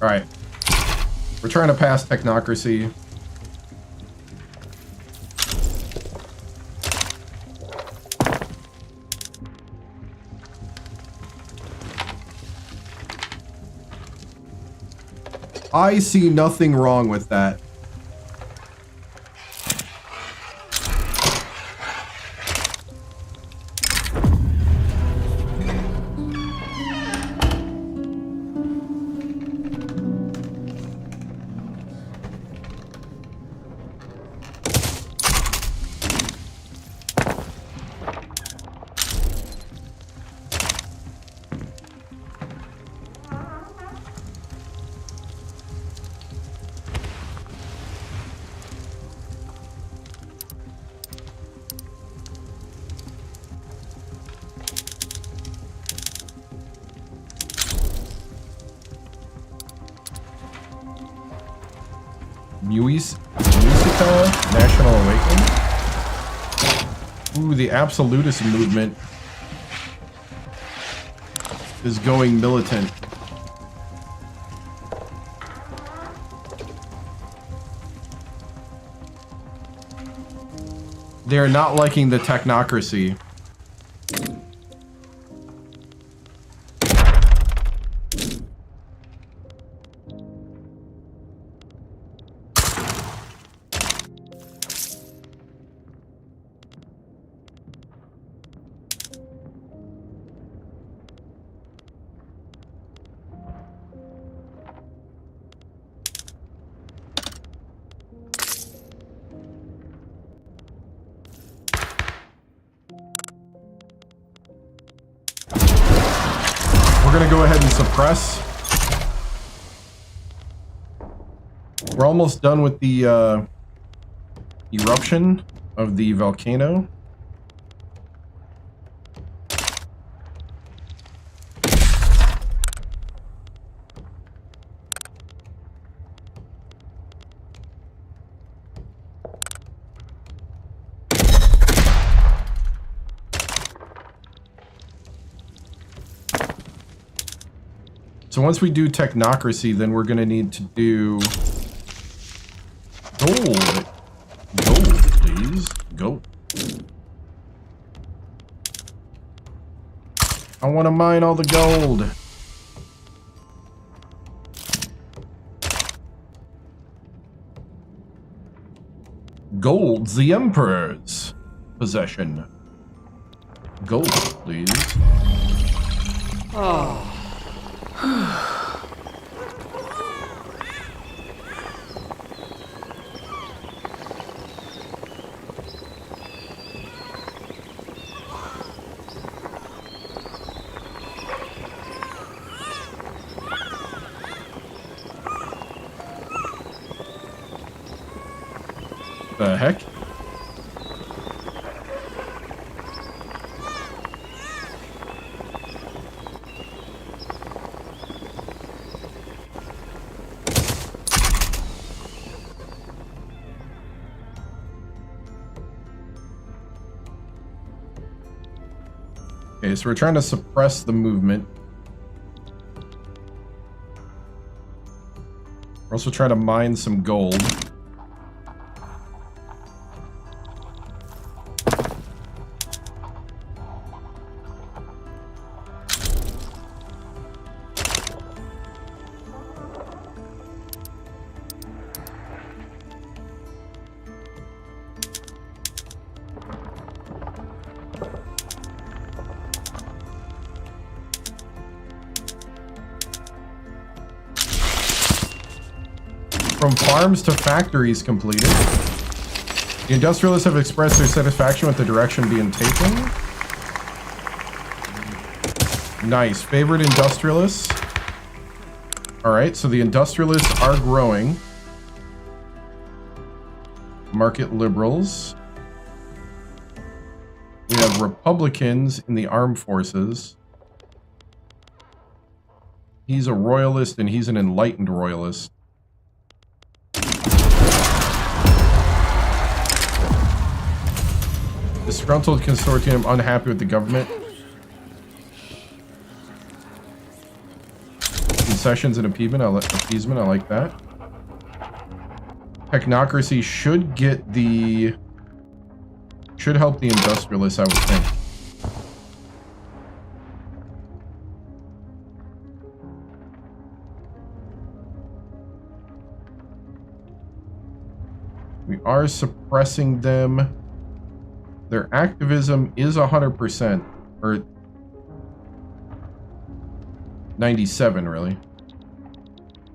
All right. We're trying to pass technocracy. I see nothing wrong with that. Musica National Awakening. Ooh, the absolutist movement is going militant. They're not liking the technocracy. We're gonna go ahead and suppress. We're almost done with the eruption of the volcano. So once we do technocracy, then we're going to need to do gold. Gold, please. Gold. I want to mine all the gold. Gold's the Emperor's possession. Gold, please. Oh. The heck? Okay, so we're trying to suppress the movement. We're also trying to mine some gold. From farms to factories completed. The industrialists have expressed their satisfaction with the direction being taken. Nice. Favorite industrialists. Alright, so the industrialists are growing. Market liberals. We have Republicans in the armed forces. He's a royalist and he's an enlightened royalist. Disgruntled consortium unhappy with the government. Concessions and appeasement, I like that. Technocracy should get the... should help the industrialists, I would think. We are suppressing them. Their activism is 100%, or 97 really.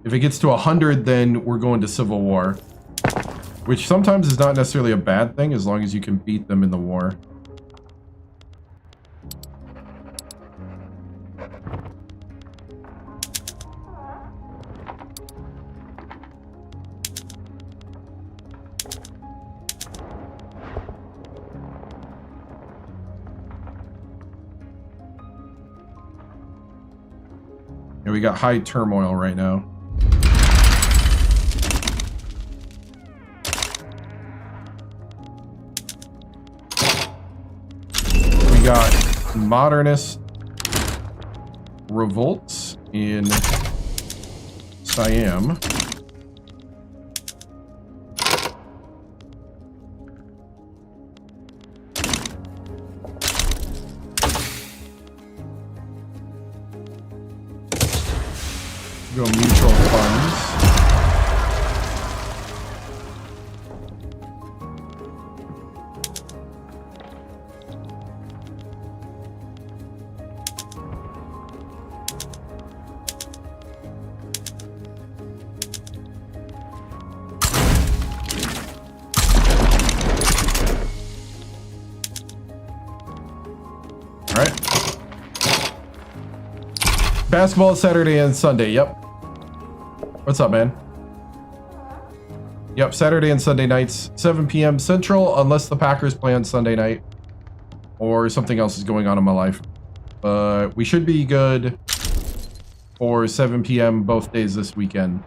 If it gets to 100, then we're going to civil war, which sometimes is not necessarily a bad thing as long as you can beat them in the war. We got high turmoil right now. modernist revolts in Siam. Go mutual funds. All right. Basketball Saturday and Sunday. Yep. What's up, man? Yep, Saturday and Sunday nights, 7 p.m. Central, unless the Packers play on Sunday night or something else is going on in my life. But we should be good for 7 p.m. both days this weekend.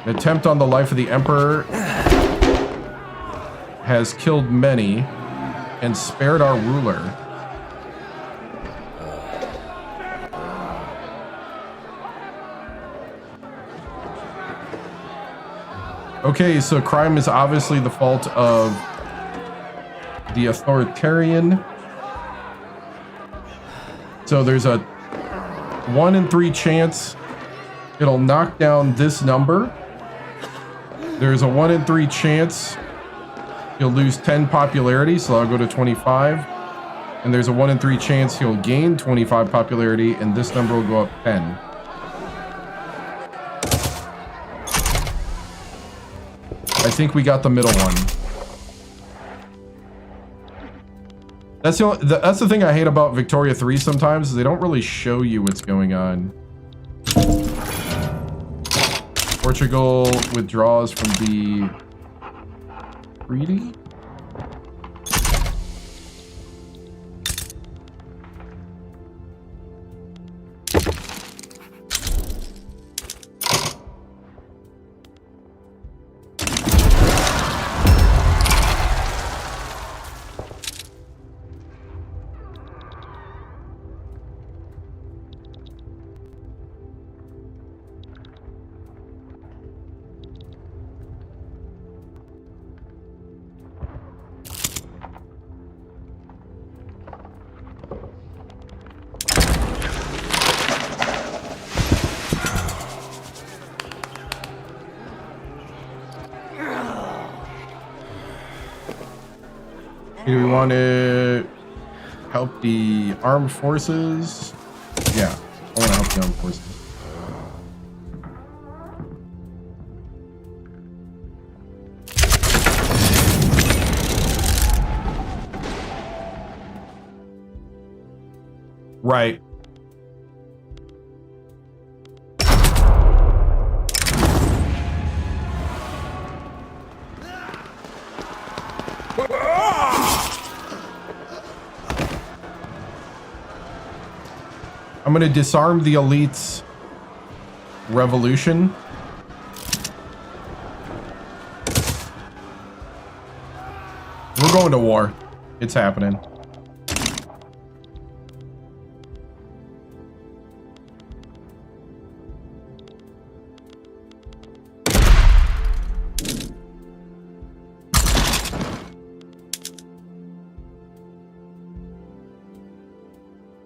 An attempt on the life of the Emperor has killed many and spared our ruler. Okay, so crime is obviously the fault of the authoritarian. So there's a 1 in 3 chance it'll knock down this number. There's a 1 in 3 chance he'll lose 10 popularity, so I'll go to 25. And there's a 1 in 3 chance he'll gain 25 popularity, and this number will go up 10. I think we got the middle one. That's that's the thing I hate about Victoria 3 sometimes, is they don't really show you what's going on. Portugal withdraws from the treaty. Do we want to help the armed forces? Yeah, I want to help the armed forces. Right. I'm going to disarm the elite's revolution. We're going to war. It's happening.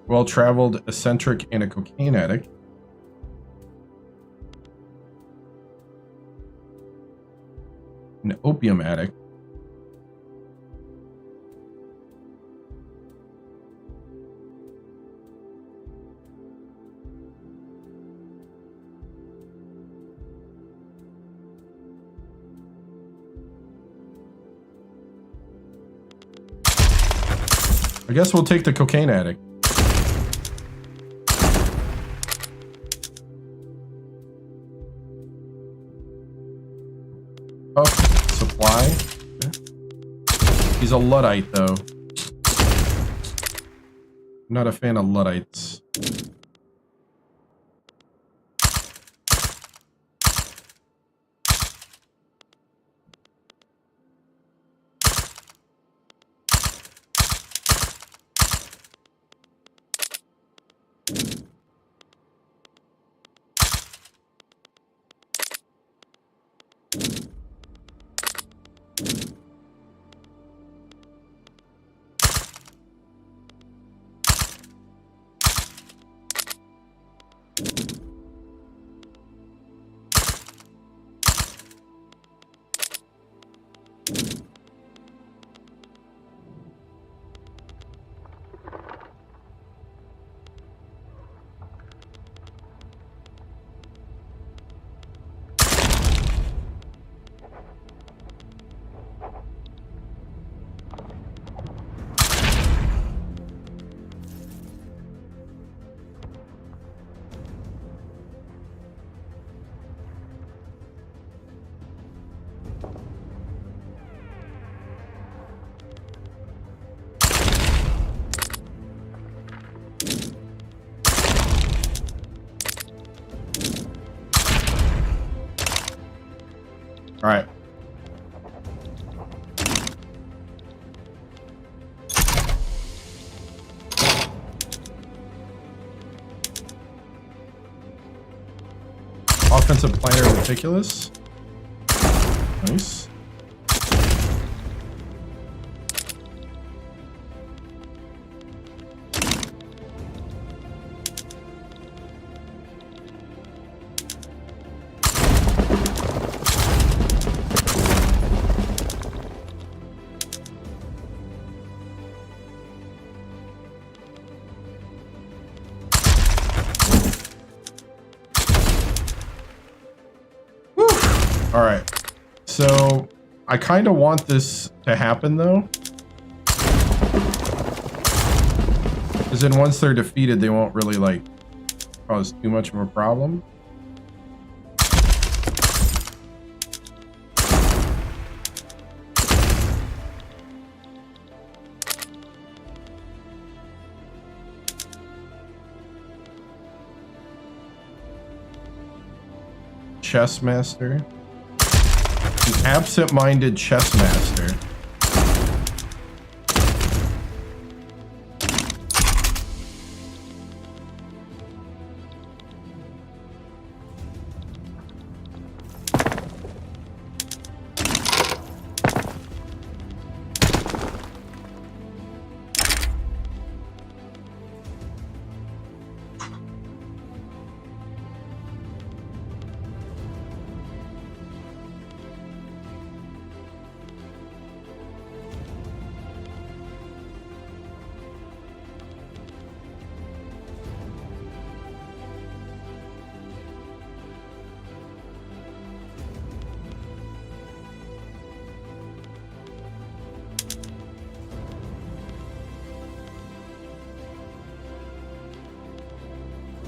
Well-traveled, eccentric, and a cocaine addict. An opium addict. I guess we'll take the cocaine addict. Oh, supply. Okay. He's a Luddite, though. I'm not a fan of Luddites. All right. Offensive planner meticulous. Nice. All right, so I kind of want this to happen though, because then once they're defeated, they won't really like cause too much of a problem. Chess master. An absent-minded chess master.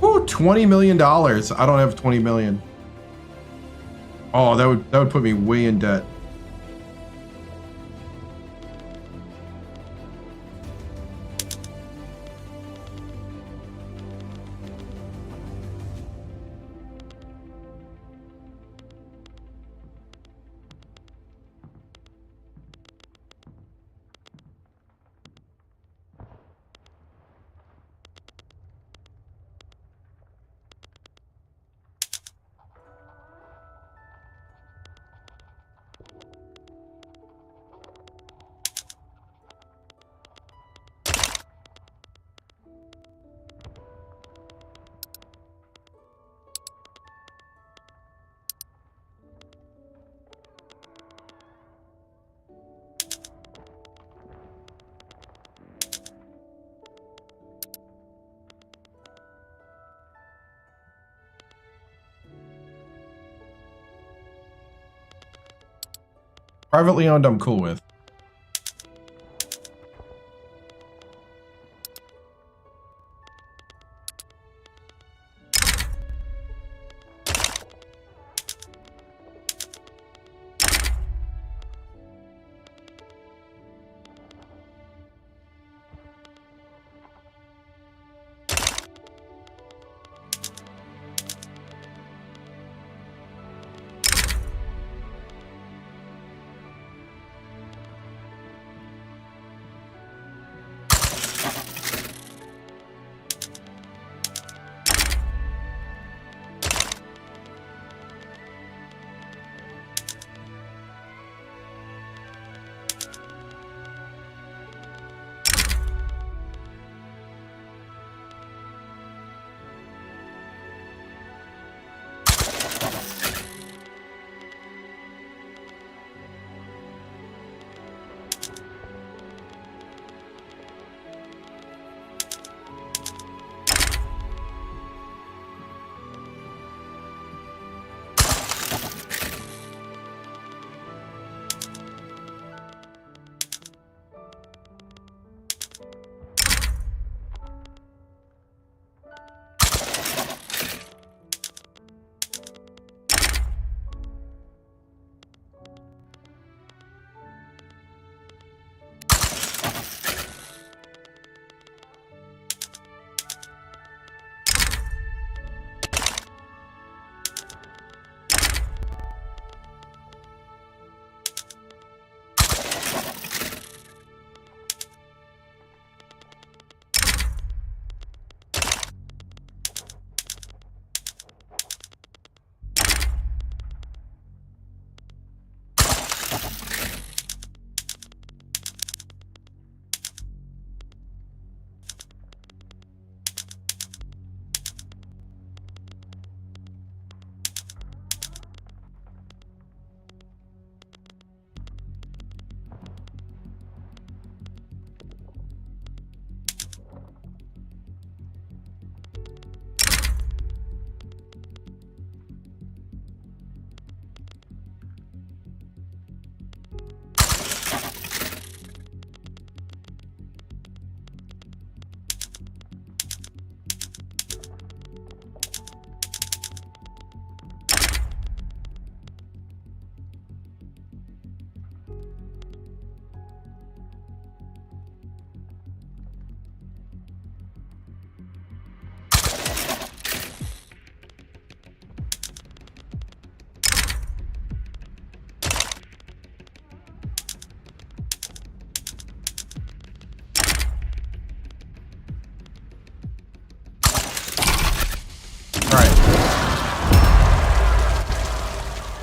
Ooh, $20 million. I don't have 20 million. Oh, that would put me way in debt. Privately owned, I'm cool with.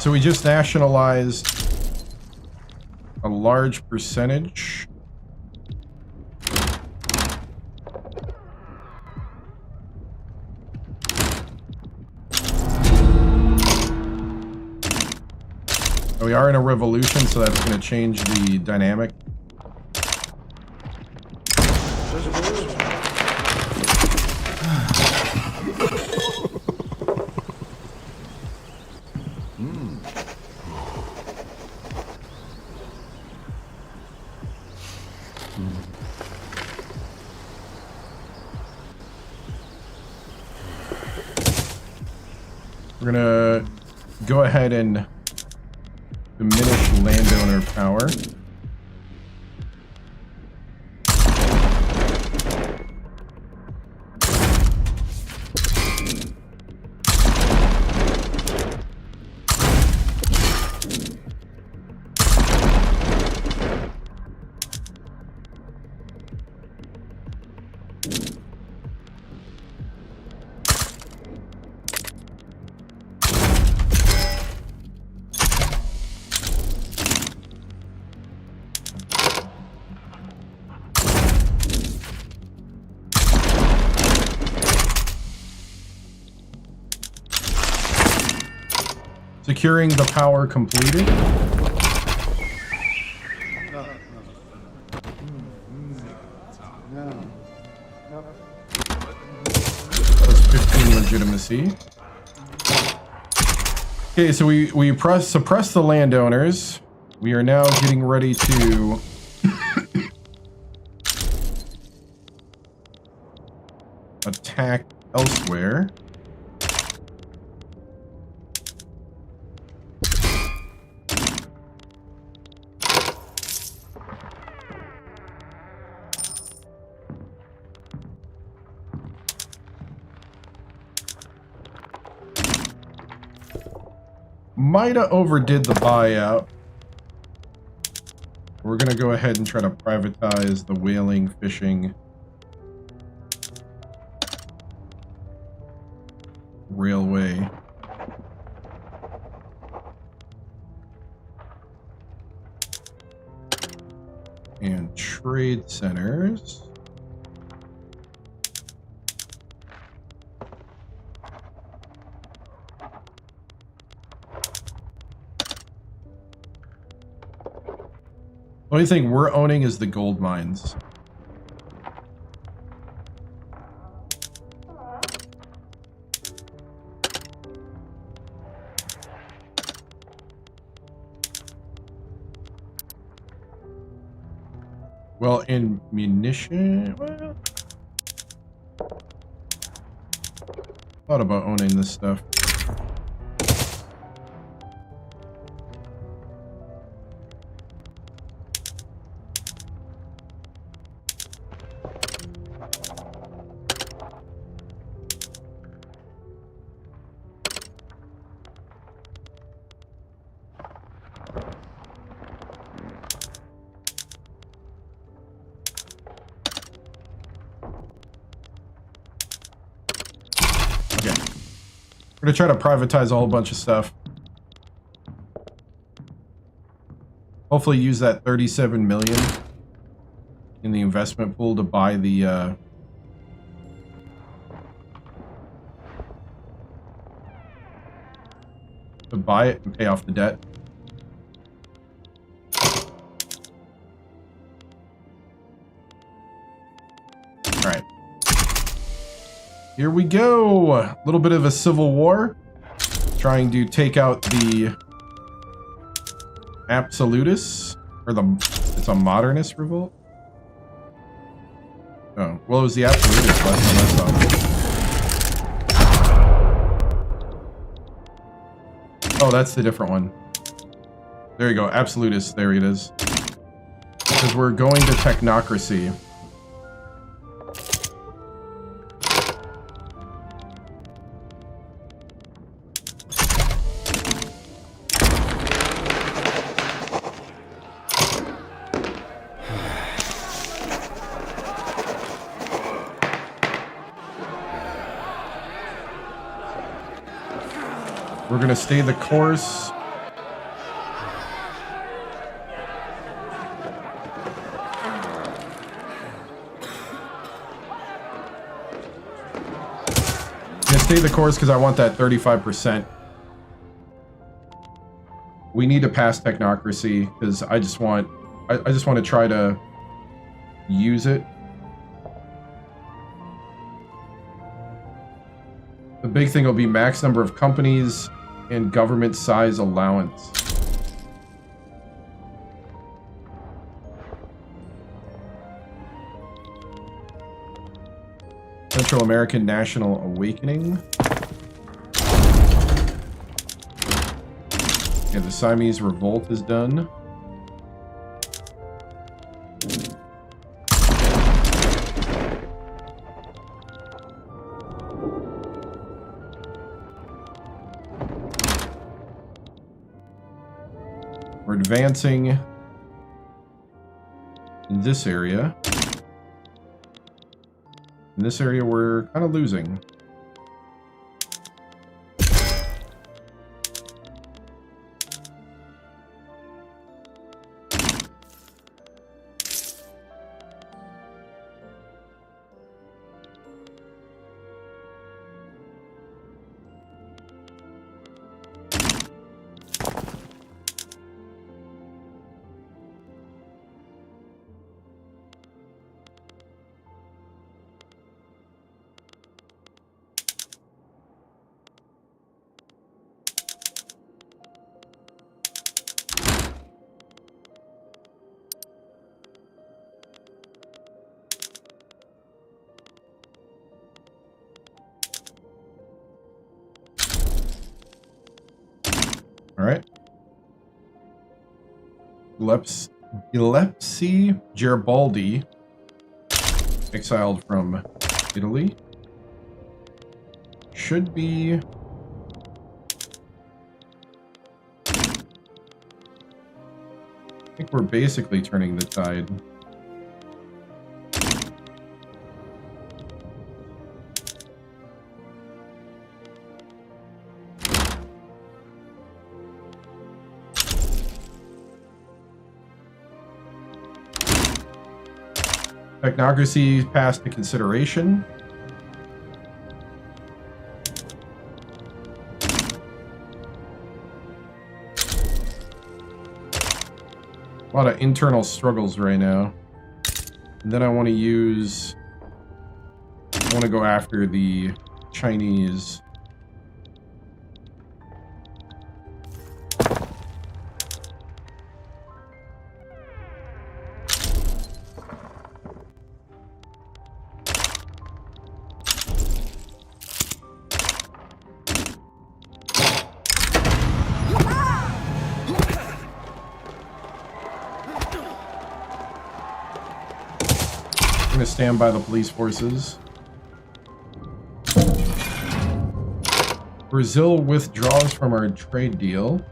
So we just nationalized a large percentage. We are in a revolution, so that's going to change the dynamic. We're going to go ahead and diminish landowner power. Securing the power completed. Plus 15 legitimacy. Okay, so we suppress the landowners. We are now getting ready to attack elsewhere. Might have overdid the buyout. We're going to go ahead and try to privatize the whaling, fishing, railway. And trade centers. The only thing we're owning is the gold mines. Well, in munition, well, thought about owning this stuff. We're gonna try to privatize a whole bunch of stuff. Hopefully use that 37 million in the investment pool to buy the to buy it and pay off the debt. All right. Here we go. A little bit of a civil war. Trying to take out the absolutists. Or it's a modernist revolt. Oh, well, it was the absolutists last time I saw. Oh, that's the different one. There you go, absolutists. There it is. Because we're going to technocracy. We're going to stay the course. stay the course because I want that 35%. We need to pass technocracy because I just want to try to use it. The big thing will be max number of companies and government size allowance. Central American National Awakening. Yeah, the Siamese Revolt is done. We're advancing in this area. In this area, we're kind of losing. All right. Gillespie Garibaldi, exiled from Italy, should be I think we're basically turning the tide. Technocracy passed to consideration. A lot of internal struggles right now. And then I want to go after the Chinese. Stand by the police forces. Brazil withdraws from our trade deal.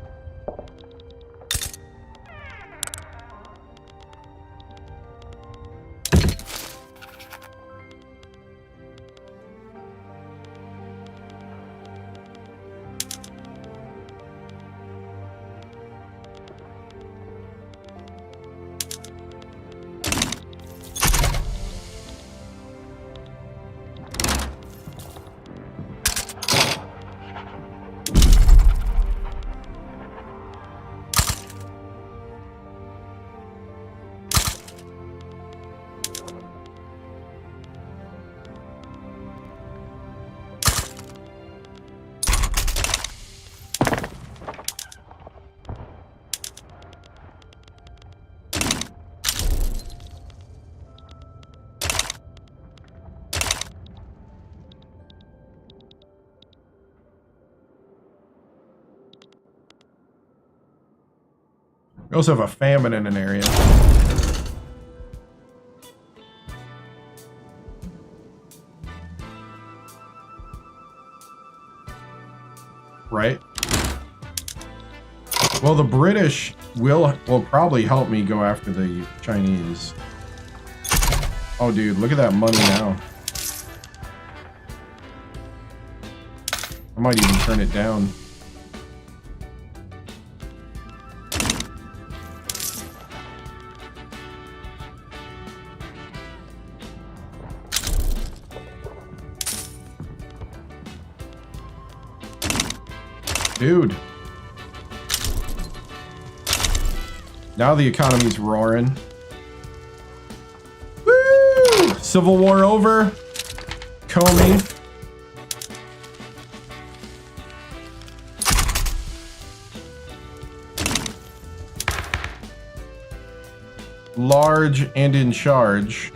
We also have a famine in an area. Right? Well, the British will probably help me go after the Chinese. Oh, dude, look at that money now. I might even turn it down. Dude. Now the economy's roaring. Woo! Civil War over. Comey. Large and in charge.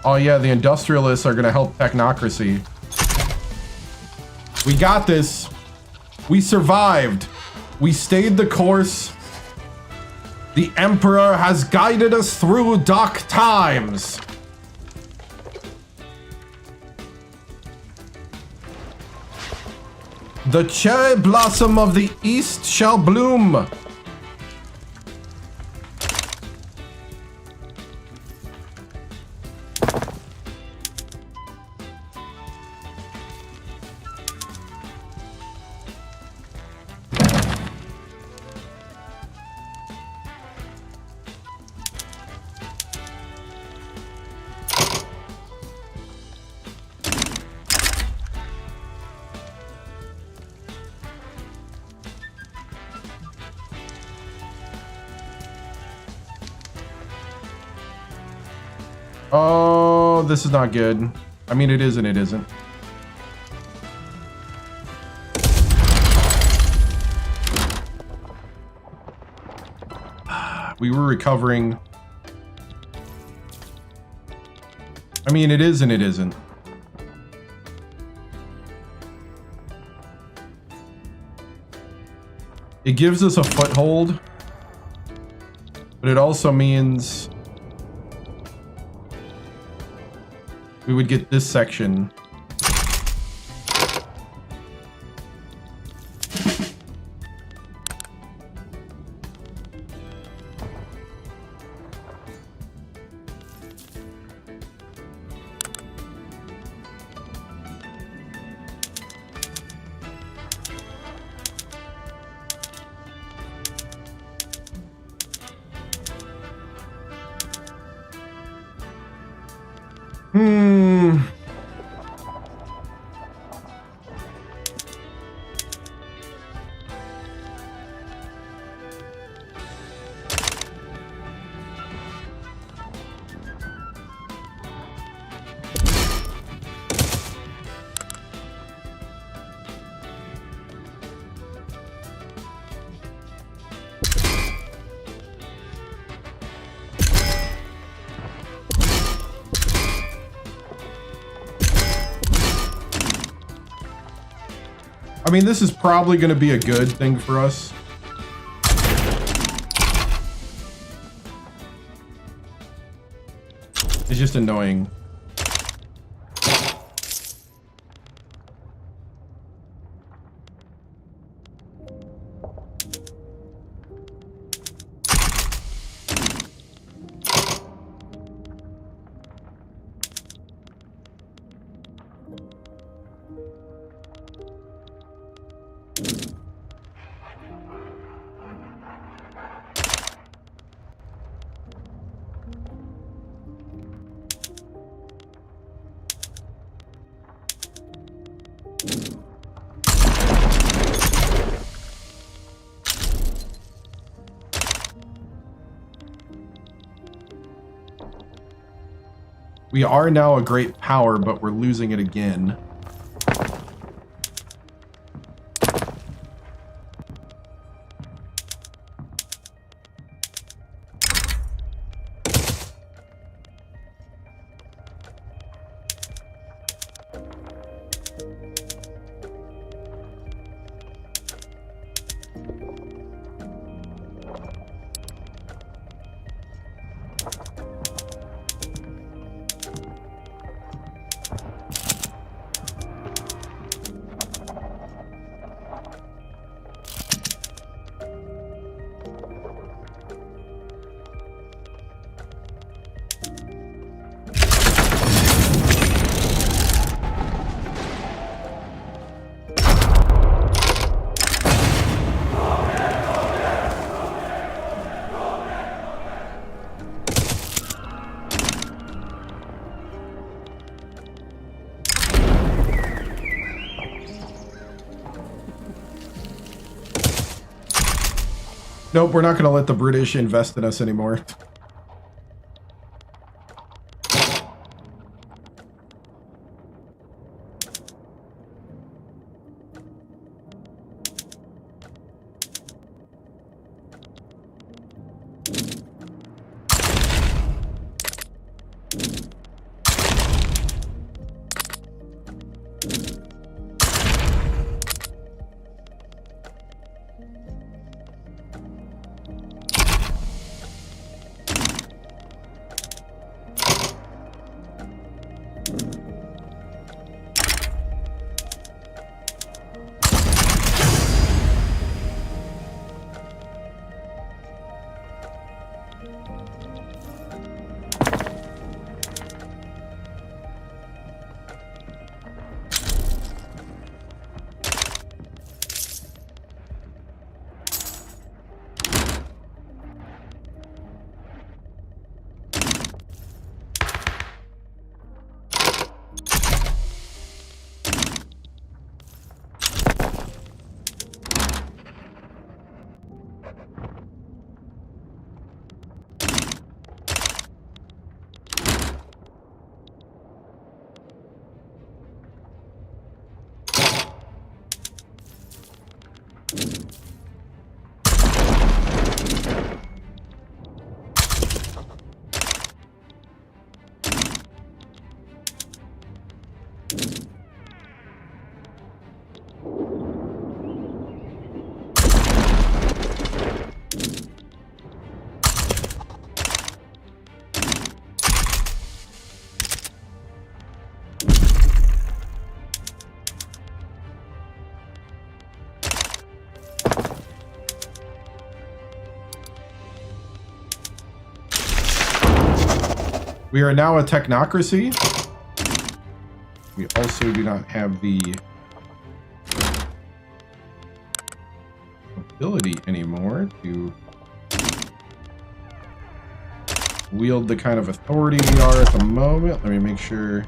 Oh yeah, the industrialists are gonna help technocracy. We got this. We survived. We stayed the course. The Emperor has guided us through dark times. The cherry blossom of the East shall bloom. Oh, this is not good. I mean, it is and it isn't. We were recovering. I mean, it is and it isn't. It gives us a foothold, but it also means we would get this section. I mean, this is probably going to be a good thing for us. It's just annoying. We are now a great power, but we're losing it again. Nope, we're not going to let the British invest in us anymore. We are now a technocracy. We also do not have the ability anymore to wield the kind of authority we are at the moment. Let me make sure.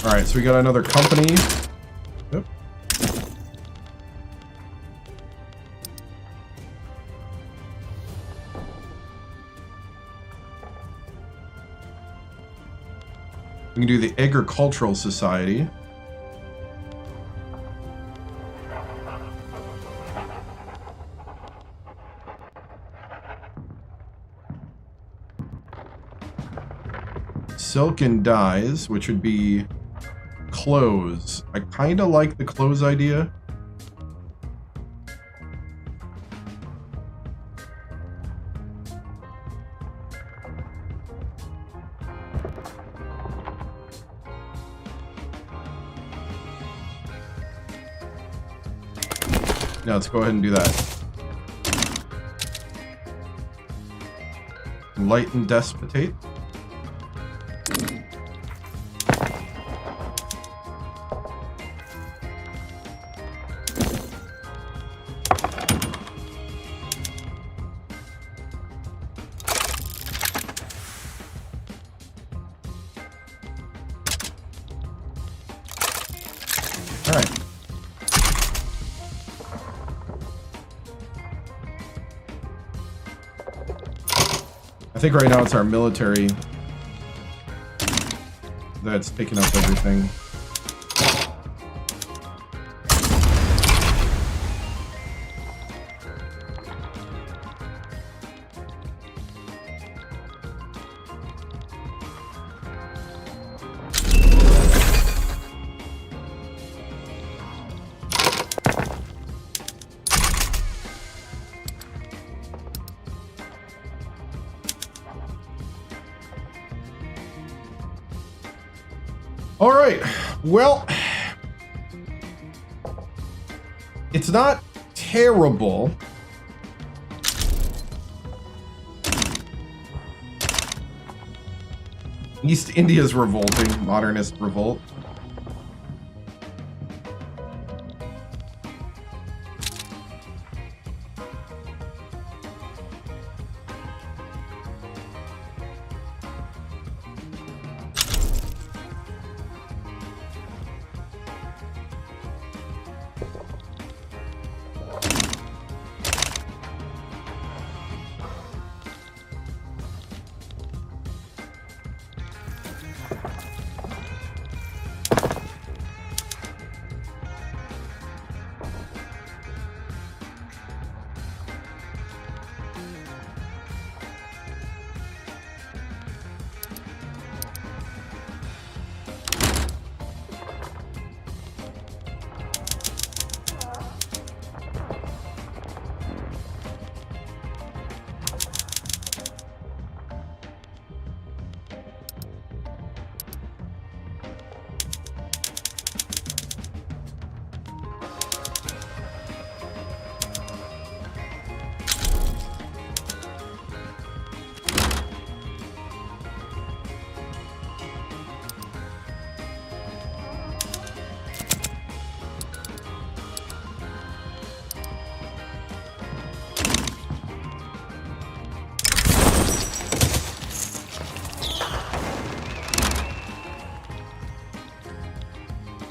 All right, so we got another company. Yep. We can do the Agricultural Society. Silk and dyes, which would be clothes. I kind of like the clothes idea. Now let's go ahead and do that. Light and despotate. I think right now it's our military that's taking up everything. All right, well, it's not terrible. East India's revolting, modernist revolt.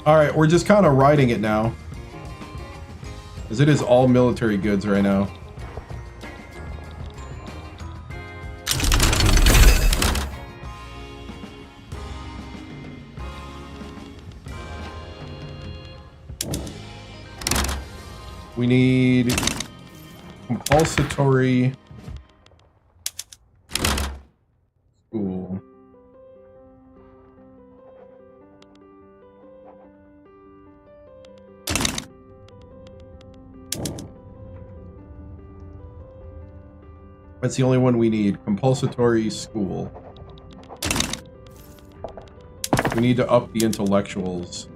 All right, we're just kind of riding it now, as it is all military goods right now. We need compulsory school. That's the only one we need. Compulsory school. We need to up the intellectuals.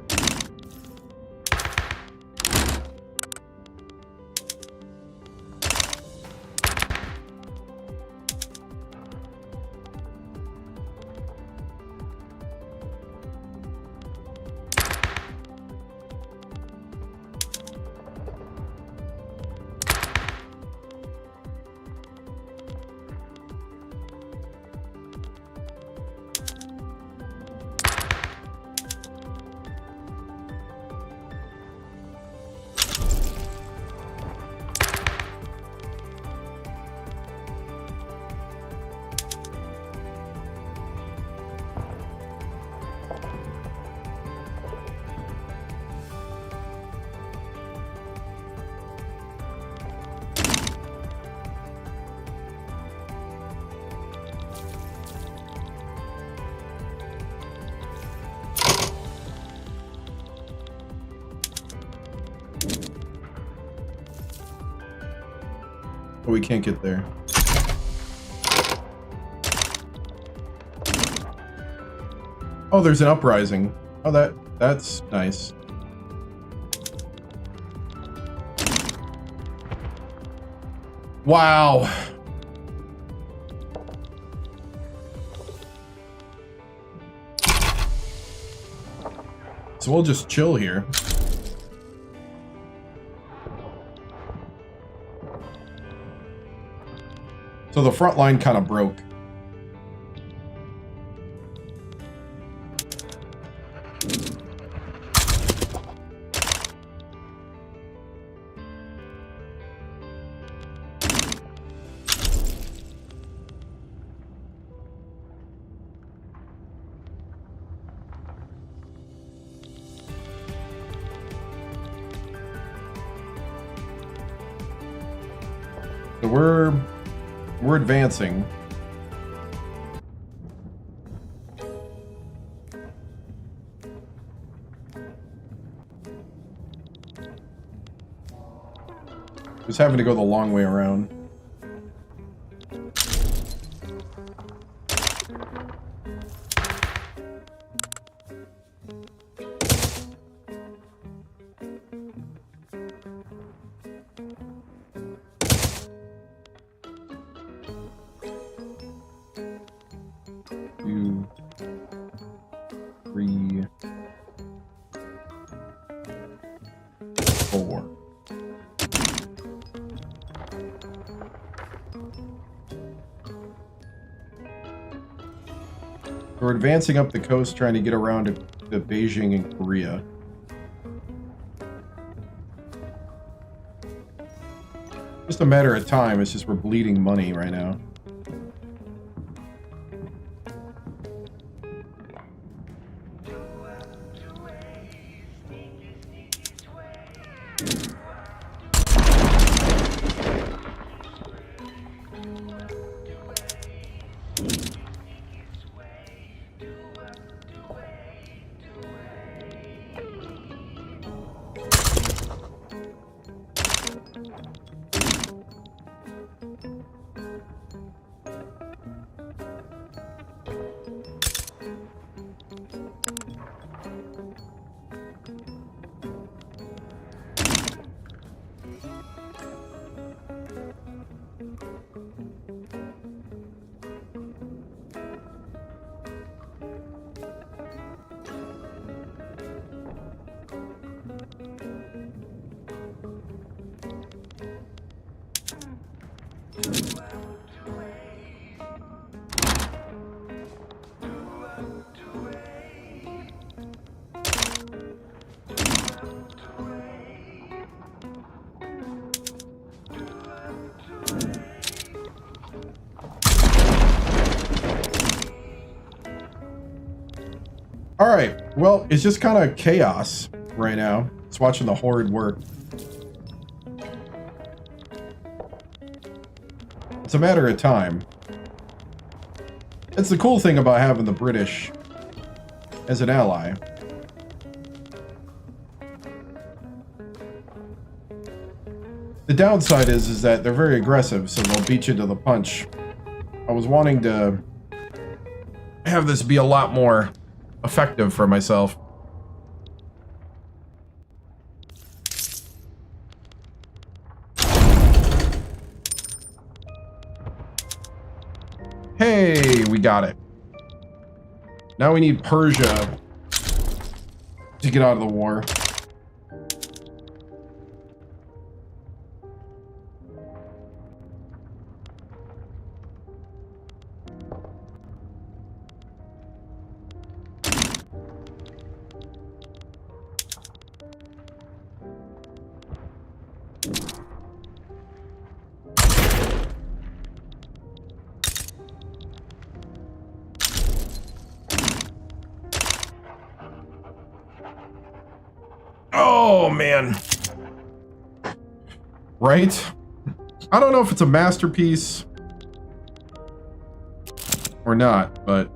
But we can't get there. Oh, there's an uprising. Oh, that's nice. Wow. So we'll just chill here. So the front line kind of broke. So we're advancing. Just having to go the long way around. Two, three, four. We're advancing up the coast, trying to get around to Beijing and Korea. Just a matter of time. It's just we're bleeding money right now. Alright, well, it's just kind of chaos right now. It's watching the horde work. It's a matter of time. It's the cool thing about having the British as an ally. The downside is that they're very aggressive, so they'll beat you to the punch. I was wanting to have this be a lot more effective for myself. Hey, we got it. Now we need Persia to get out of the war. Oh, man. Right? I don't know if it's a masterpiece or not, but...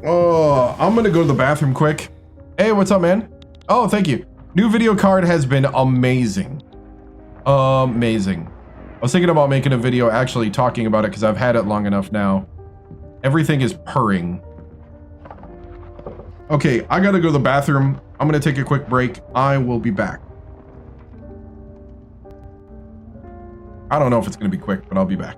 Oh, I'm gonna go to the bathroom quick. Hey, what's up, man? Oh, thank you. New video card has been amazing. Amazing. I was thinking about making a video actually talking about it because I've had it long enough now. Everything is purring. Okay, I gotta go to the bathroom. I'm gonna take a quick break. I will be back. I don't know if it's gonna be quick, but I'll be back.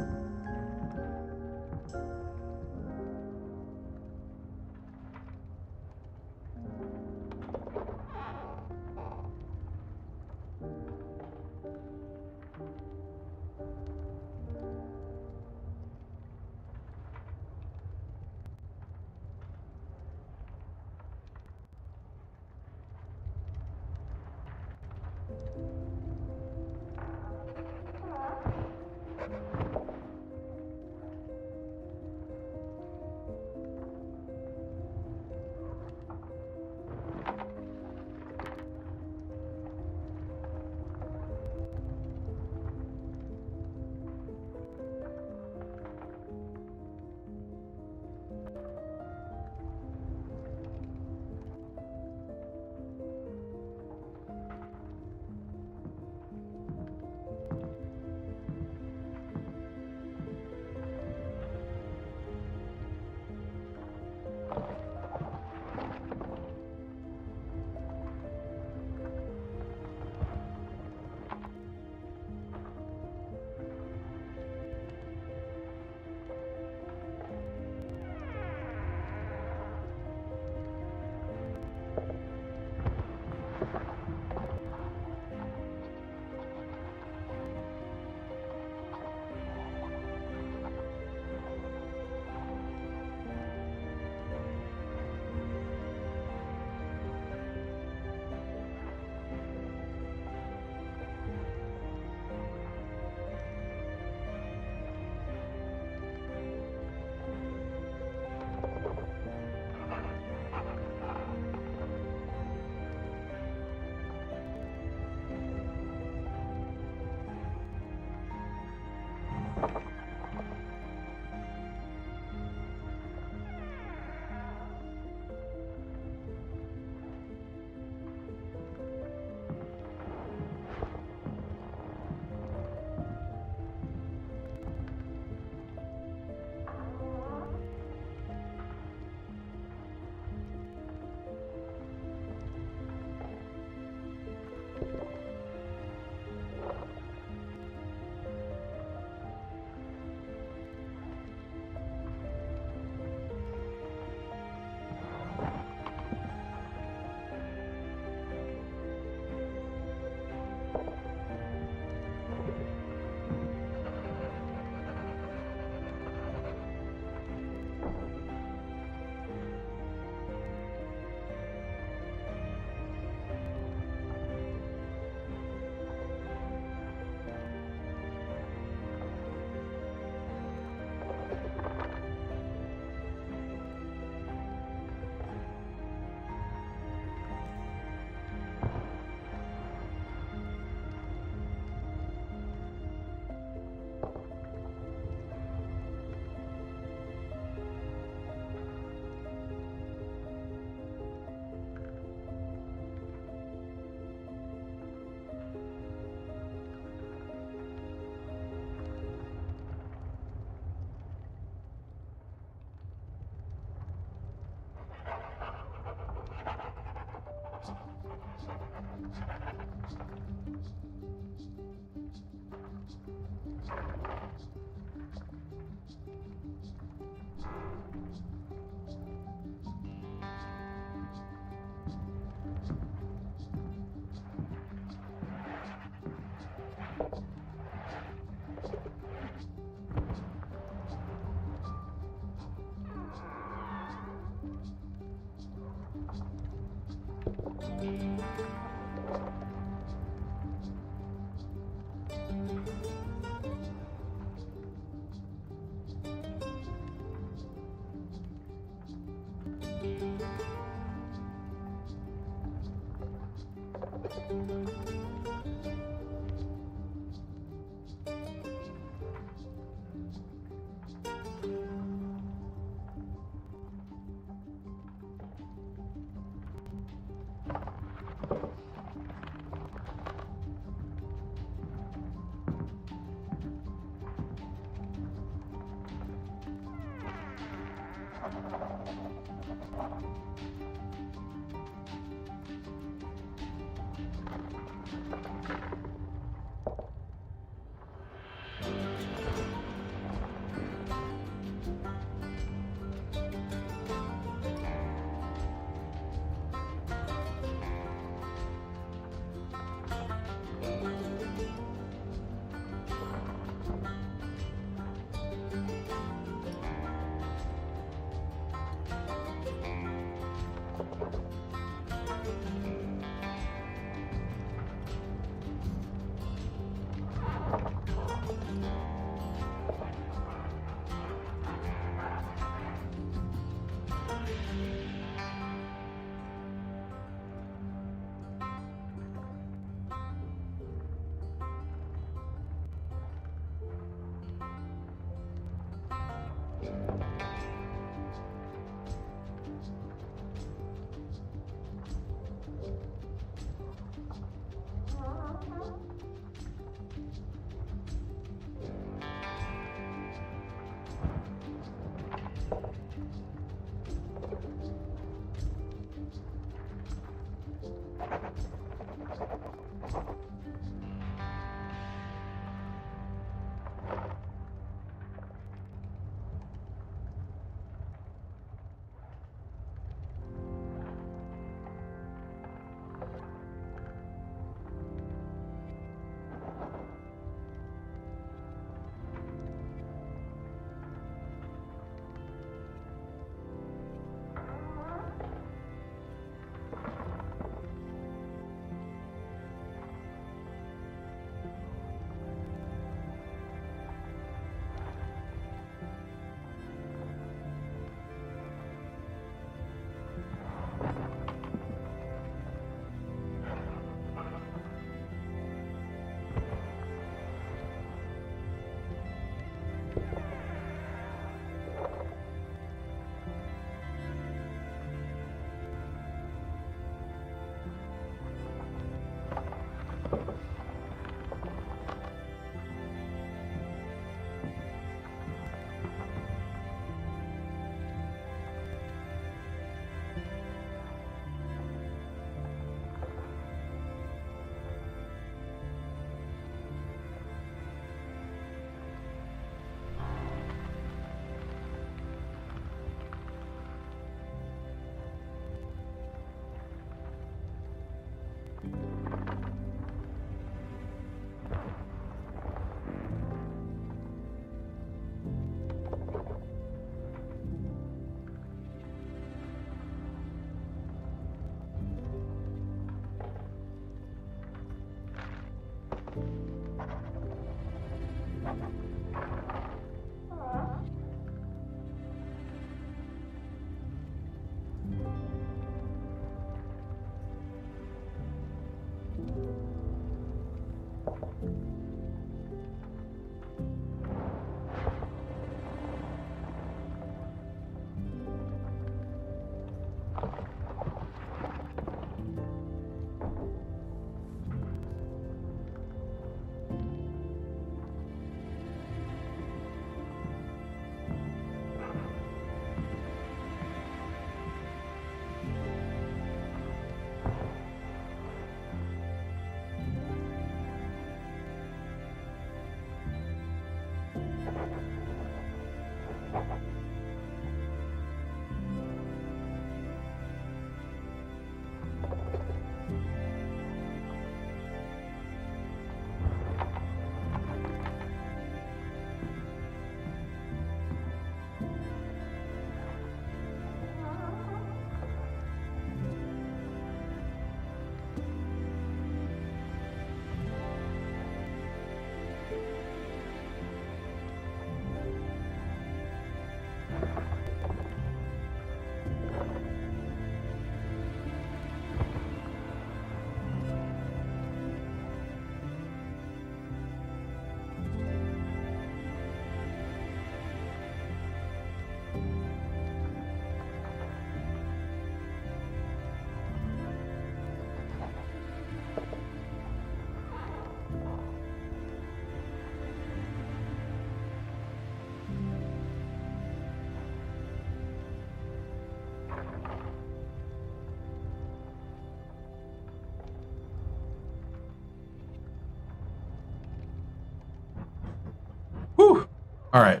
All right.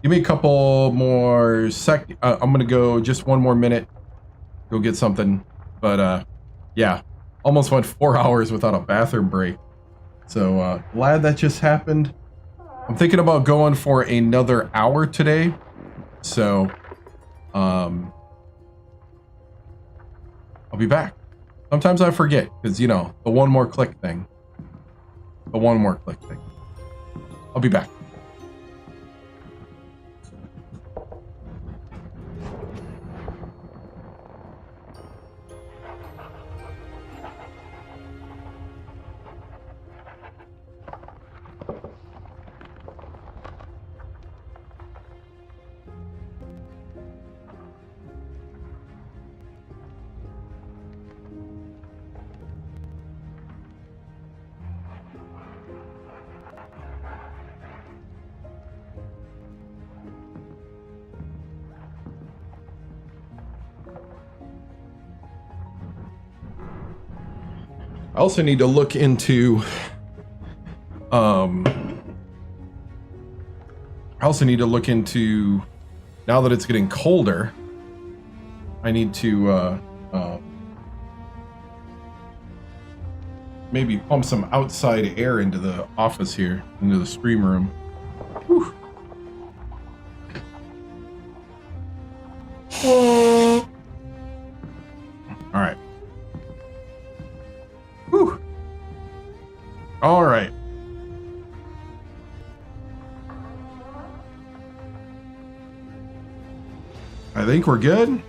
Give me a couple more I'm going to go just one more minute. Go get something. But, yeah. Almost went 4 hours without a bathroom break. So, glad that just happened. I'm thinking about going for another hour today. So, I'll be back. Sometimes I forget, because, you know, the one more click thing. The one more click thing. I'll be back. I also need to look into now that it's getting colder, I need to maybe pump some outside air into the office here, into the stream room. Whew. All right. Whew. All right. I think we're good.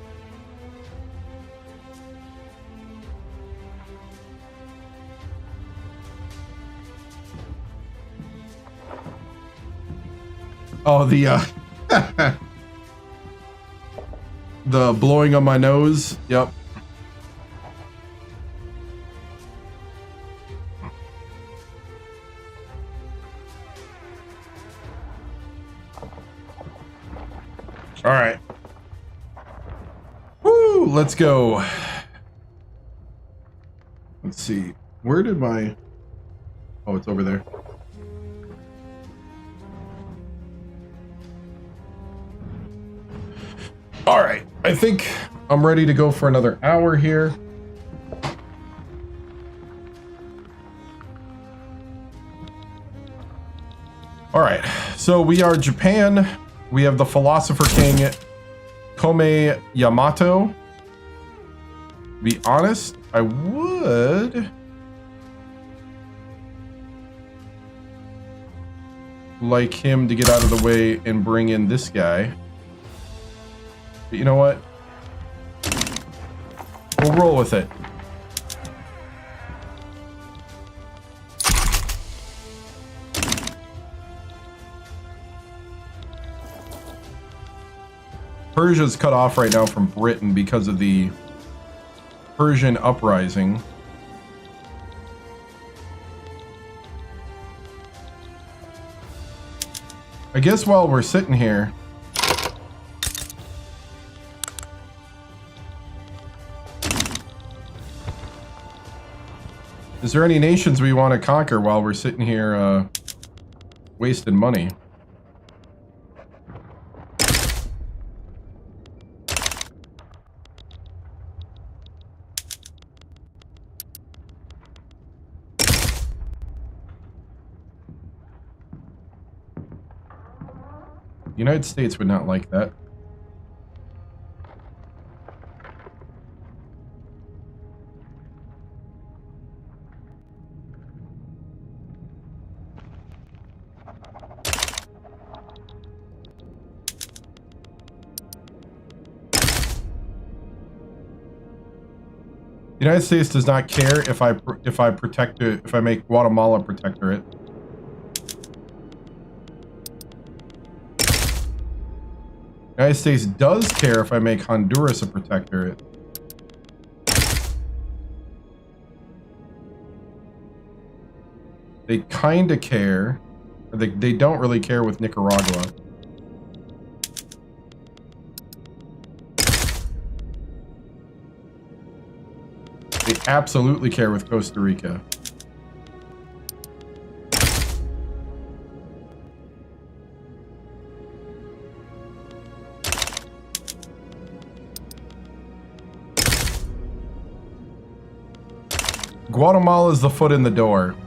Oh, the the blowing on my nose. Yep. All right. Woo, let's go. Let's see. Where did my... Oh, it's over there. All right. I think I'm ready to go for another hour here. All right. So we are Japan. We have the Philosopher King, Kome Yamato. To be honest, I would like him to get out of the way and bring in this guy. But you know what? We'll roll with it. Persia's cut off right now from Britain because of the Persian uprising. I guess while we're sitting here, is there any nations we want to conquer while we're sitting here wasting money? The United States would not like that. The United States does not care if I protect it, if I make Guatemala protectorate. The United States does care if I make Honduras a protectorate. They kind of care. Or they don't really care with Nicaragua. They absolutely care with Costa Rica. Guatemala is the foot in the door.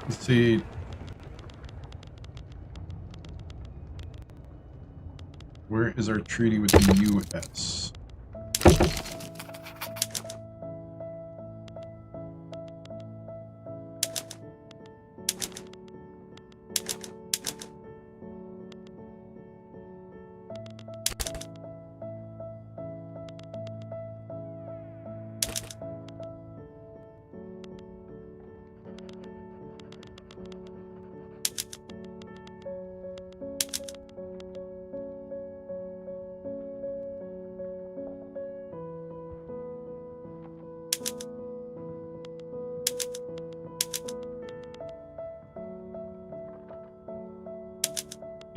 Let's see. Where is our treaty with the U.S.?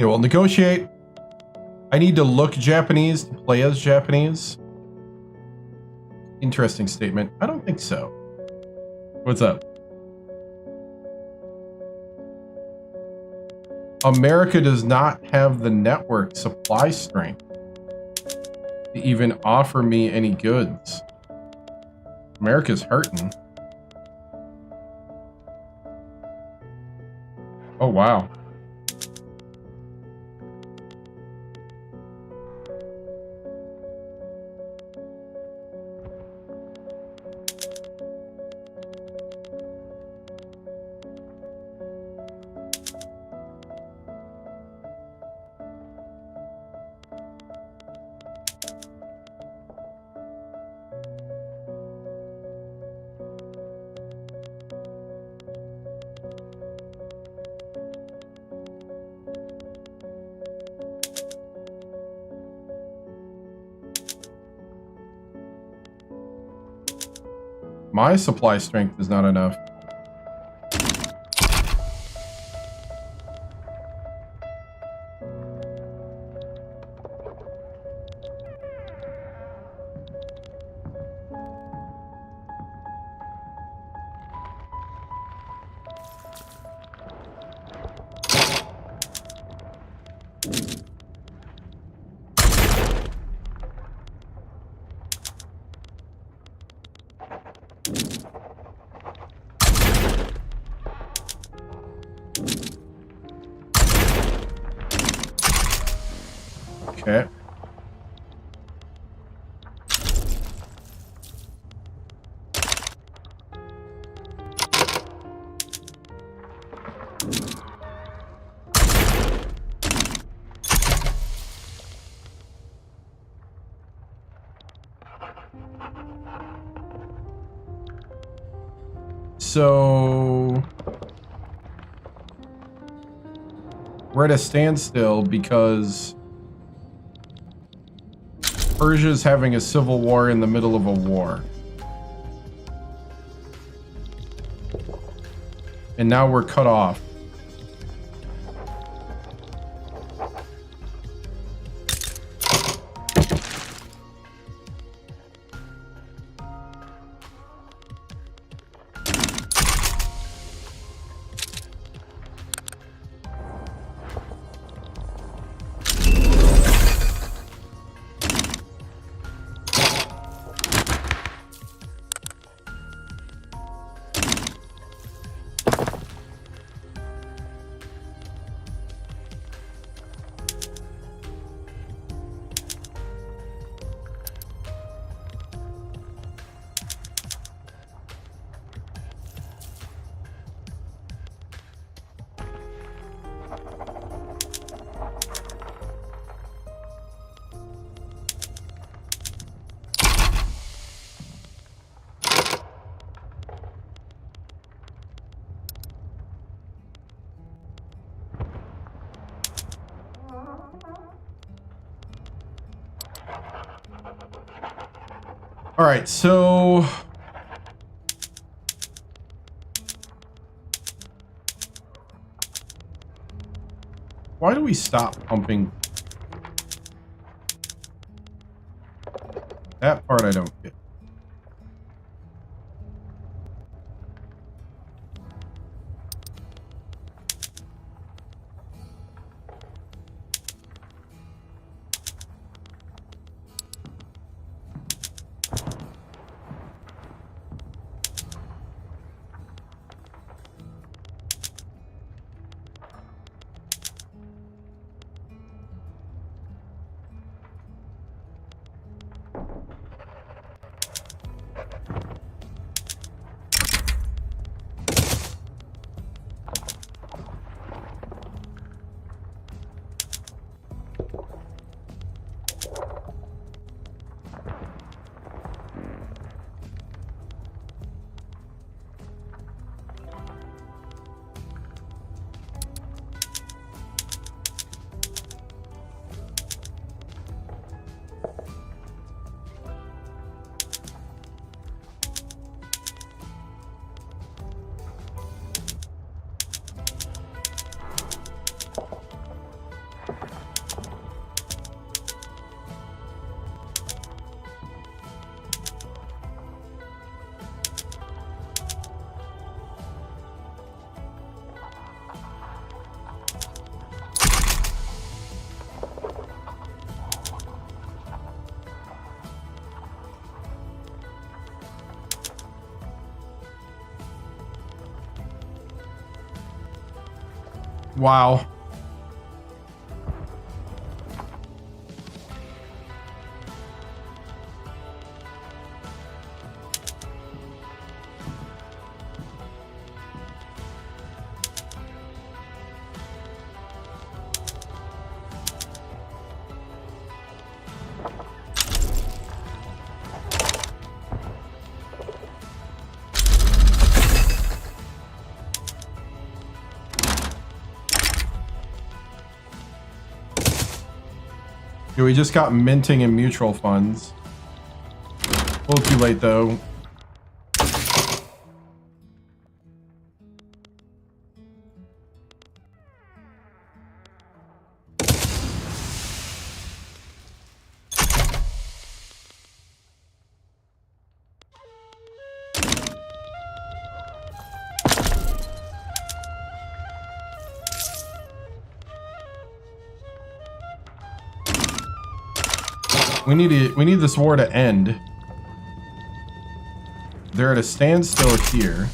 Yeah, well, negotiate. I need to look Japanese to play as Japanese. Interesting statement. I don't think so. What's up? America does not have the network supply strength to even offer me any goods. America's hurting. Oh, wow. My supply strength is not enough. Okay. So we're at a standstill because Persia's having a civil war in the middle of a war. And now we're cut off. All right, so why do we stop pumping? That part I don't get. Wow. Yeah, we just got minting in mutual funds. A little too late though. We need this war to end. They're at a standstill here.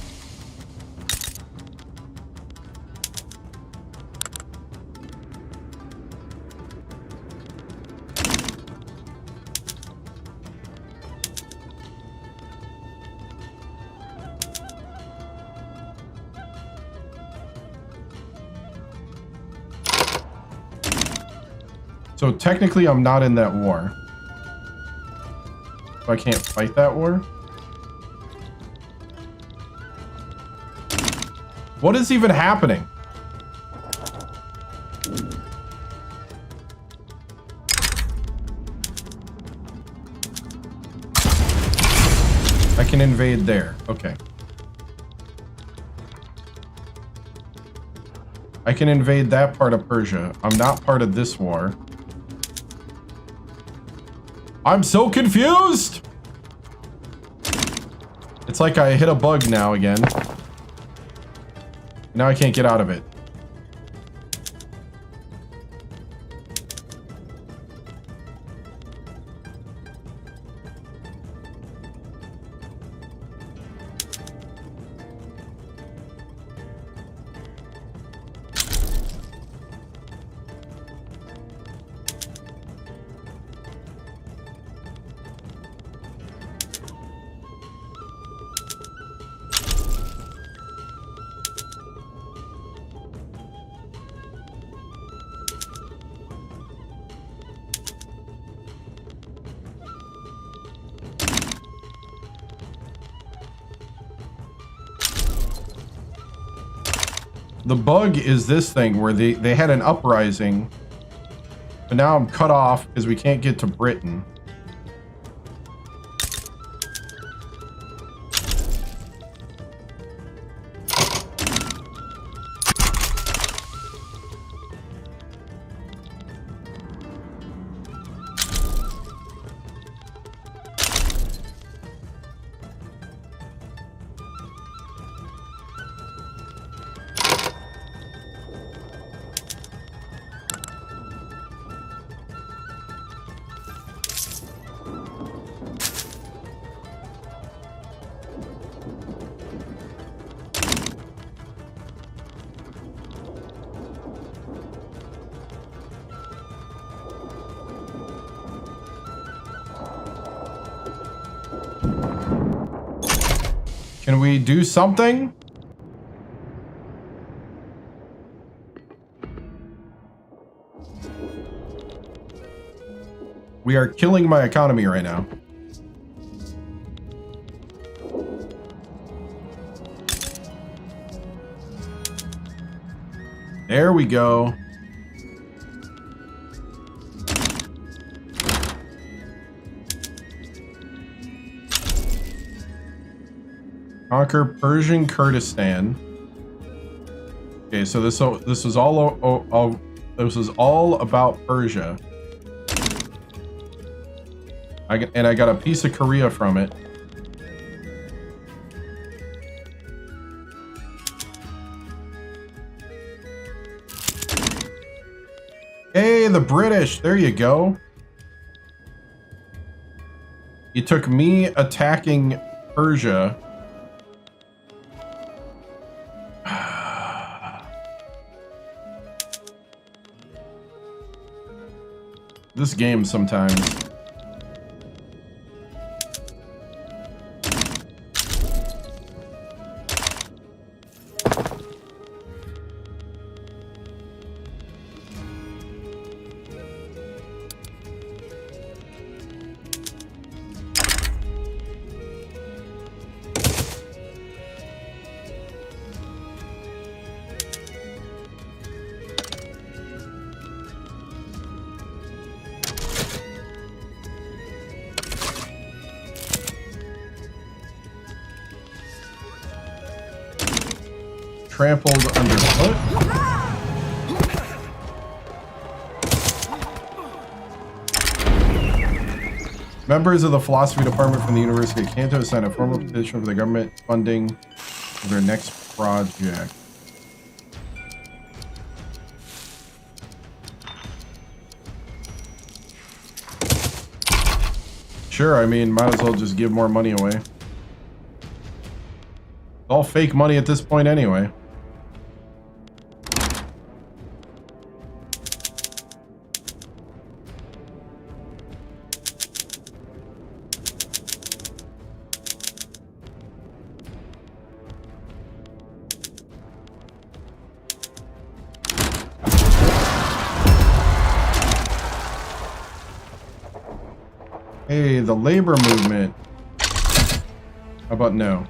So technically I'm not in that war. I can't fight that war. What is even happening? I can invade there. Okay. I can invade that part of Persia. I'm not part of this war. I'm so confused! It's like I hit a bug now again. Now I can't get out of it. The bug is this thing where they had an uprising, but now I'm cut off because we can't get to Britain. Can we do something? We are killing my economy right now. There we go. Conquer Persian Kurdistan. Okay, so this was all about Persia. I got a piece of Korea from it. Hey, the British! There you go. You took me attacking Persia. This game sometimes. Trampled underfoot. Members of the philosophy department from the University of Kanto signed a formal petition for the government funding for their next project. Sure, I mean, might as well just give more money away. It's all fake money at this point anyway. Hey, the labor movement. How about no?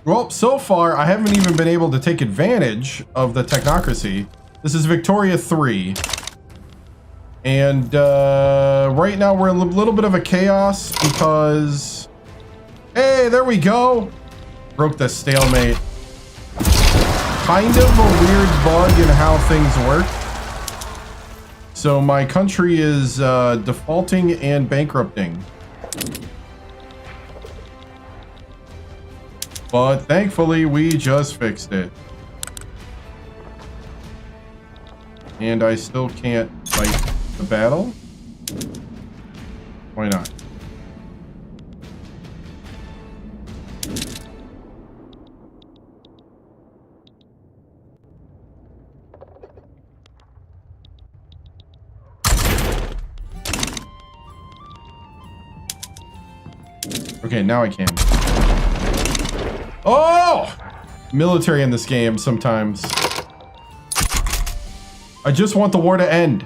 Well, so far, I haven't even been able to take advantage of the technocracy. This is Victoria 3. And right now we're in a little bit of a chaos because... Hey, there we go! Broke the stalemate. Kind of a weird bug in how things work. So my country is defaulting and bankrupting. But thankfully, we just fixed it. And I still can't fight the battle? Why not? Okay, now I can. Oh! Military in this game sometimes. I just want the war to end.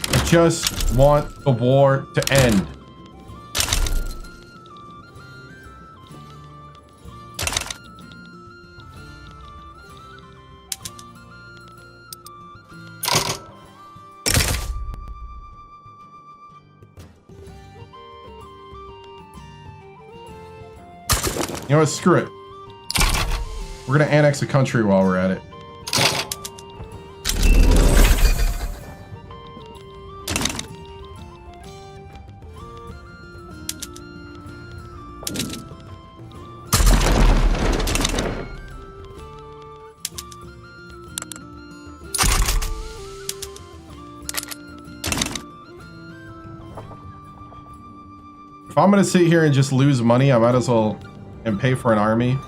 I just want the war to end. You know what? Screw it. We're gonna annex a country while we're at it. If I'm gonna sit here and just lose money, I might as well, and pay for an army,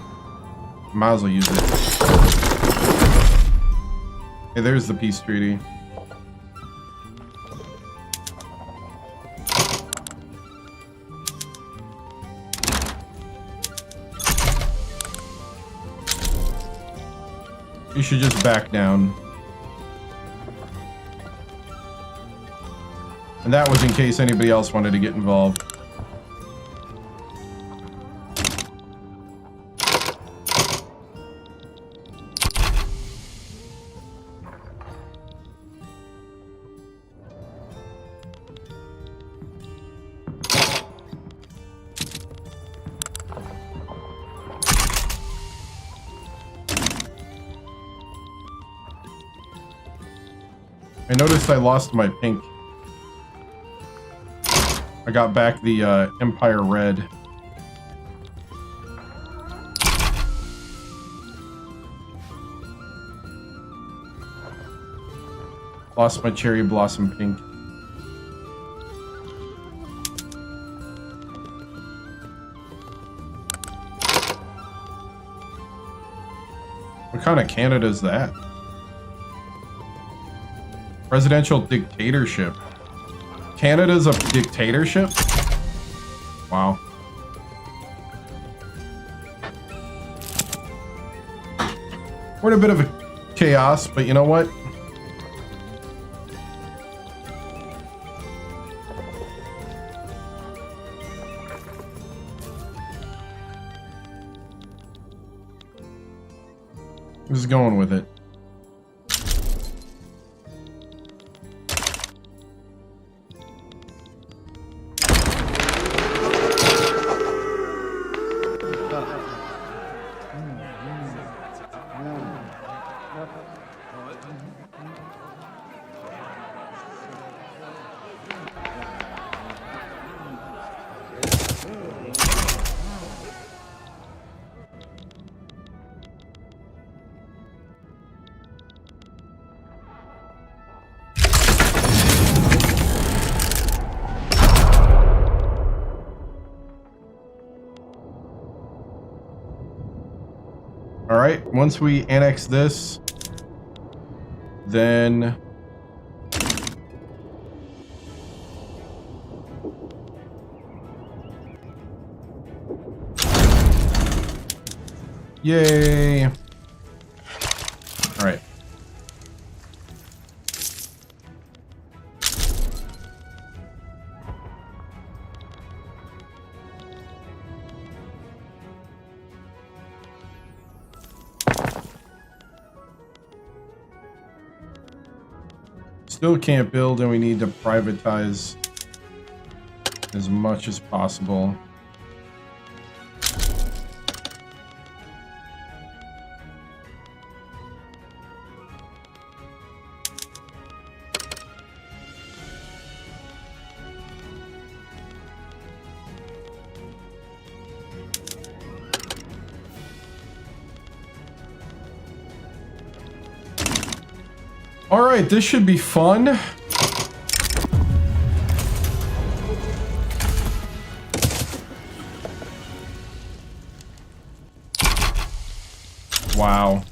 might as well use it. Okay, there's the peace treaty. You should just back down. And that was in case anybody else wanted to get involved. I noticed I lost my pink. I got back the Empire Red. Lost my Cherry Blossom Pink. What kind of Canada is that? Presidential dictatorship. Canada's a dictatorship? Wow. We're in a bit of a chaos, but you know what? Just going with it. Alright, once we annex this, then yay! Alright. Still can't build, and we need to privatize as much as possible. All right, this should be fun. Wow.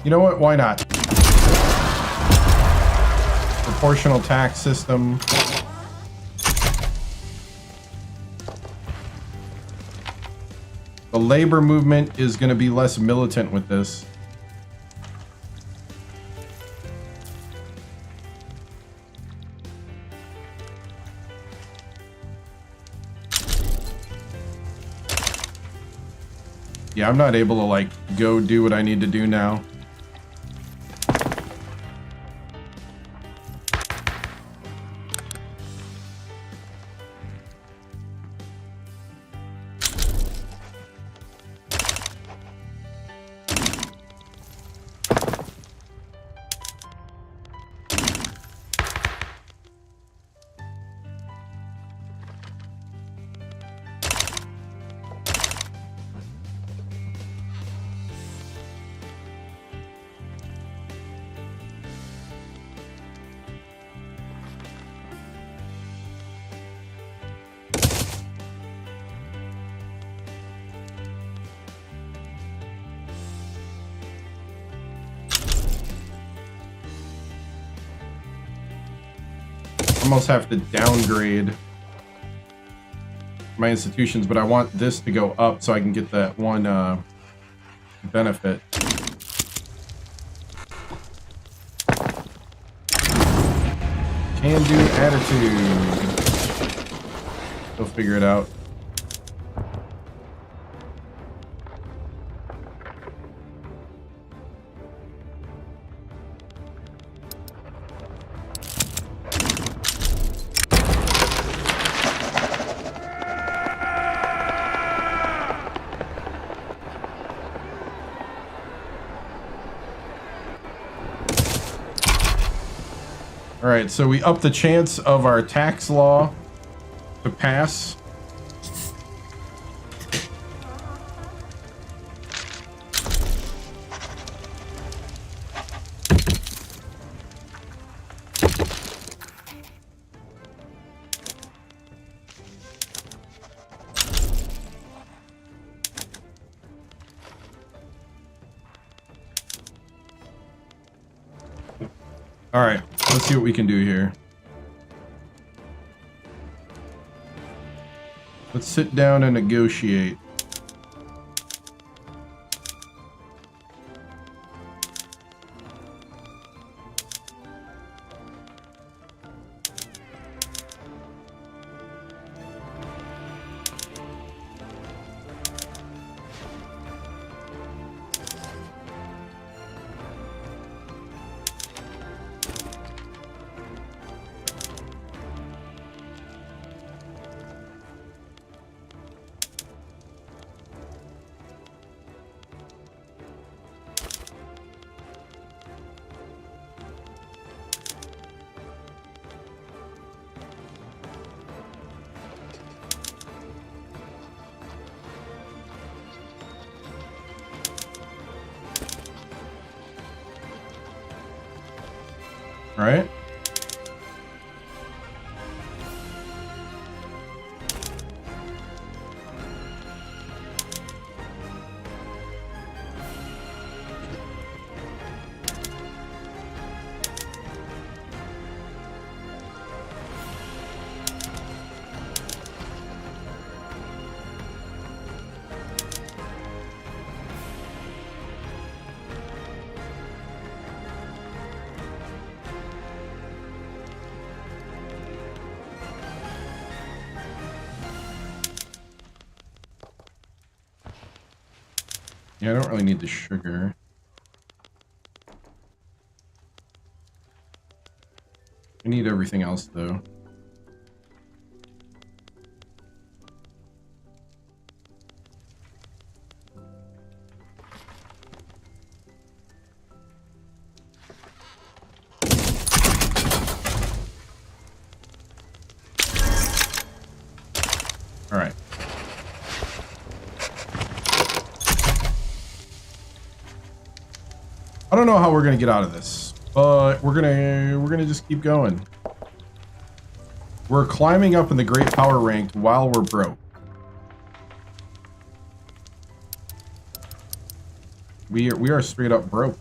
You know what? Why not? Proportional tax system. The labor movement is going to be less militant with this. Yeah, I'm not able to, like, go do what I need to do now. Almost have to downgrade my institutions, but I want this to go up so I can get that one benefit. Can-do attitude. They'll figure it out. Alright, so we up the chance of our tax law to pass. Alright, let's see what we can do here. Let's sit down and negotiate. Right? Yeah, I don't really need the sugar. I need everything else, though. All right. I don't know how we're gonna get out of this, but we're gonna just keep going. We're climbing up in the great power rank while we're broke. We are straight up broke.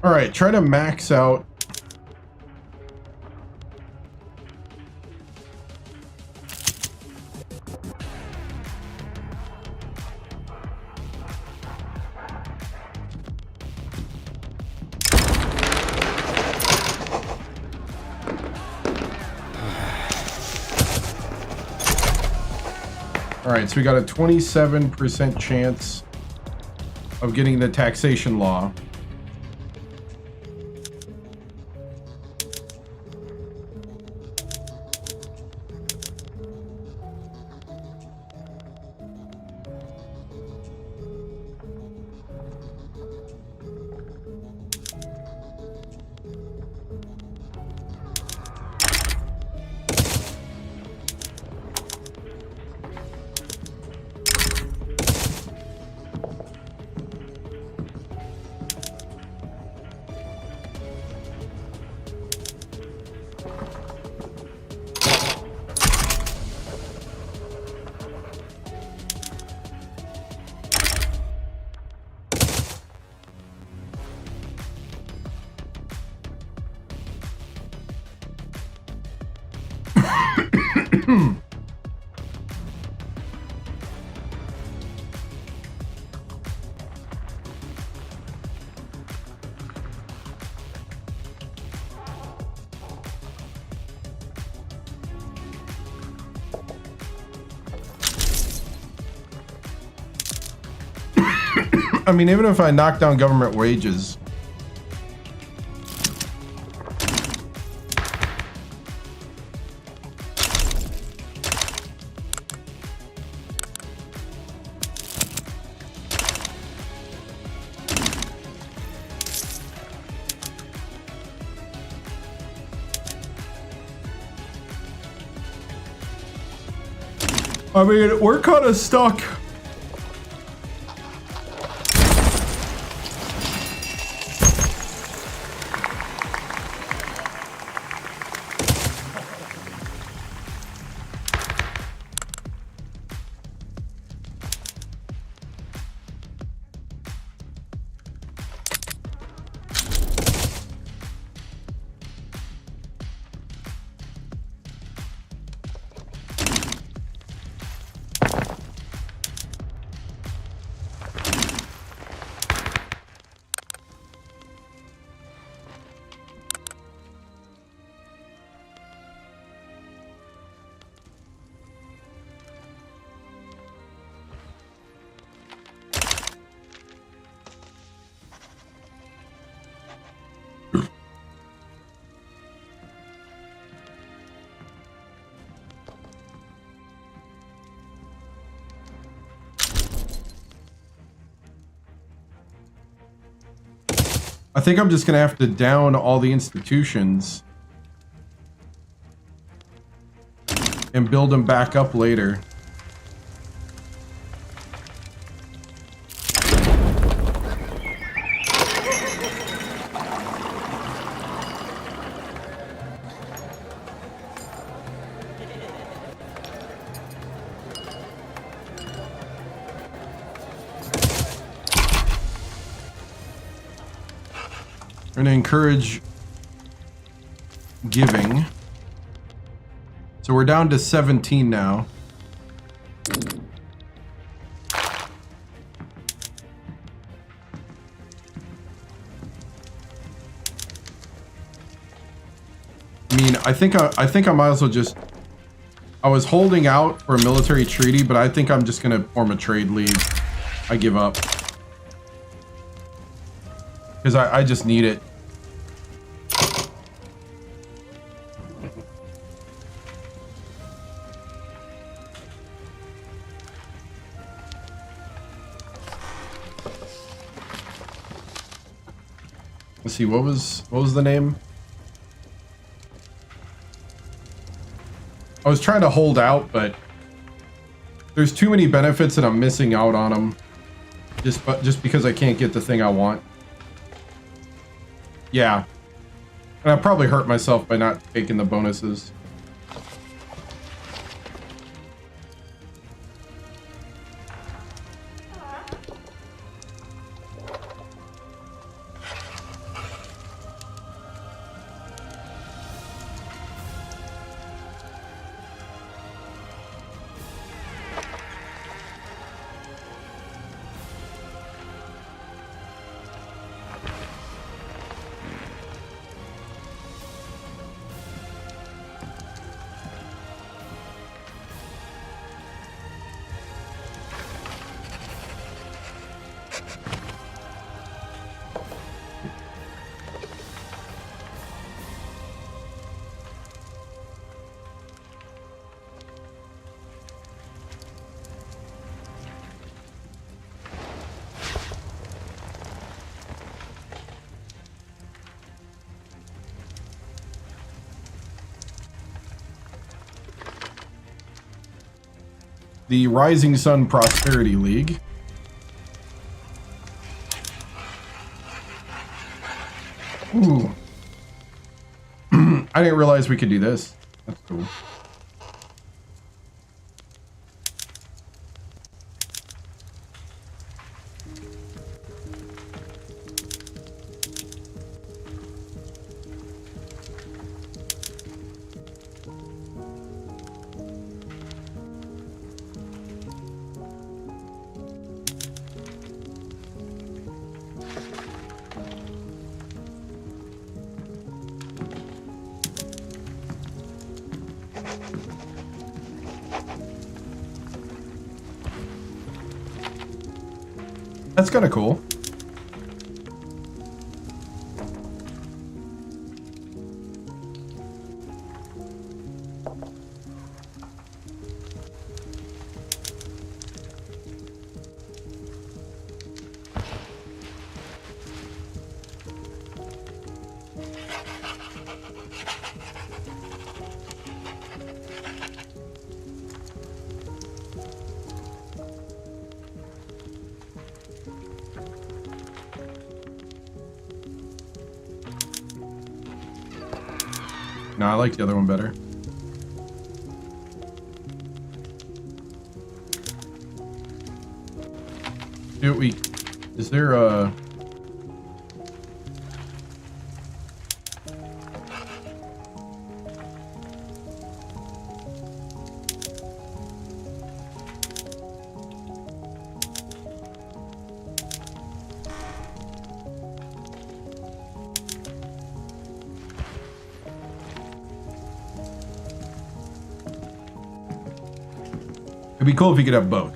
All right, try to max out. All right, so we got a 27% chance of getting the taxation law. I mean, even if I knock down government wages, I mean, we're kind of stuck. I think I'm just gonna have to down all the institutions and build them back up later. We're gonna encourage giving. So we're down to 17 now. I mean, I think I might as well just. I was holding out for a military treaty, but I think I'm just gonna form a trade league. I give up. Because I just need it. Let's see, what was the name? I was trying to hold out, but there's too many benefits and I'm missing out on them. Just because I can't get the thing I want. Yeah. And I probably hurt myself by not taking the bonuses. the Rising Sun Prosperity League. Ooh. I didn't realize we could do this. That's cool. That's kind of cool. No, I like the other one better. Dude, is there a... It'd be cool if you could have both.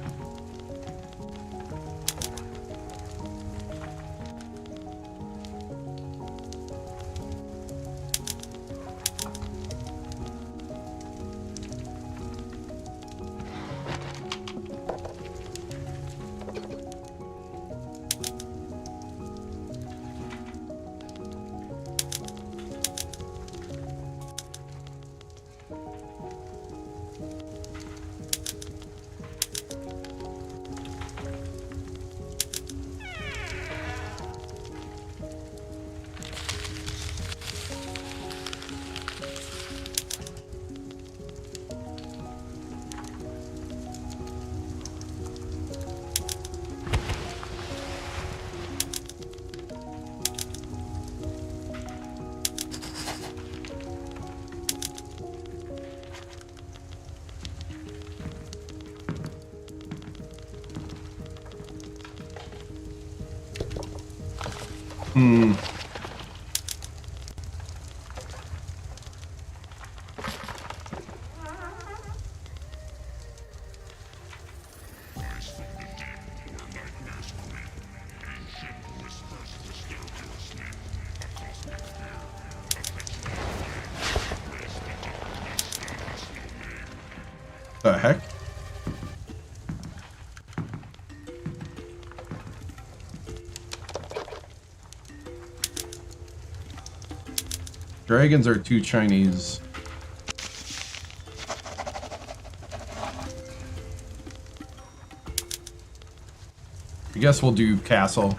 The heck? Dragons are too Chinese. I guess we'll do castle.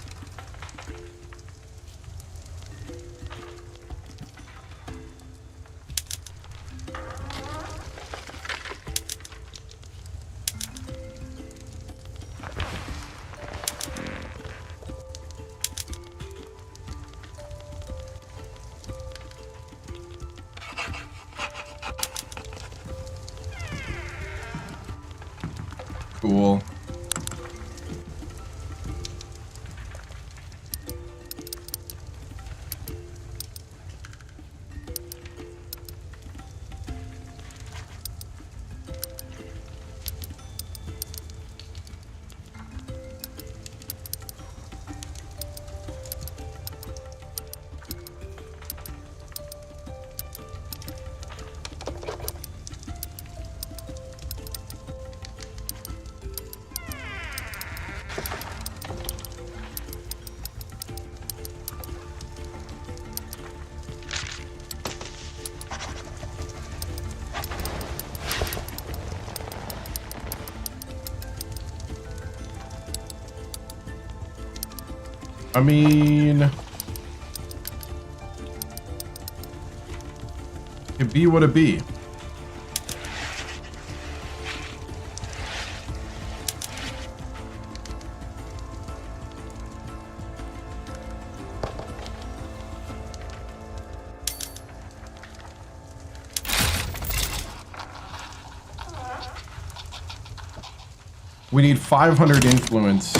Cool. I mean, it be what it be. We need 500 influence.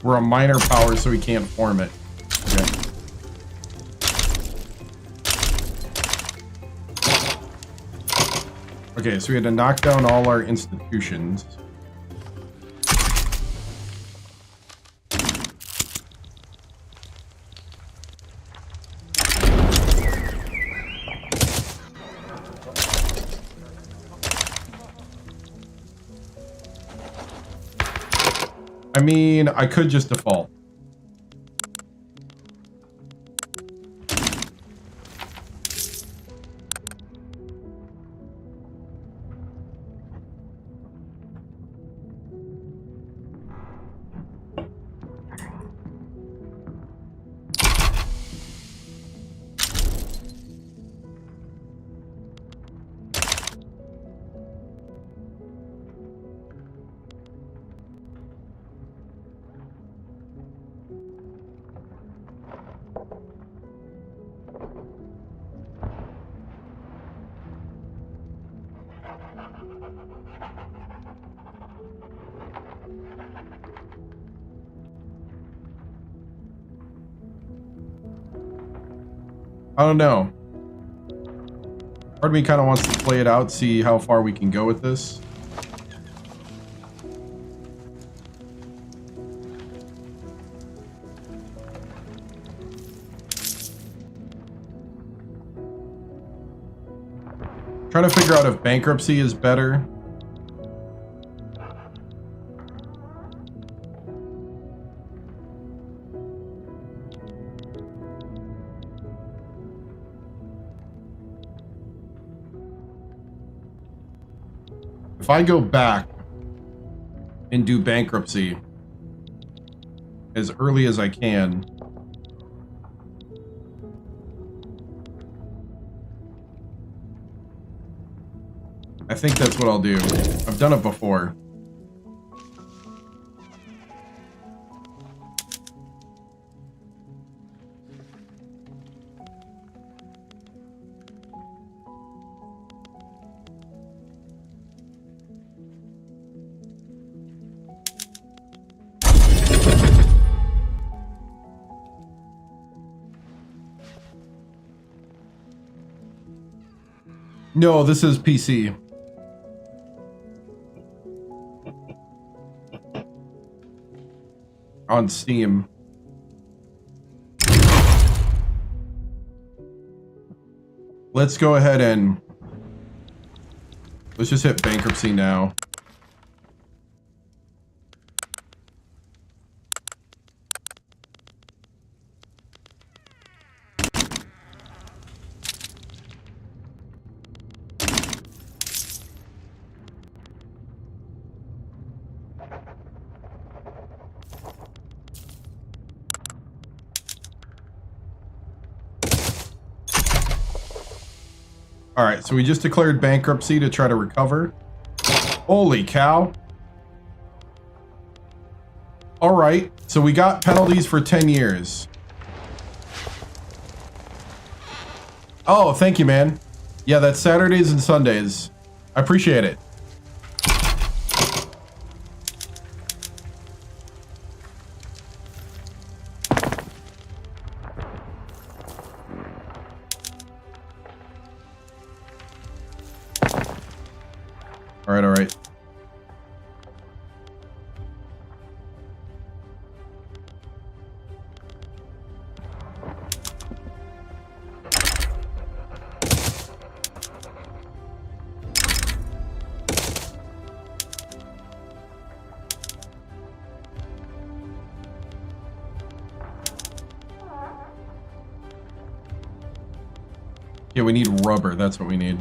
We're a minor power, so we can't form it. Okay. Okay, so we had to knock down all our institutions. I mean, I could just default. I don't know. Part of me kind of wants to play it out, see how far we can go with this. Trying to figure out if bankruptcy is better. If I go back and do bankruptcy as early as I can, I think that's what I'll do. I've done it before. No, this is PC. On Steam. Let's go ahead and let's just hit bankruptcy now. All right, so we just declared bankruptcy to try to recover. Holy cow. All right, so we got penalties for 10 years. Oh, thank you, man. Yeah, that's Saturdays and Sundays. I appreciate it. All right, all right. Yeah, we need rubber. That's what we need.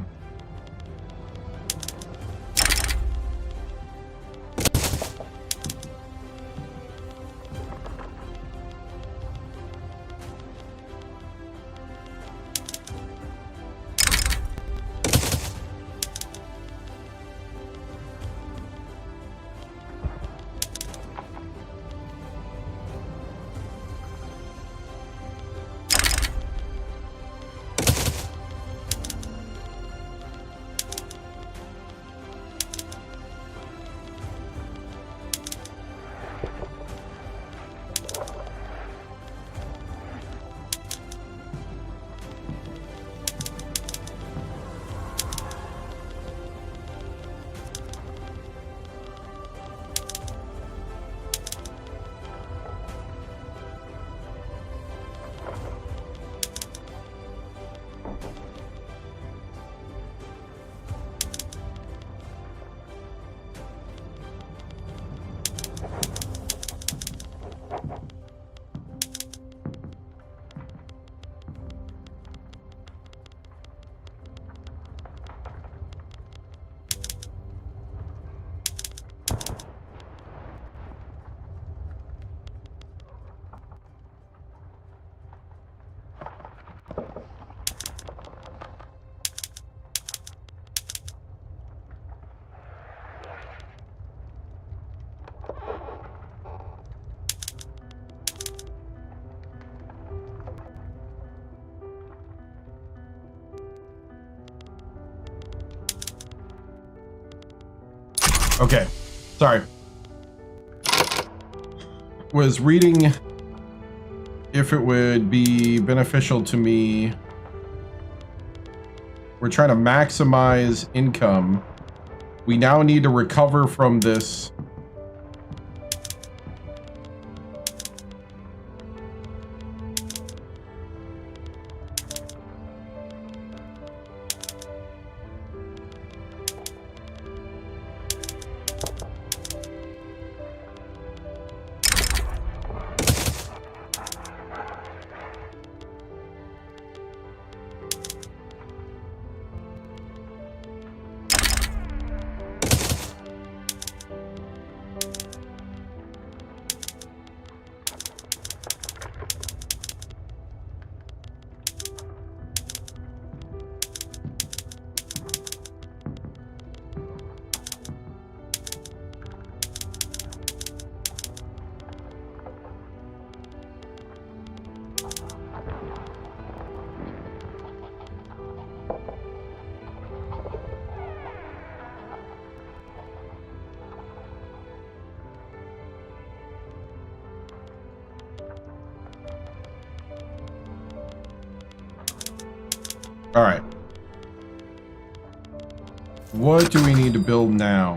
Okay, sorry. Was reading if it would be beneficial to me. We're trying to maximize income. We now need to recover from this. All right. What do we need to build now?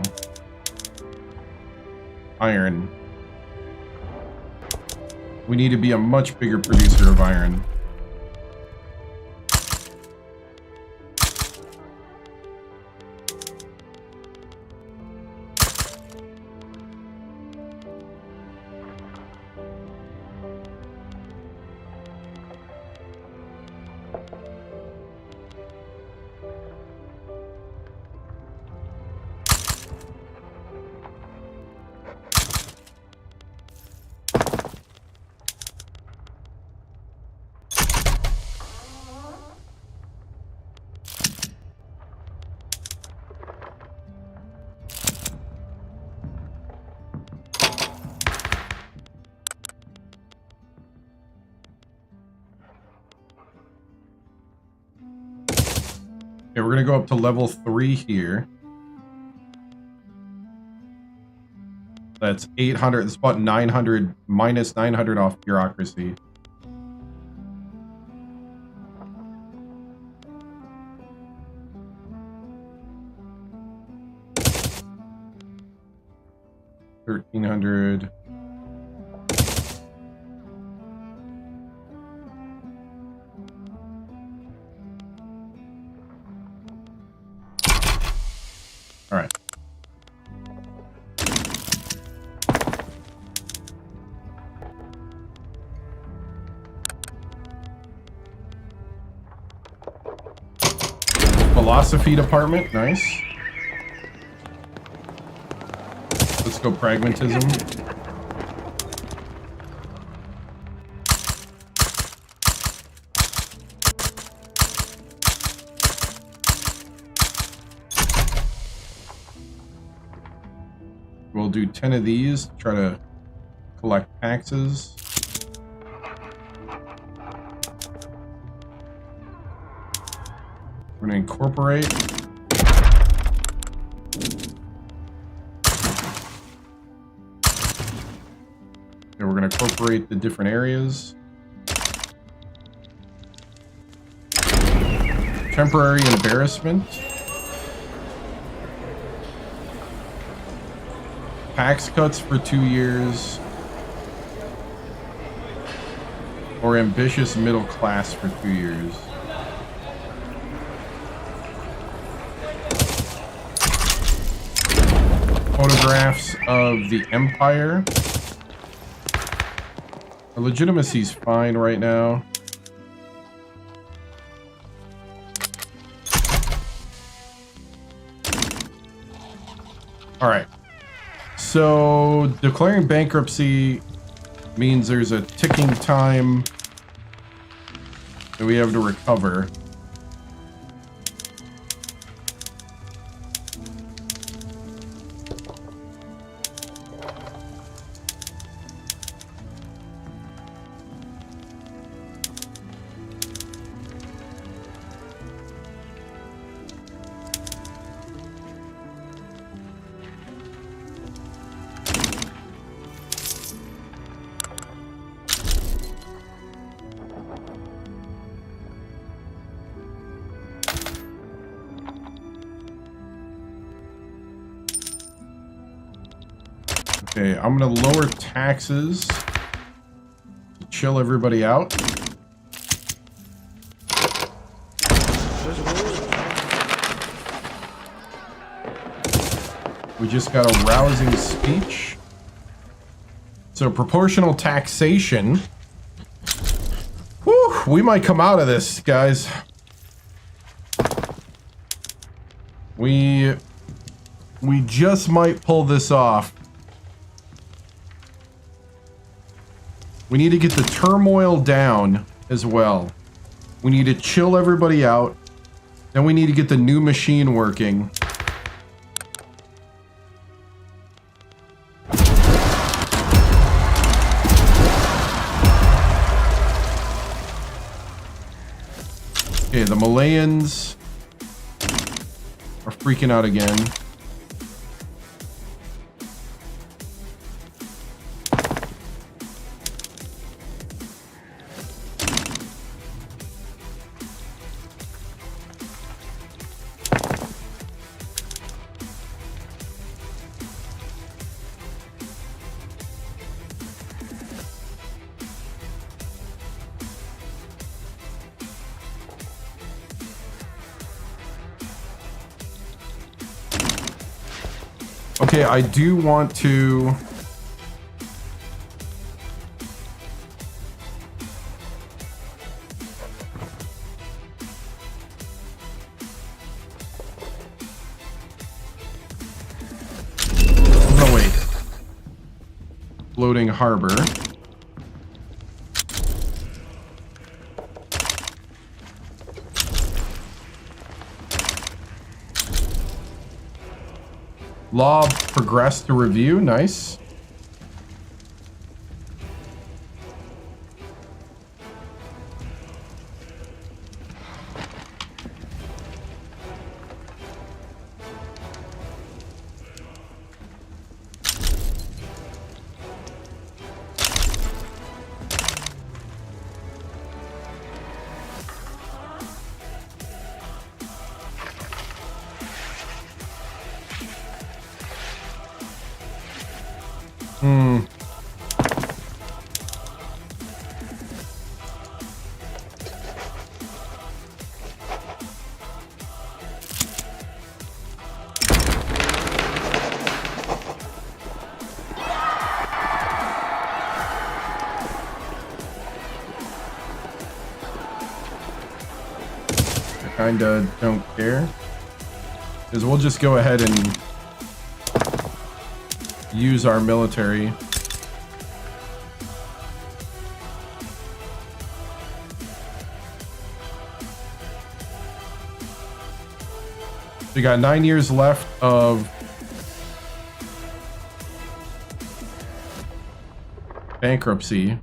Iron. We need to be a much bigger producer of iron. Okay, we're gonna go up to level 3 here. That's 800. That's about 900, minus 900 off bureaucracy. $1,300. All right. Philosophy department, nice. Let's go pragmatism. We'll do 10 of these, try to collect taxes. We're going to incorporate. Okay, we're going to incorporate the different areas. Temporary embarrassment. Tax cuts for 2 years. Or ambitious middle class for 2 years. Photographs of the Empire. Our legitimacy's fine right now. All right. So declaring bankruptcy means there's a ticking time that we have to recover. Okay, I'm gonna lower taxes to chill everybody out. We just got a rousing speech. So proportional taxation. Whew, we might come out of this, guys. We just might pull this off. We need to get the turmoil down as well. We need to chill everybody out. Then we need to get the new machine working. Okay, the Malayans are freaking out again. Okay, I do want to... I'm gonna wait. Floating harbor. Law progressed to review. Nice. Hmm. Kinda don't care, because we'll just go ahead and use our military. We got 9 years left of bankruptcy.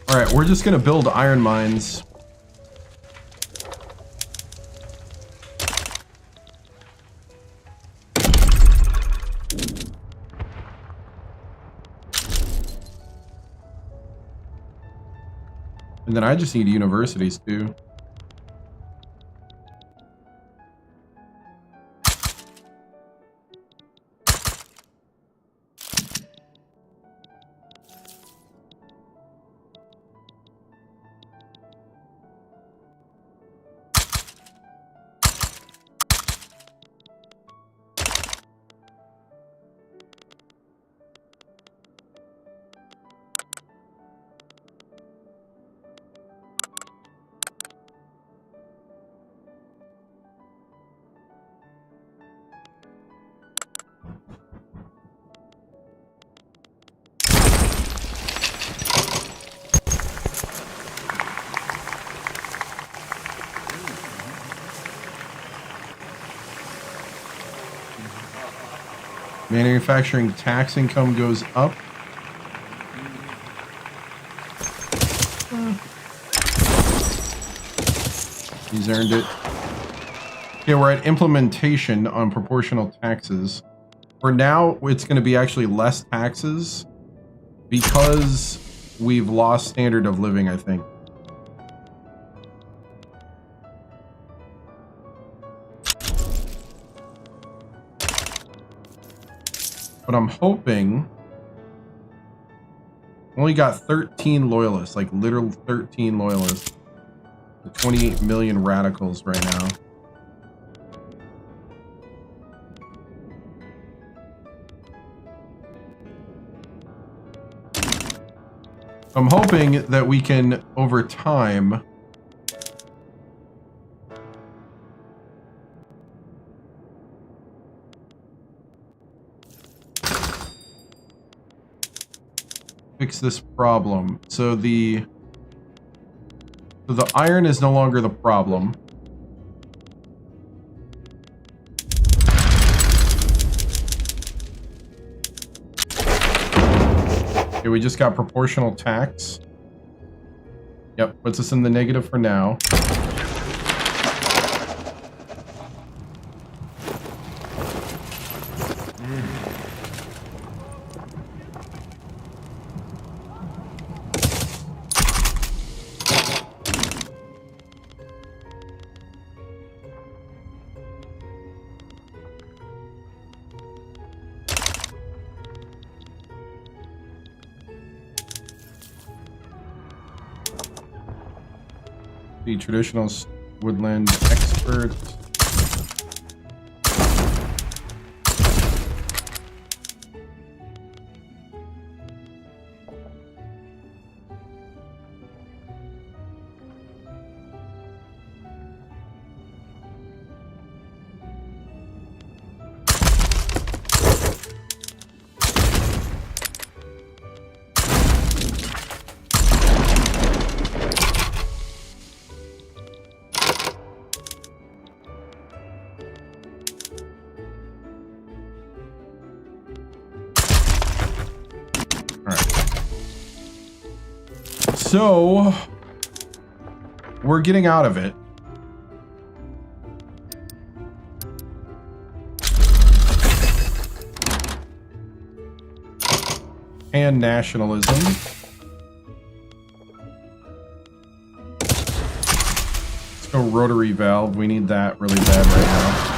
Alright, we're just gonna build iron mines. And then I just need universities too. Manufacturing tax income goes up. He's earned it. Okay, we're at implementation on proportional taxes. For now, it's going to be actually less taxes because we've lost standard of living, I think. But I'm hoping... Only got 13 loyalists, like literal 13 loyalists. 28 million radicals right now. I'm hoping that we can, over time, fix this problem. So the iron is no longer the problem. Okay, we just got proportional tax. Yep, puts us in the negative for now. The traditional woodland expert. So we're getting out of it. And nationalism. Let's go rotary valve. We need that really bad right now.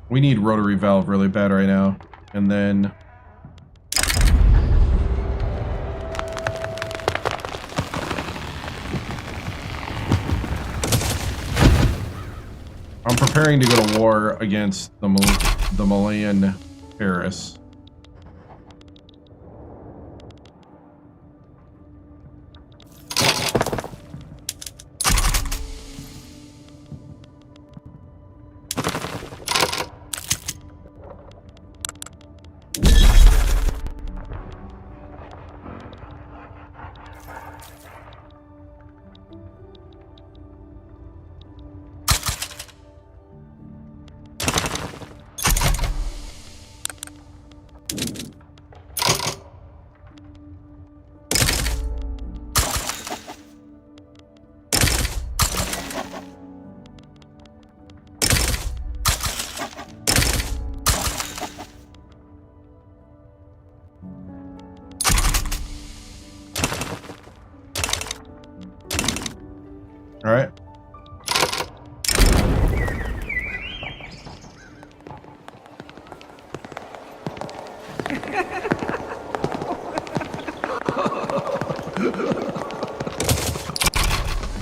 We need rotary valve really bad right now. And then I'm preparing to go to war against the Malayan terrorists. All right.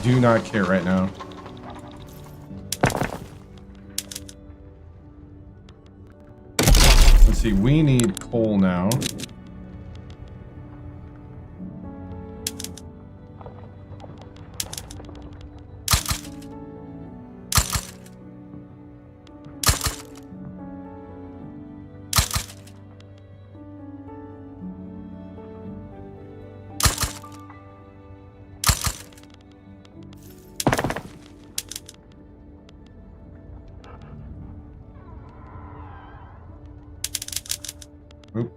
Do not care right now. Let's see, we need coal now. Oop.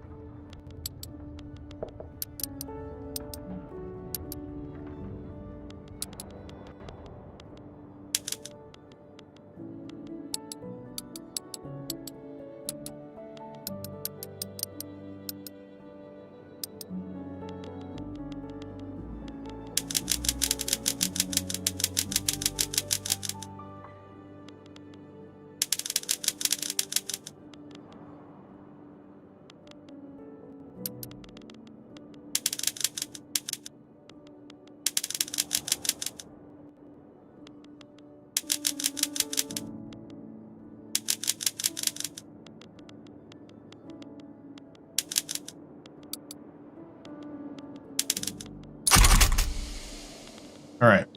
All right.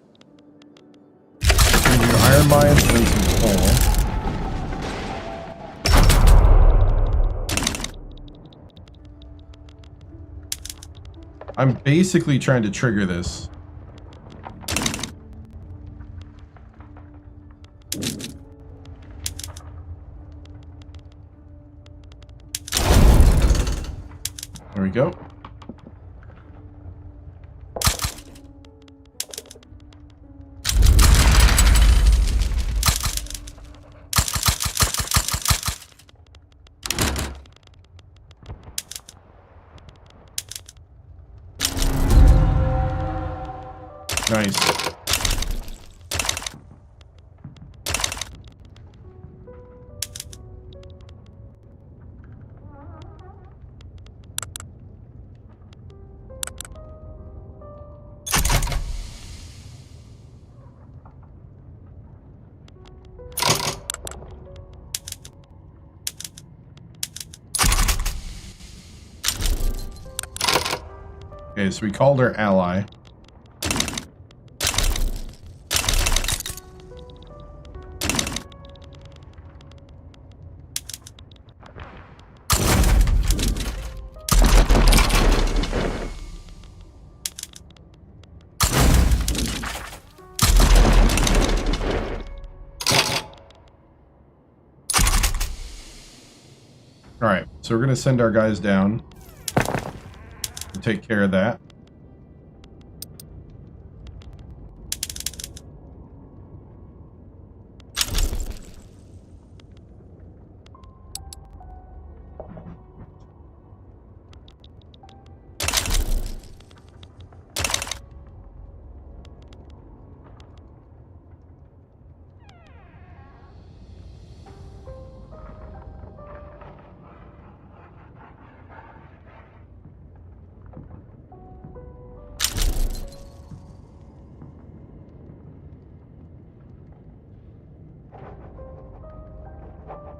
We do iron mines and then some coal. I'm basically trying to trigger this. There we go. Nice. Okay, so we called our ally. All right, so we're gonna send our guys down and take care of that.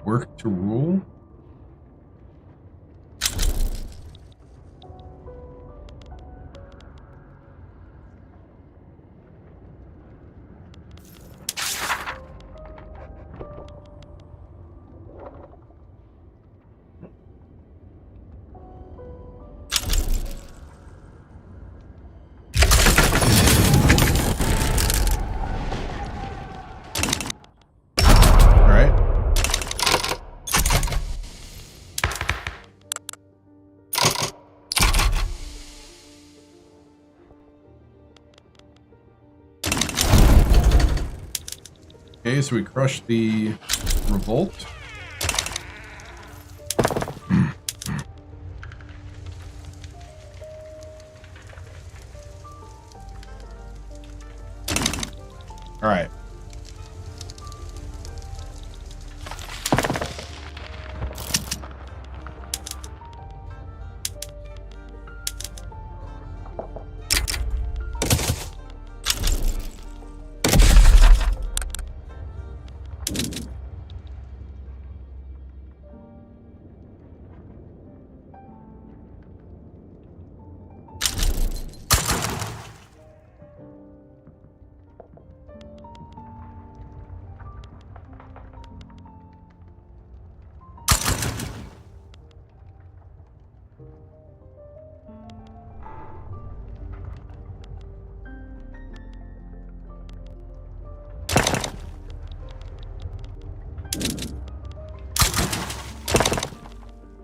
Work to rule. All right. Okay, so we crushed the revolt. All right.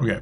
Okay.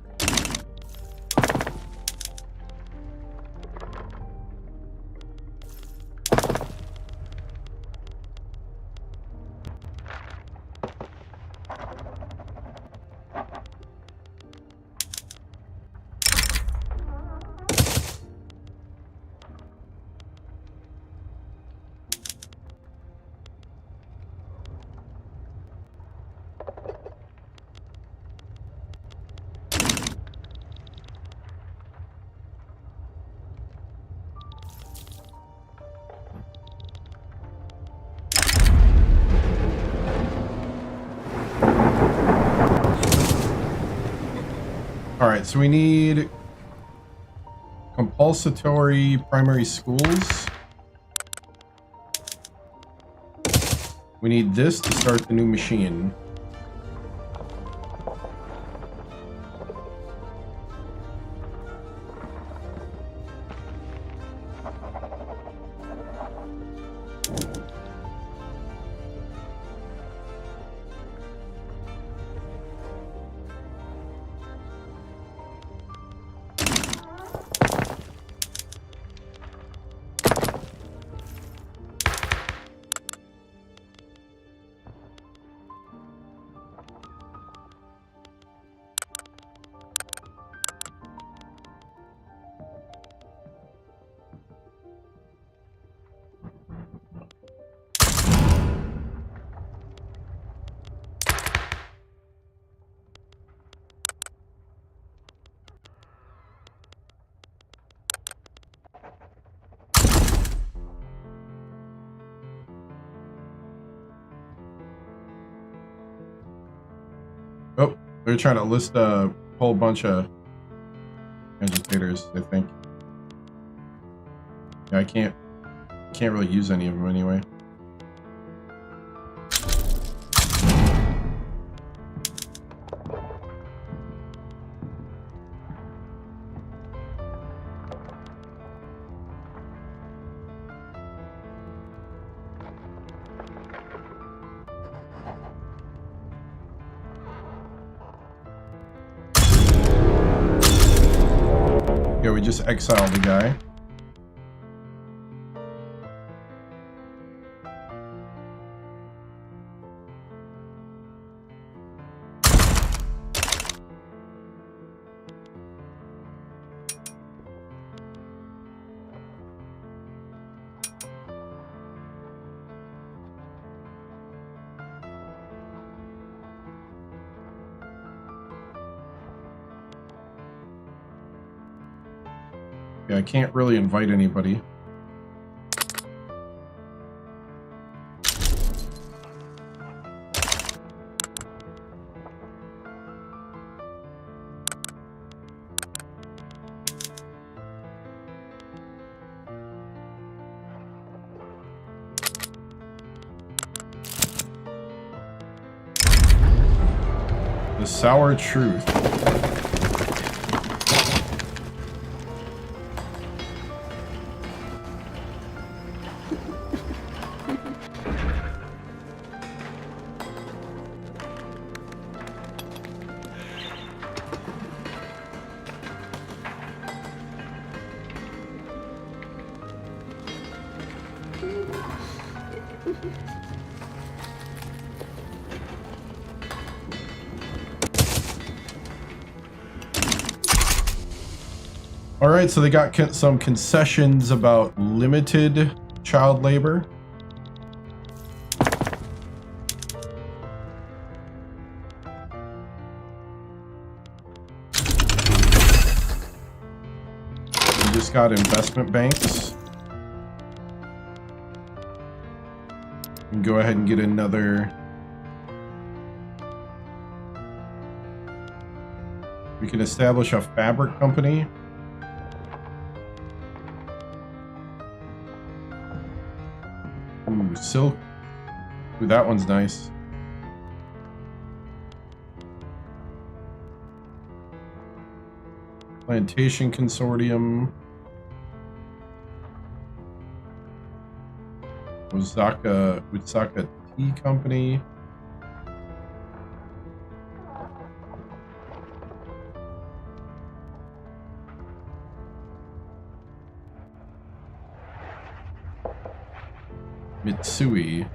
All right, so we need compulsory primary schools. We need this to start the new machine. Oh, they're trying to list a whole bunch of agitators, I think. Yeah, I can't really use any of them anyway. go, we just exiled the guy. Yeah, I can't really invite anybody. The sour truth. All right, so they got some concessions about limited child labor. We just got investment banks. We can go ahead and get another. We can establish a fabric company. Ooh, silk. Ooh, that one's nice. Plantation Consortium. Osaka Tea Company. Mitsui.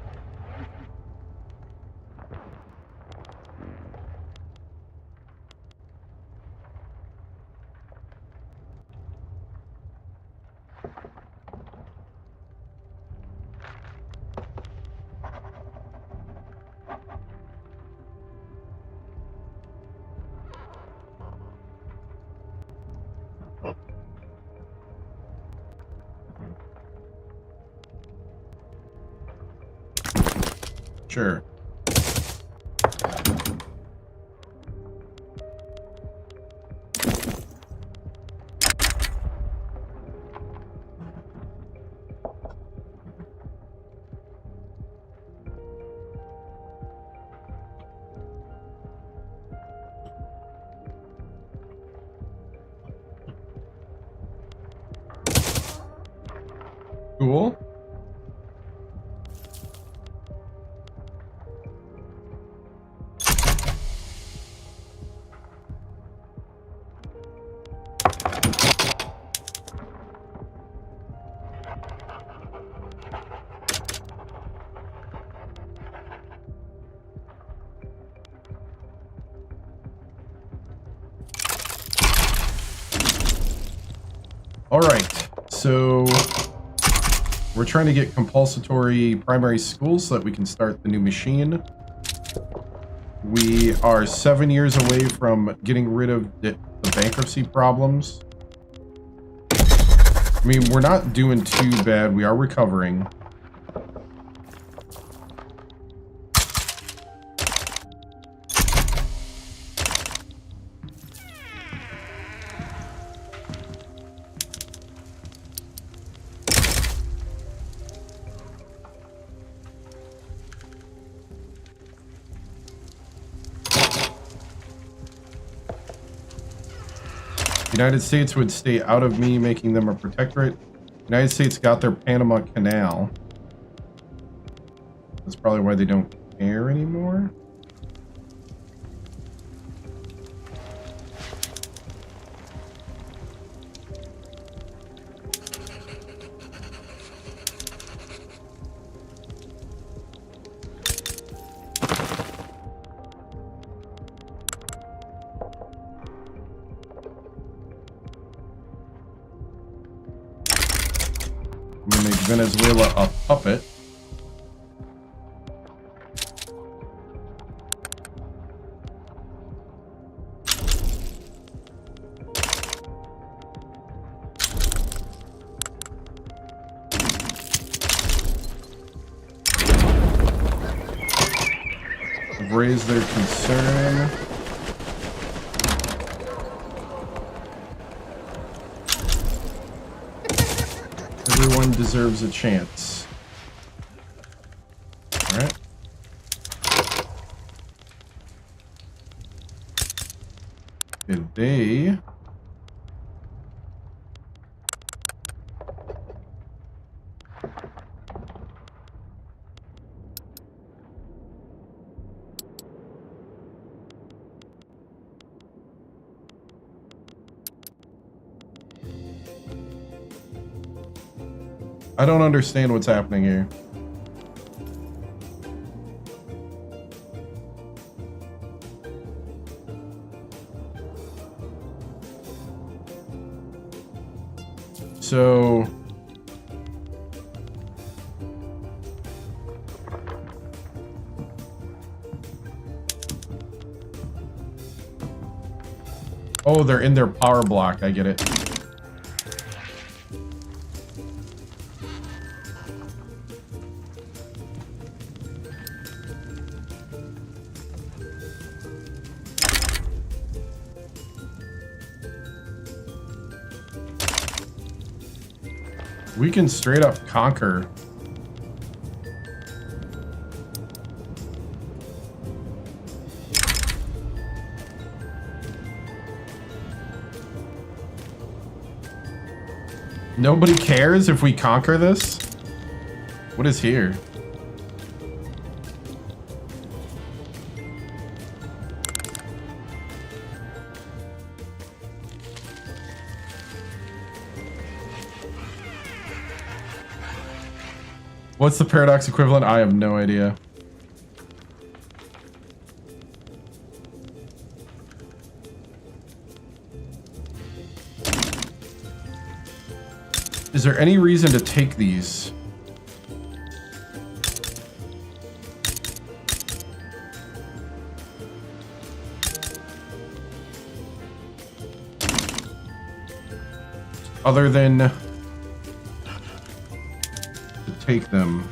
Sure. Cool. All right, so we're trying to get compulsory primary schools so that we can start the new machine. We are 7 years away from getting rid of the bankruptcy problems. I mean, we're not doing too bad. We are recovering. United States would stay out of me, making them a protectorate. United States got their Panama Canal. That's probably why they don't care anymore. I'm gonna make Venezuela a puppet. Raise their concern. Everyone deserves a chance. All right. Did they? I don't understand what's happening here. So oh, they're in their power block. I get it. We can straight up conquer. Nobody cares if we conquer this? What is here? What's the paradox equivalent? I have no idea. Is there any reason to take these? Other than to take them.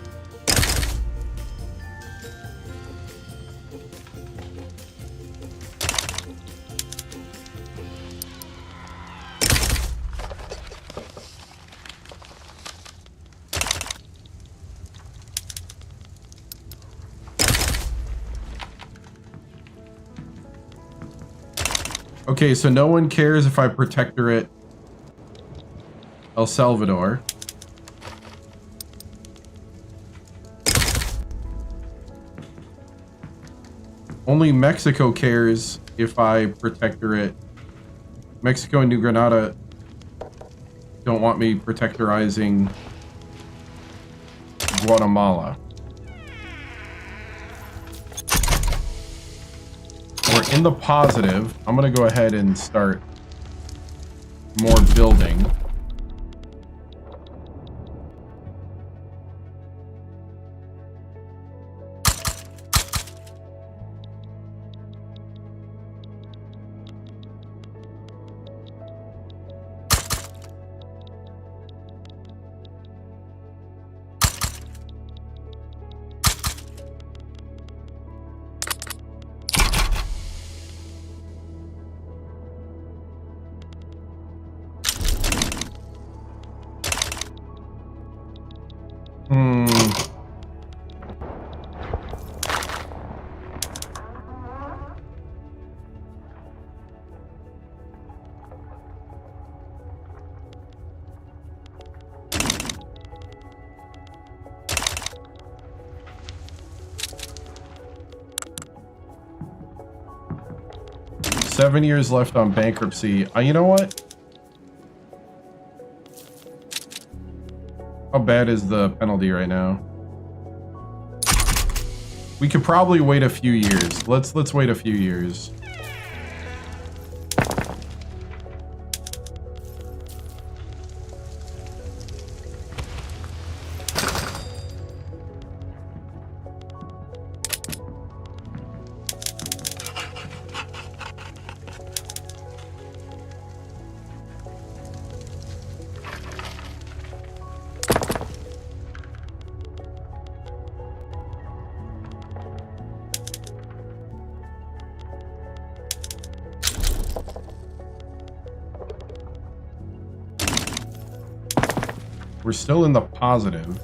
Okay, so no one cares if I protectorate El Salvador. Only Mexico cares if I protectorate. Mexico and New Granada don't want me protectorizing Guatemala. We're in the positive. I'm gonna go ahead and start more building. Seven years left on bankruptcy. You know what? How bad is the penalty right now? We could probably wait a few years. Let's wait a few years. We're still in the positive.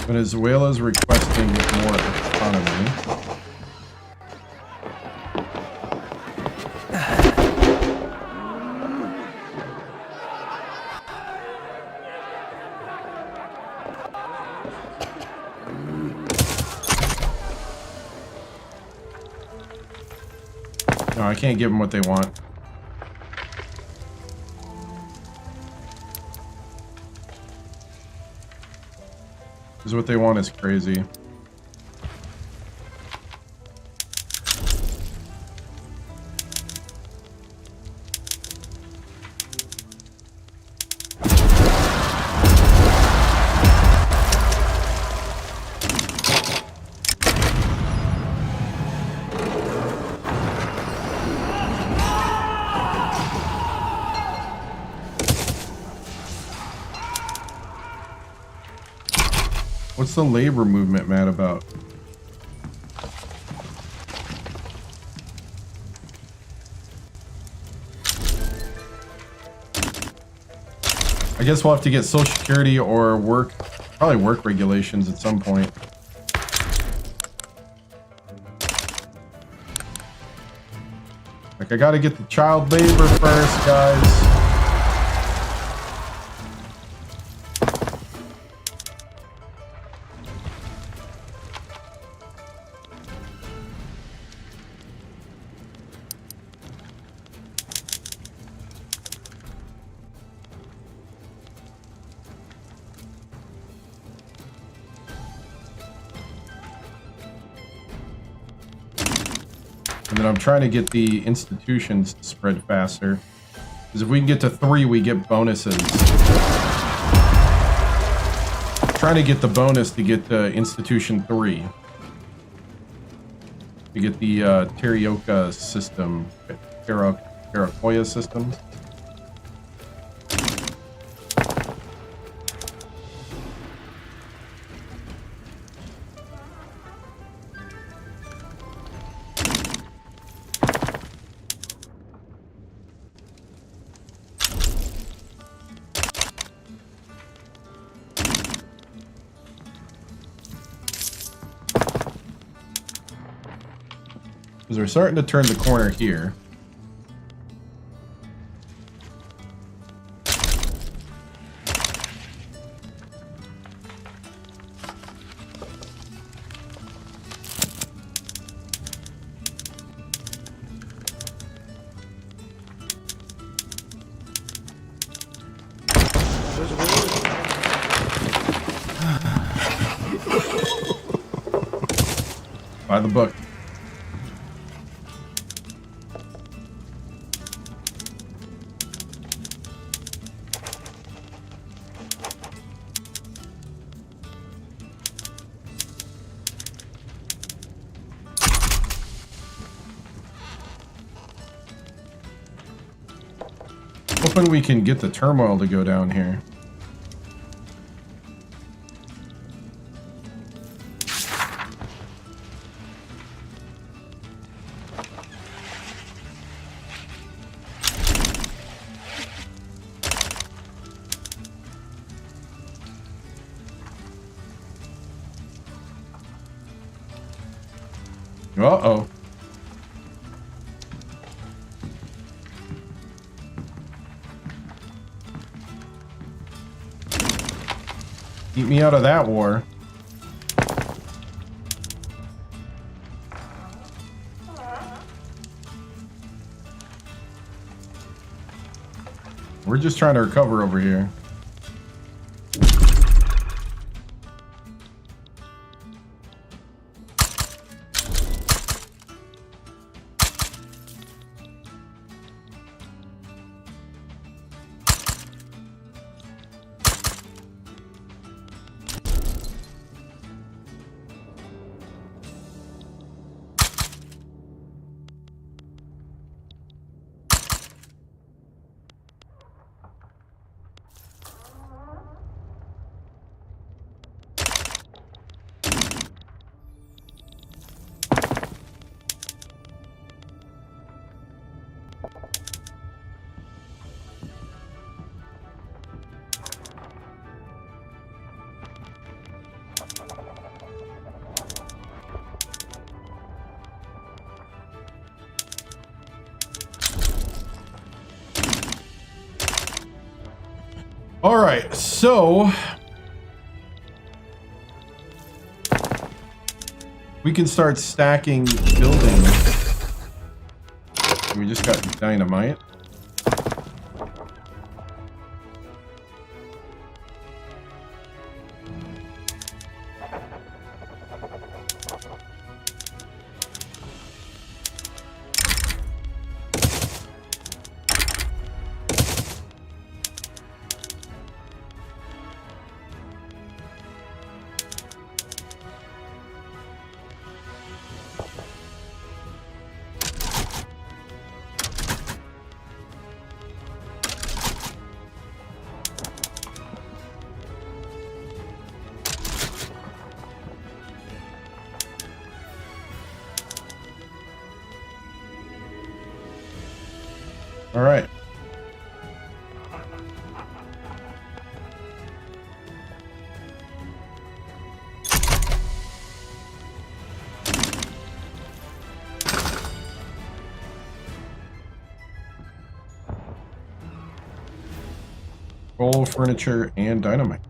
Venezuela's requesting more autonomy. No, I can't give them what they want. Because what they want is crazy. What's the labor movement mad about? I guess we'll have to get Social Security or probably work regulations at some point. Like, I gotta get the child labor first, guys. And then I'm trying to get the institutions to spread faster. Because if we can get to 3, we get bonuses. Trying to get the bonus to get to Institution 3. To get the Terioka system. Terakoya system. Because we're starting to turn the corner here. By the book. Hoping we can get the turmoil to go down here. Uh-oh. Keep me out of that war. We're just trying to recover over here. All right, so we can start stacking buildings. We just got dynamite. All right. Coal, furniture, and dynamite.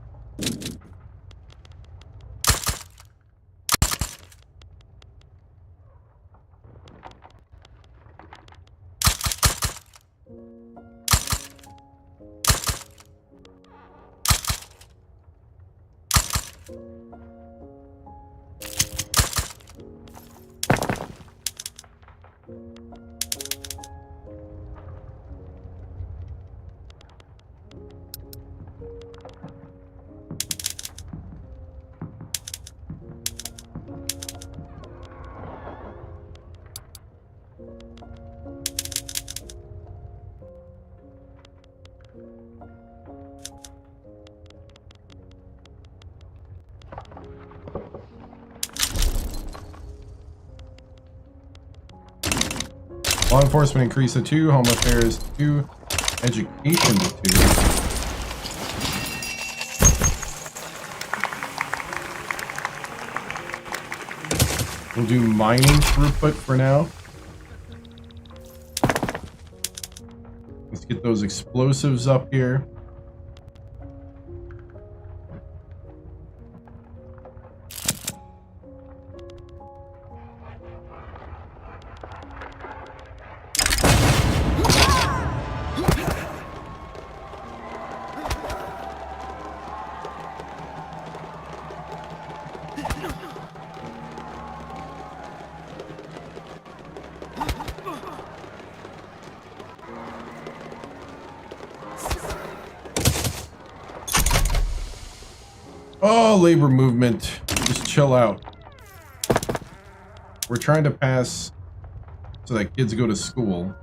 Law enforcement increase to 2, home affairs to 2, education to 2. We'll do mining throughput for now. Let's get those explosives up here. Oh, labor movement. Just chill out. We're trying to pass so that kids go to school.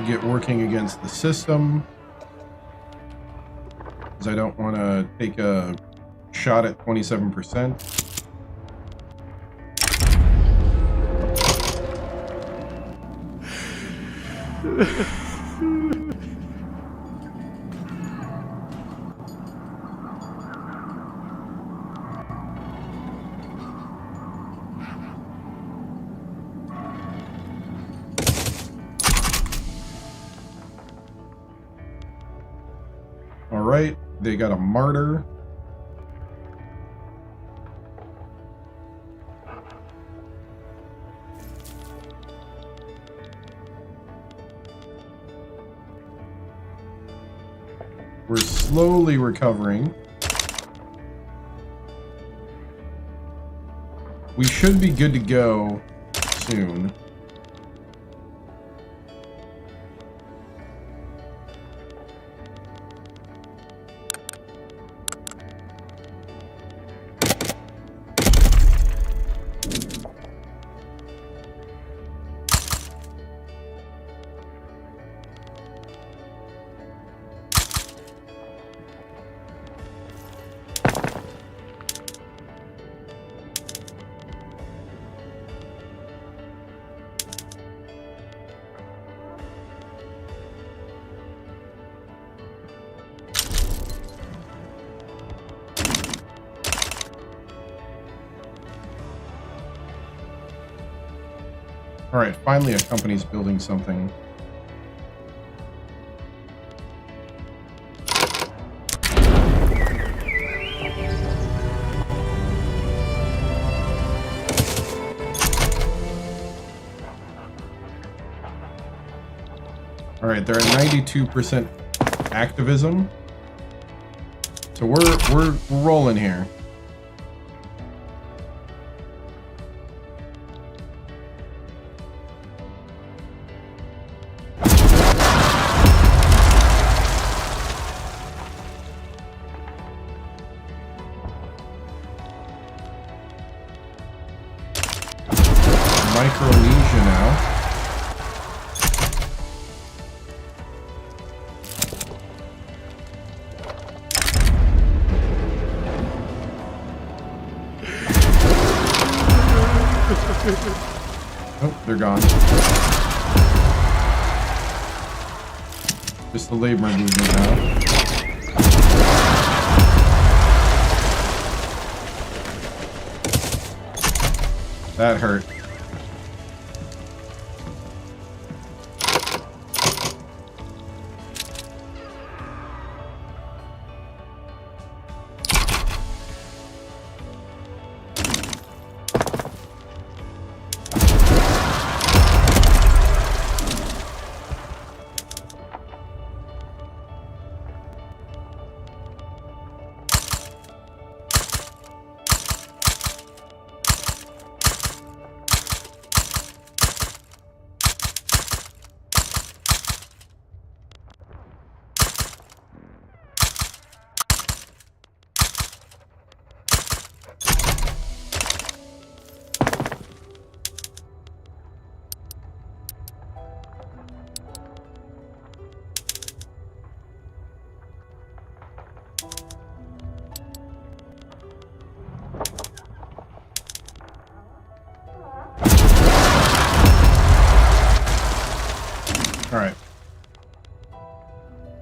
Get working against the system, because I don't want to take a shot at 27%. Alright, they got a martyr. We're slowly recovering. We should be good to go soon. Alright, finally a company's building something. Alright, they're at 92% activism. So we're rolling here. Micronesia now. Oh, they're gone. Just the labor movement now. That hurt. Alright.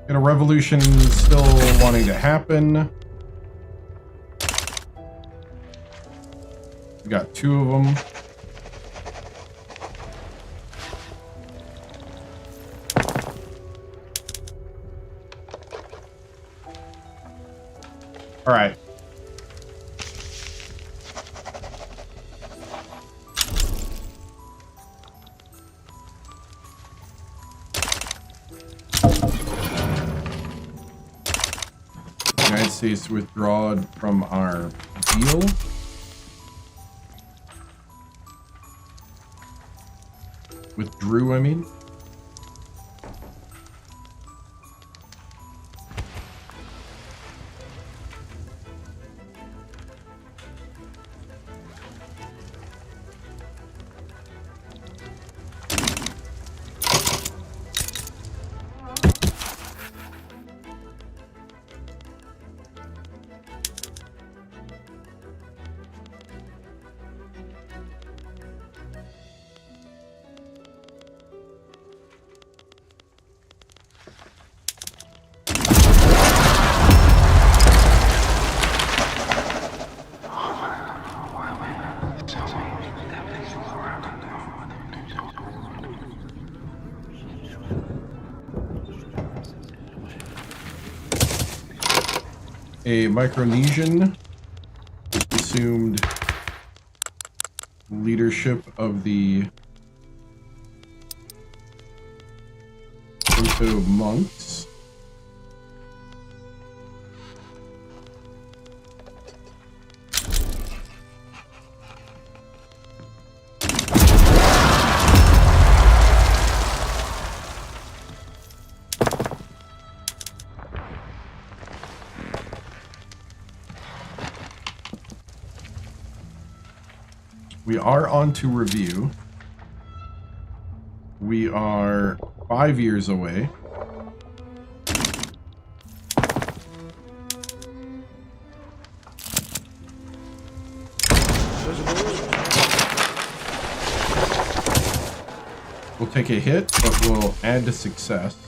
Got a revolution still wanting to happen. We got 2 of them. Alright. United States withdraw from our deal. Withdrew, I mean. A Micronesian assumed leadership of the Shinto monks. We are on to review. We are 5 years away. We'll take a hit, but we'll add to success.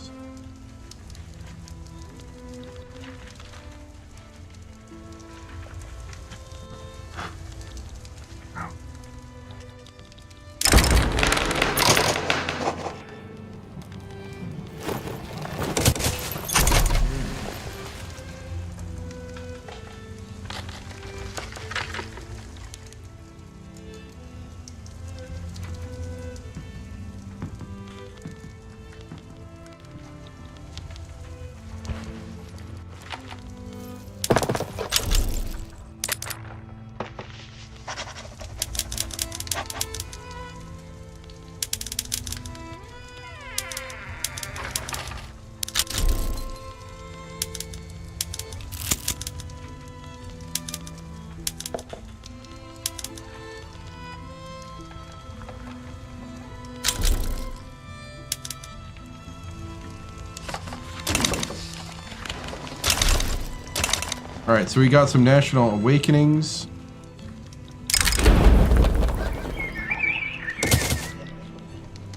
Alright, so we got some national awakenings.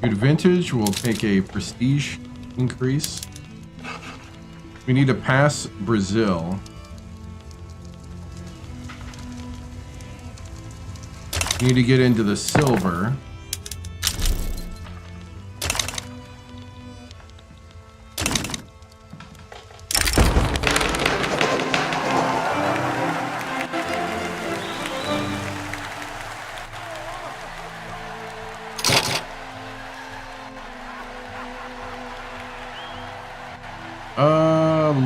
Good vintage. We'll take a prestige increase. We need to pass Brazil. We need to get into the silver.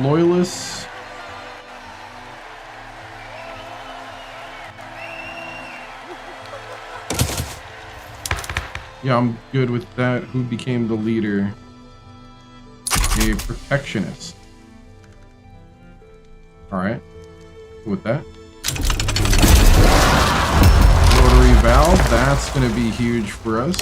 Loyalists. Yeah, I'm good with that. Who became the leader? A protectionist. Alright. With that. Rotary valve. That's going to be huge for us.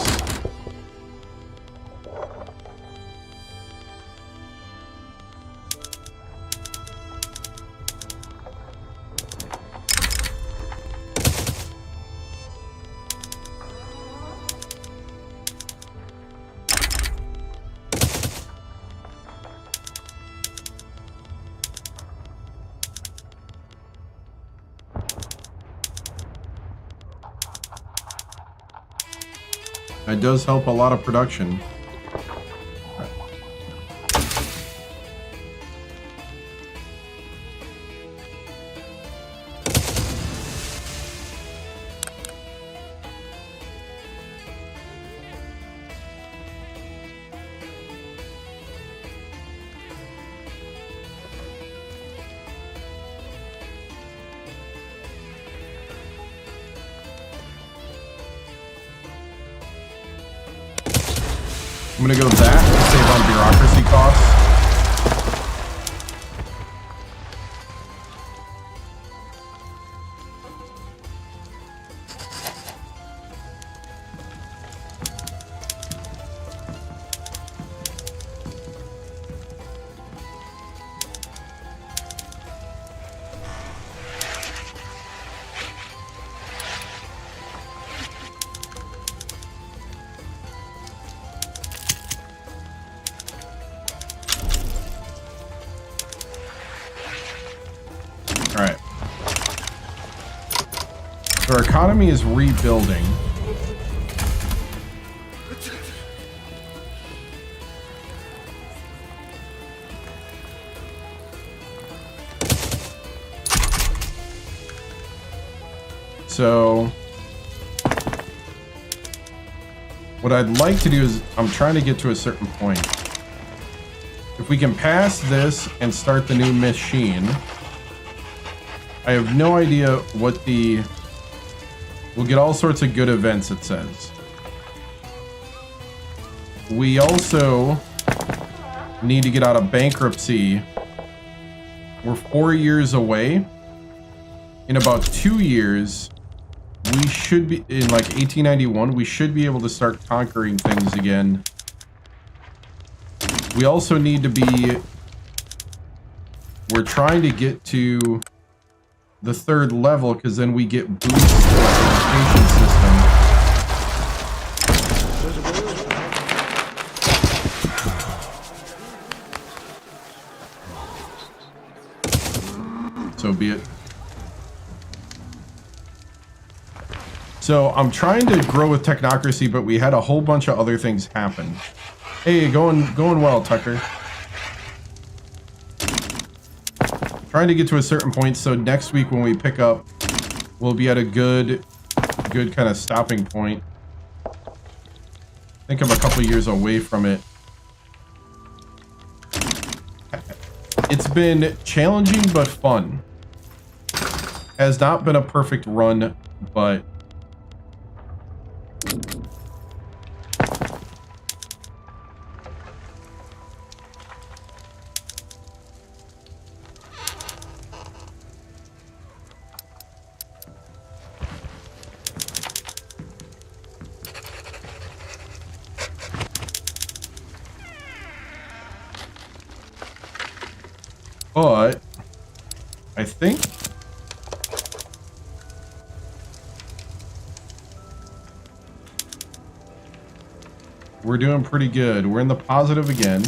That does help a lot of production. I'm gonna go with that to save on bureaucracy costs. Alright. So our economy is rebuilding. So what I'd like to do is I'm trying to get to a certain point. If we can pass this and start the new machine, I have no idea what the... We'll get all sorts of good events, it says. We also need to get out of bankruptcy. We're 4 years away. In about 2 years, we should be... In like 1891, we should be able to start conquering things again. We also need to be... We're trying to get to the 3rd level, because then we get boosts to our education system. So be it. So I'm trying to grow with technocracy, but we had a whole bunch of other things happen. Hey, going well, Tucker. Trying to get to a certain point, so next week when we pick up, we'll be at a good kind of stopping point. I think I'm a couple years away from it. It's been challenging but fun. Has not been a perfect run, but I think. We're doing pretty good. We're in the positive again.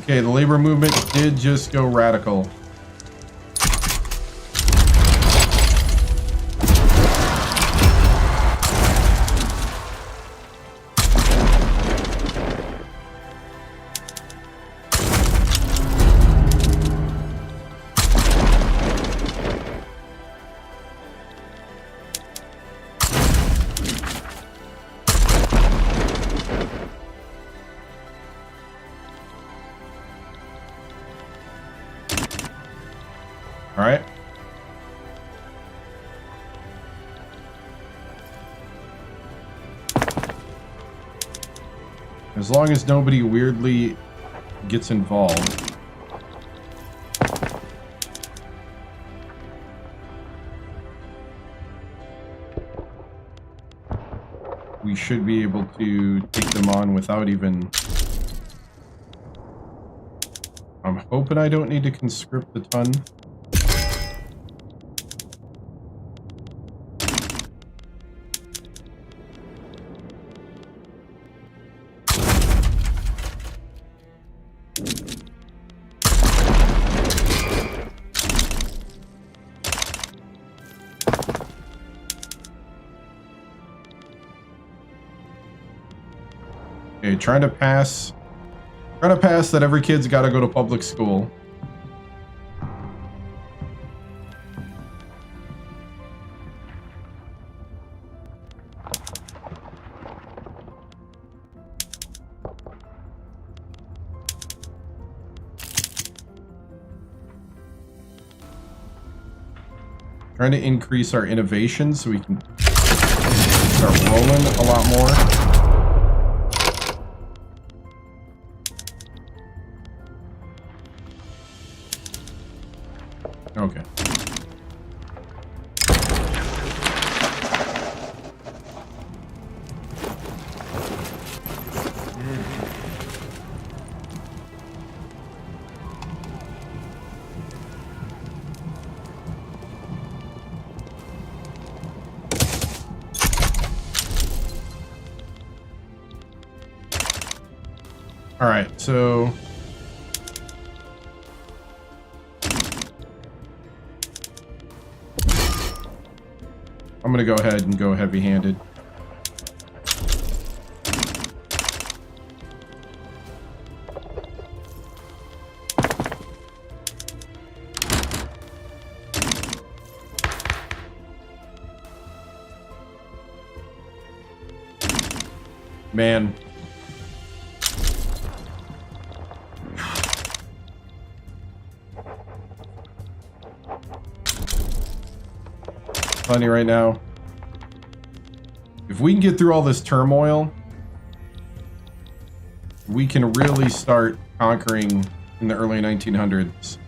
Okay, the labor movement did just go radical. All right. As long as nobody weirdly gets involved. We should be able to take them on without even... I'm hoping I don't need to conscript a ton. Okay, trying to pass that every kid's got to go to public school. Trying to increase our innovation so we can start rolling a lot more. Okay. All right, so I'm gonna go ahead and go heavy-handed. Man. Funny right now. If we can get through all this turmoil, we can really start conquering in the early 1900s.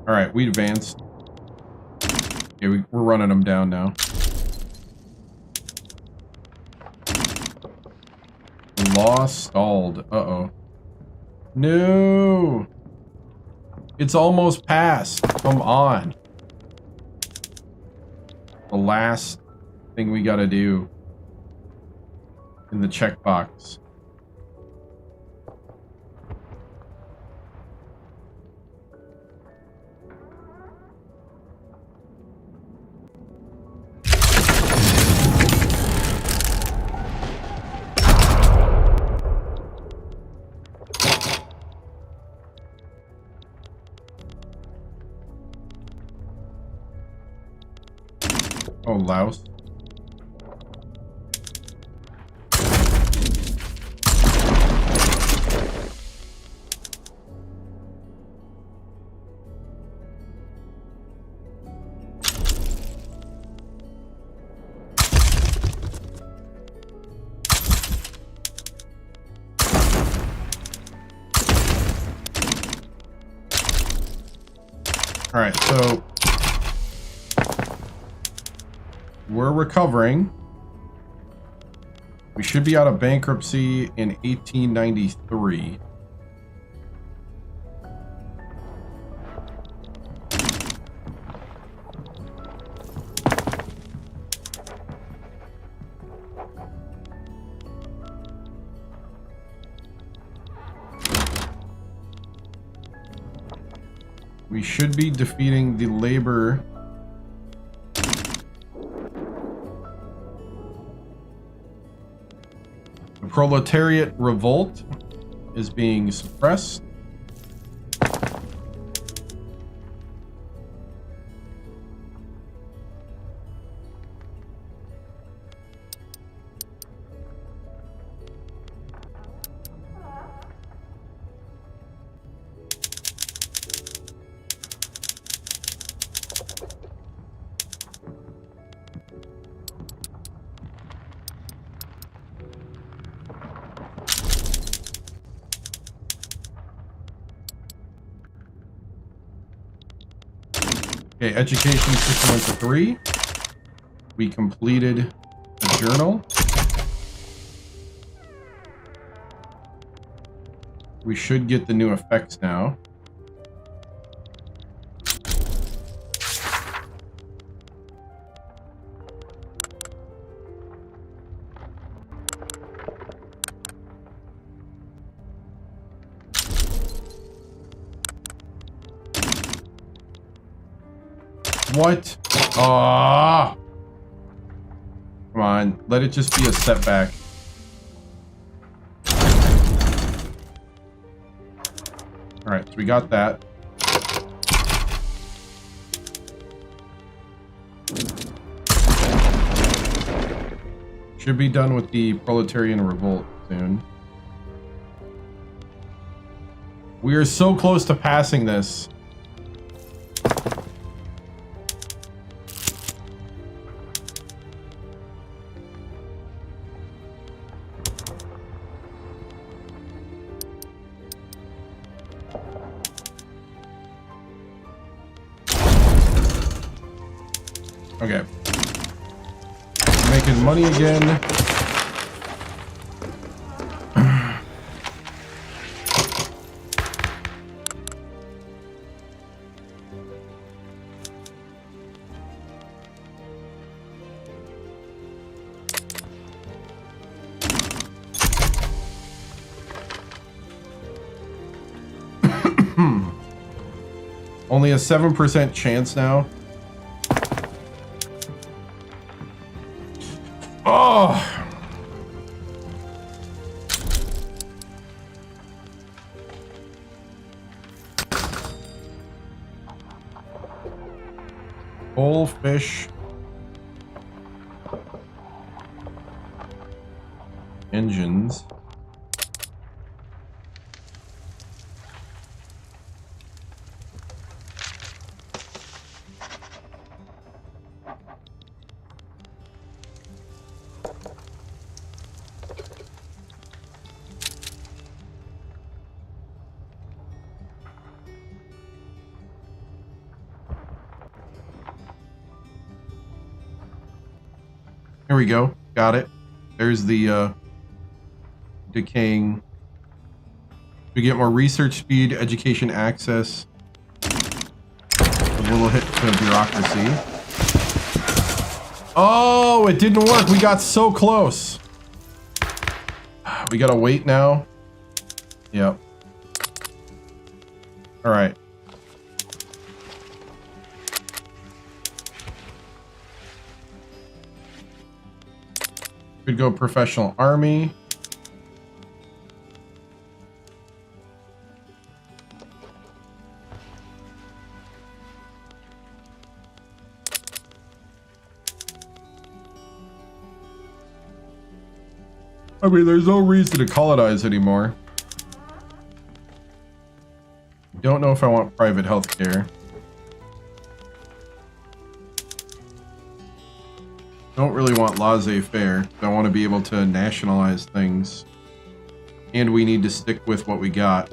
All right, we advanced. Yeah, we're running them down now. Law stalled. Uh-oh. No! It's almost passed. Come on. The last thing we gotta do in the checkbox. Oh, Laos. All right, so we're recovering. We should be out of bankruptcy in 1893. We should be defeating the labor. The proletariat revolt is being suppressed. Okay, education system went to 3. We completed the journal. We should get the new effects now. What? Ah! Come on, let it just be a setback. Alright, so we got that. Should be done with the proletarian revolt soon. We are so close to passing this. Okay. Making money again. Only a 7% chance now. Oh! Whole fish. Engines. Here we go. Got it. There's the decaying. We get more research speed, education access. A little hit to bureaucracy. Oh, it didn't work. We got so close. We gotta wait now. Yep. All right. Could go professional army. I mean, there's no reason to colonize anymore. Don't know if I want private healthcare. Don't really want laissez-faire. I want to be able to nationalize things. And we need to stick with what we got.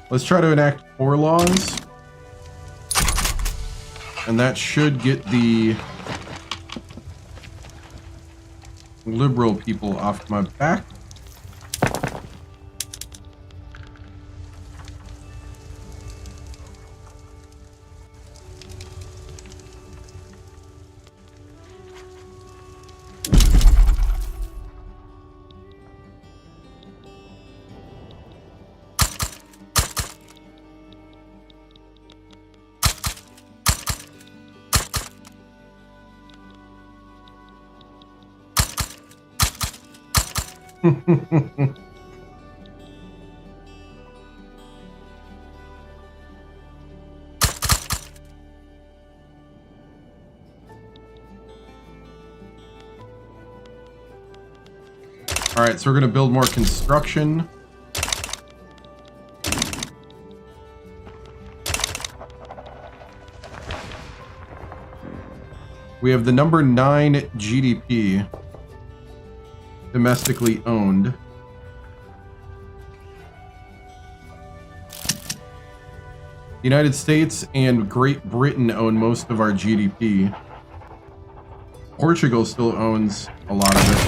Let's try to enact 4 laws. And that should get the liberal people off my back. Alright, so we're going to build more construction. We have the number 9 GDP domestically owned. The United States and Great Britain own most of our GDP. Portugal still owns a lot of it.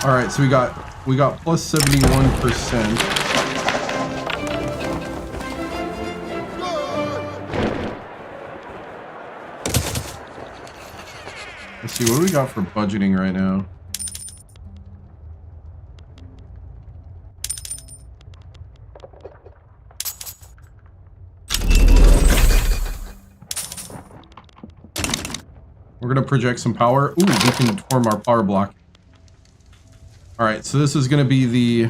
All right, so we got plus 71%. Let's see, what do we got for budgeting right now? We're gonna project some power. Ooh, we can form our power block. All right, so this is gonna be the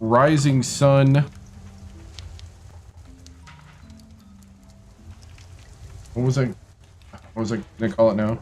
Rising Sun. What was I gonna call it now?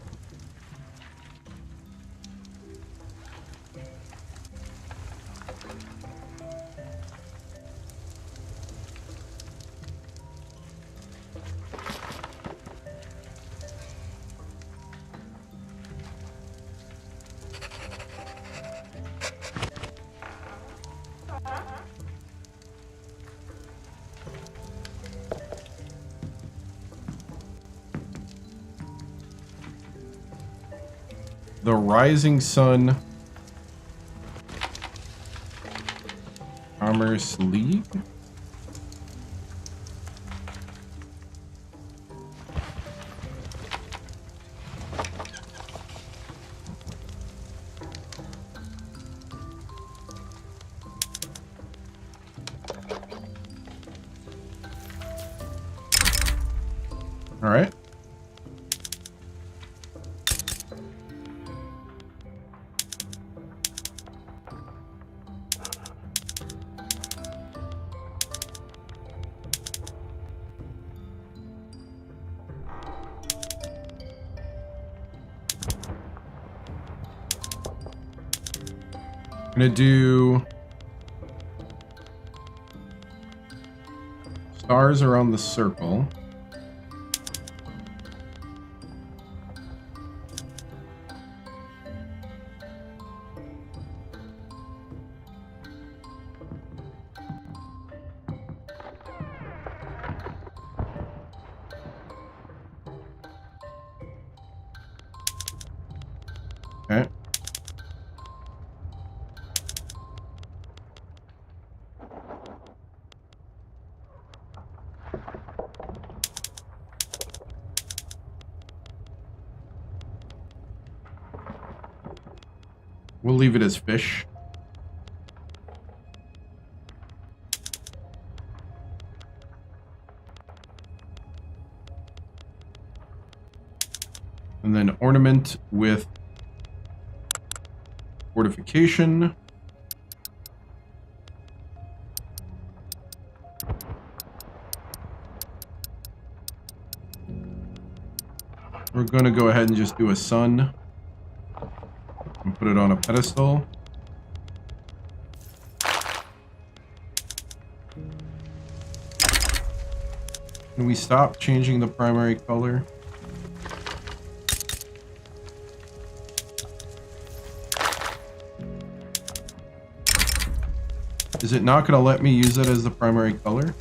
The Rising Sun Commerce League? All right. I'm gonna do stars around the circle. Okay. We'll leave it as fish. And then ornament with fortification. We're going to go ahead and just do a sun and put it on a pedestal. Can we stop changing the primary color? Is it not going to let me use it as the primary color?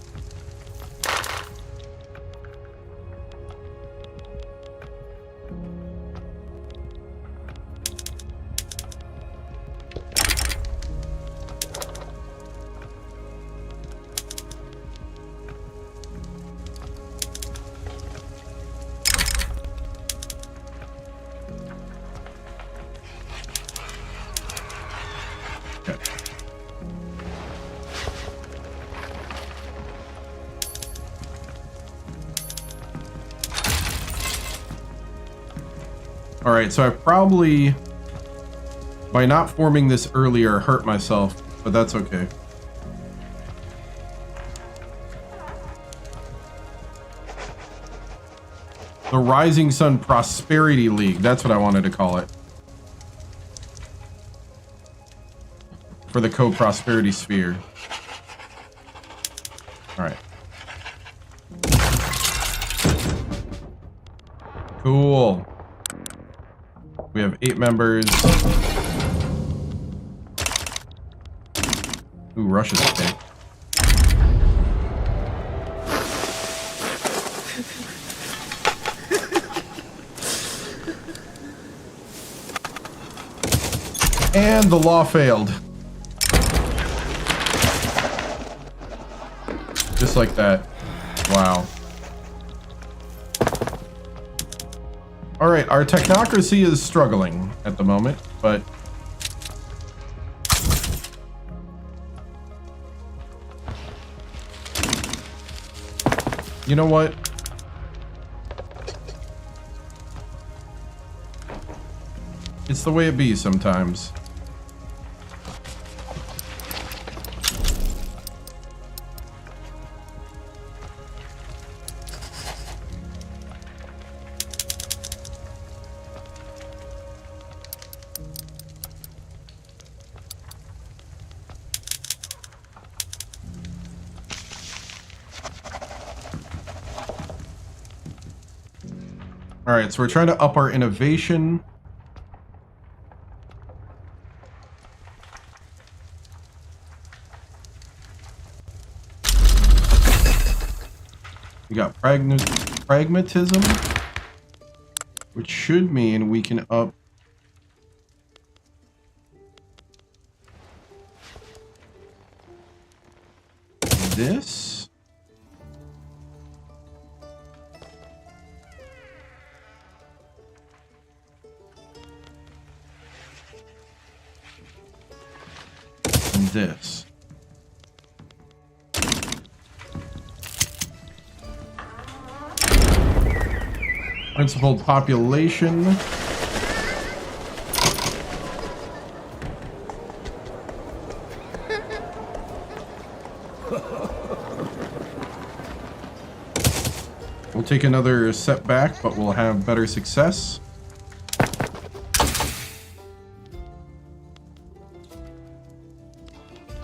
Alright, so I probably, by not forming this earlier, hurt myself, but that's okay. The Rising Sun Prosperity League, that's what I wanted to call it. For the co-prosperity sphere. Alright. Cool. We have 8 members. Ooh, Russia's okay. And the law failed. Just like that. Wow. Alright, our technocracy is struggling at the moment, but you know what? It's the way it be sometimes. All right, so we're trying to up our innovation. We got pragmatism, which should mean we can up this. This. Principled population. We'll take another setback, but we'll have better success.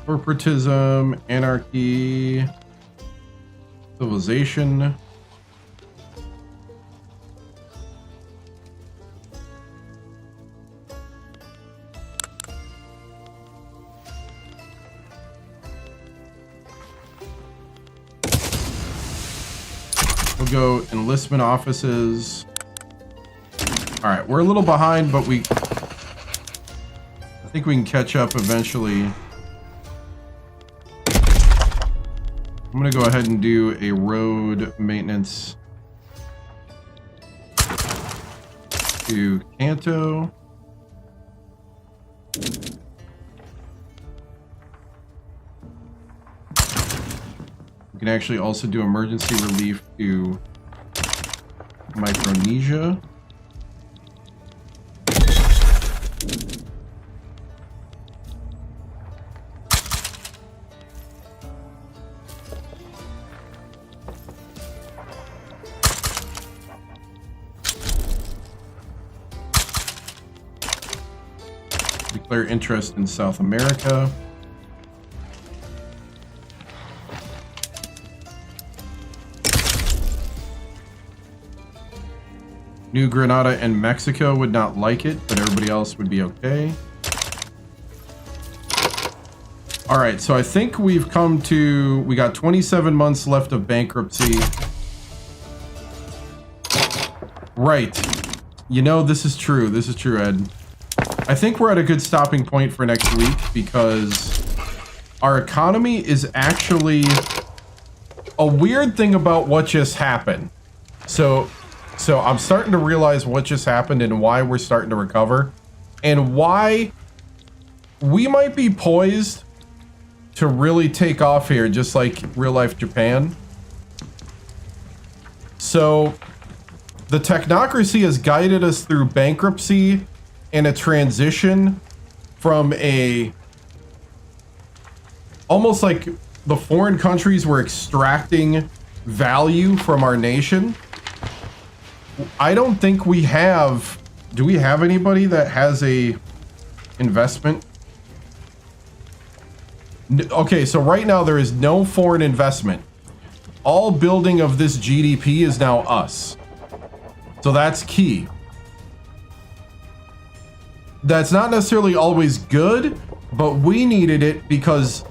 Corporatism, anarchy, civilization. We'll go enlistment offices. All right, we're a little behind, but I think we can catch up eventually. I'm going to go ahead and do a road maintenance to Kanto. We can actually also do emergency relief to Micronesia. declare interest in South America. New Granada and Mexico would not like it, but everybody else would be okay. All right, so I think we got 27 months left of bankruptcy. Right. You know, this is true. This is true, Ed. I think we're at a good stopping point for next week because our economy is actually a weird thing about what just happened. So I'm starting to realize what just happened and why we're starting to recover and why we might be poised to really take off here, just like real life Japan. So the technocracy has guided us through bankruptcy and a transition from almost like the foreign countries were extracting value from our nation. I don't think we have, do we have anybody that has a investment? Okay, so right now there is no foreign investment. All building of this GDP is now us. So that's key. That's not necessarily always good, but we needed it because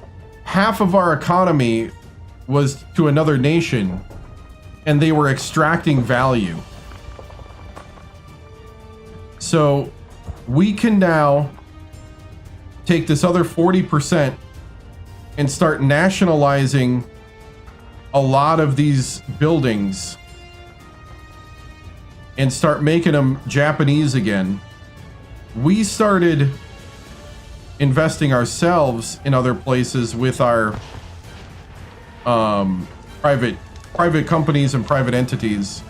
half of our economy was to another nation and they were extracting value. So we can now take this other 40% and start nationalizing a lot of these buildings and start making them Japanese again. We started investing ourselves in other places with our private companies and private entities.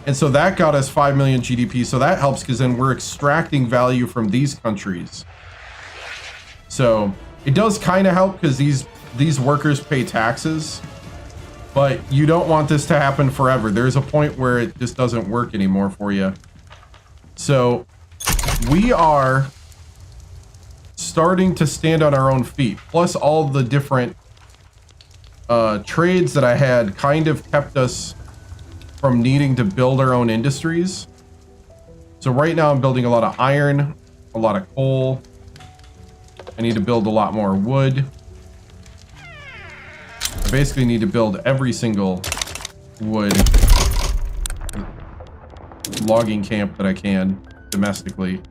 And so that got us 5 million GDP. So that helps because then we're extracting value from these countries. So it does kind of help because these workers pay taxes, but you don't want this to happen forever. There's a point where it just doesn't work anymore for you. So we are starting to stand on our own feet. Plus all the different trades that I had kind of kept us from needing to build our own industries. So right now I'm building a lot of iron, a lot of coal. I need to build a lot more wood. I basically need to build every single wood logging camp that I can domestically.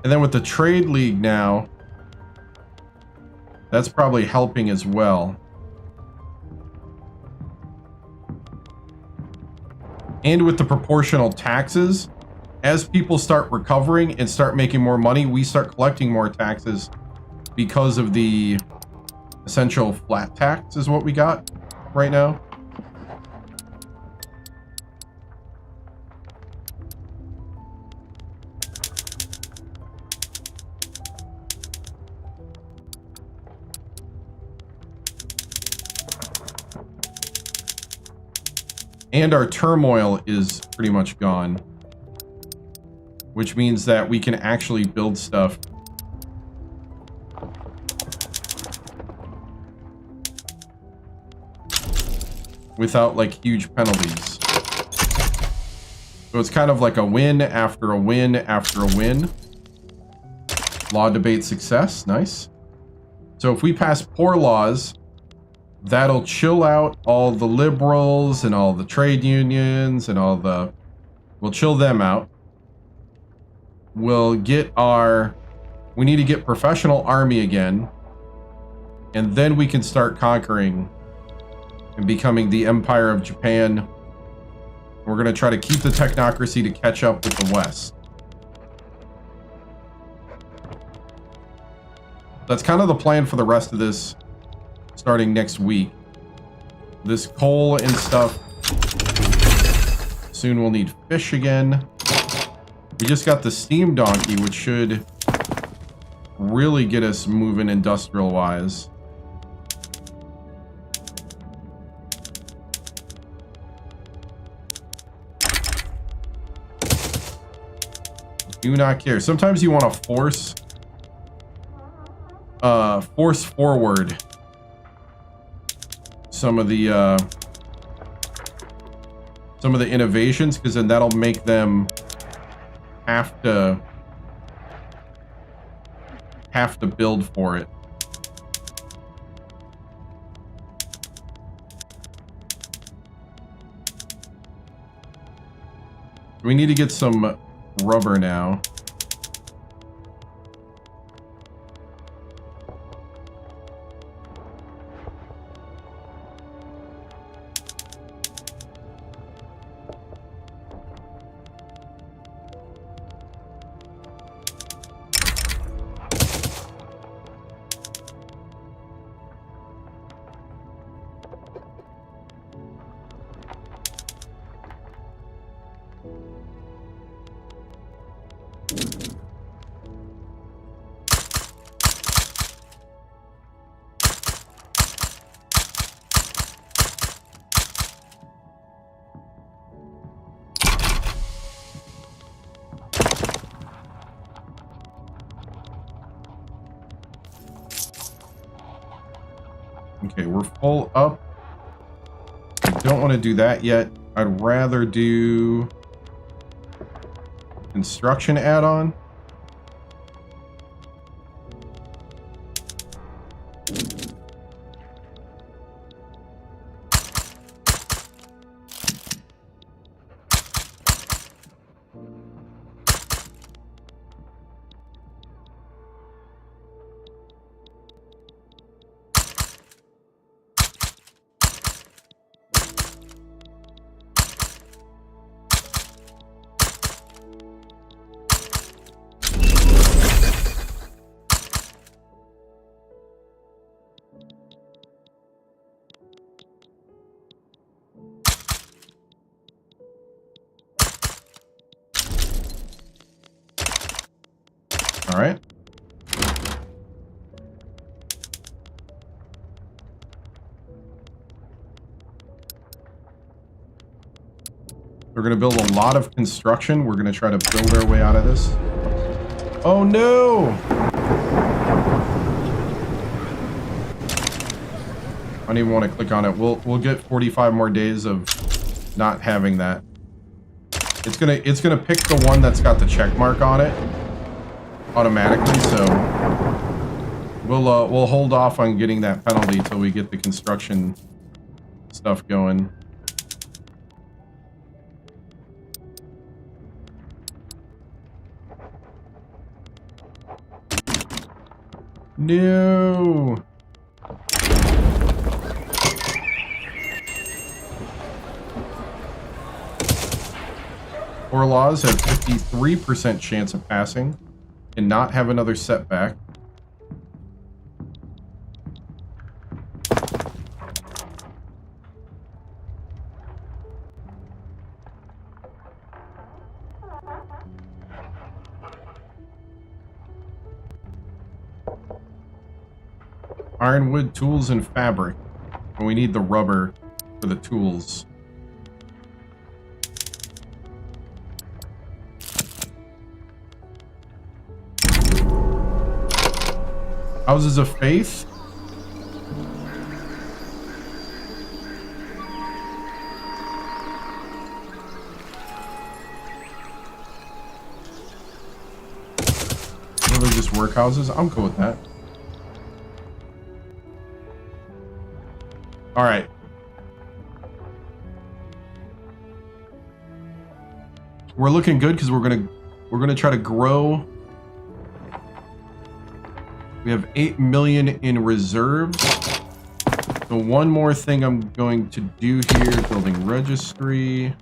And then with the trade league now, that's probably helping as well. And with the proportional taxes, as people start recovering and start making more money, we start collecting more taxes because of the essential flat tax is what we got right now. And our turmoil is pretty much gone, which means that we can actually build stuff without like huge penalties. So it's kind of like a win after a win after a win. Law debate success, nice. So if we pass poor laws, that'll chill out all the liberals and all the trade unions and all the... We'll chill them out. We'll get our... We need to get professional army again. And then we can start conquering and becoming the Empire of Japan. We're going to try to keep the technocracy to catch up with the West. That's kind of the plan for the rest of this, starting next week. This coal and stuff. Soon we'll need fish again. We just got the steam donkey, which should really get us moving industrial-wise. Do not care. Sometimes you want to force forward some of the innovations, because then that'll make them have to build for it. We need to get some rubber now. Okay, we're full up. I don't want to do that yet. I'd rather do construction add-on. All right. We're going to build a lot of construction. We're going to try to build our way out of this. Oh, no! I don't even want to click on it. We'll get 45 more days of not having that. It's gonna pick the one that's got the check mark on it automatically, so we'll hold off on getting that penalty till we get the construction stuff going. No. Core laws have 53% chance of passing and not have another setback. Ironwood, tools, and fabric. And we need the rubber for the tools. Houses of Faith. Are they just workhouses? I'm cool with that. All right. We're looking good because we're gonna try to grow. We have 8 million in reserves. So one more thing I'm going to do here, building registry.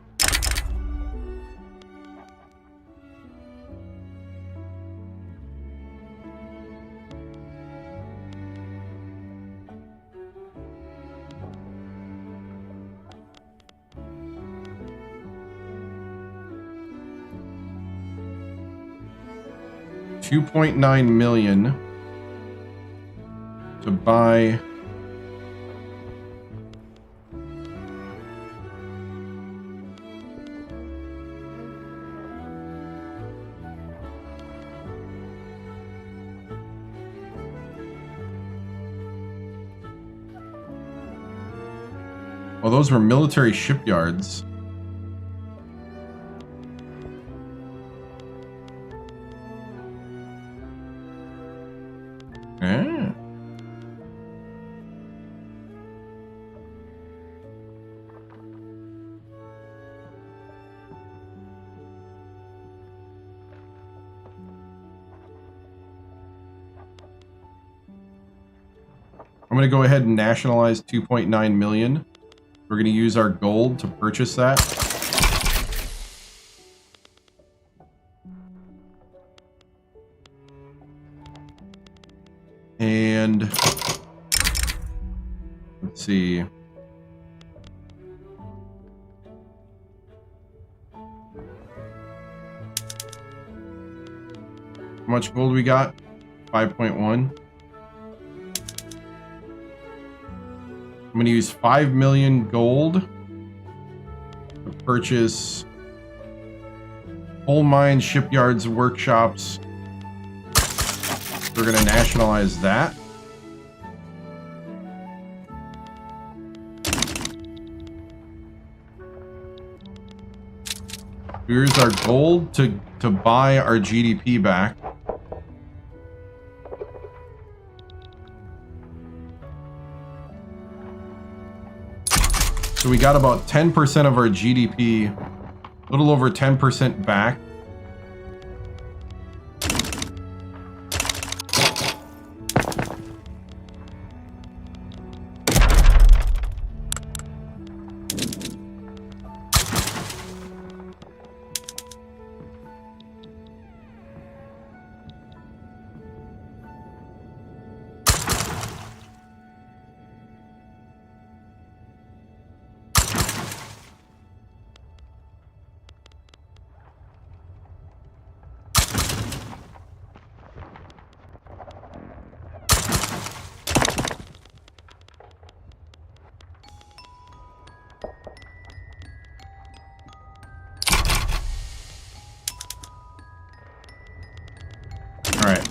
2.9 million to buy oh, those were military shipyards. Ah. I'm going to go ahead and nationalize 2.9 million. We're going to use our gold to purchase that. And let's see. How much gold we got? 5.1. I'm going to use 5 million gold to purchase coal mines, shipyards, workshops. We're going to nationalize that. Here's our gold to buy our GDP back. So we got about 10% of our GDP, a little over 10% back. All right.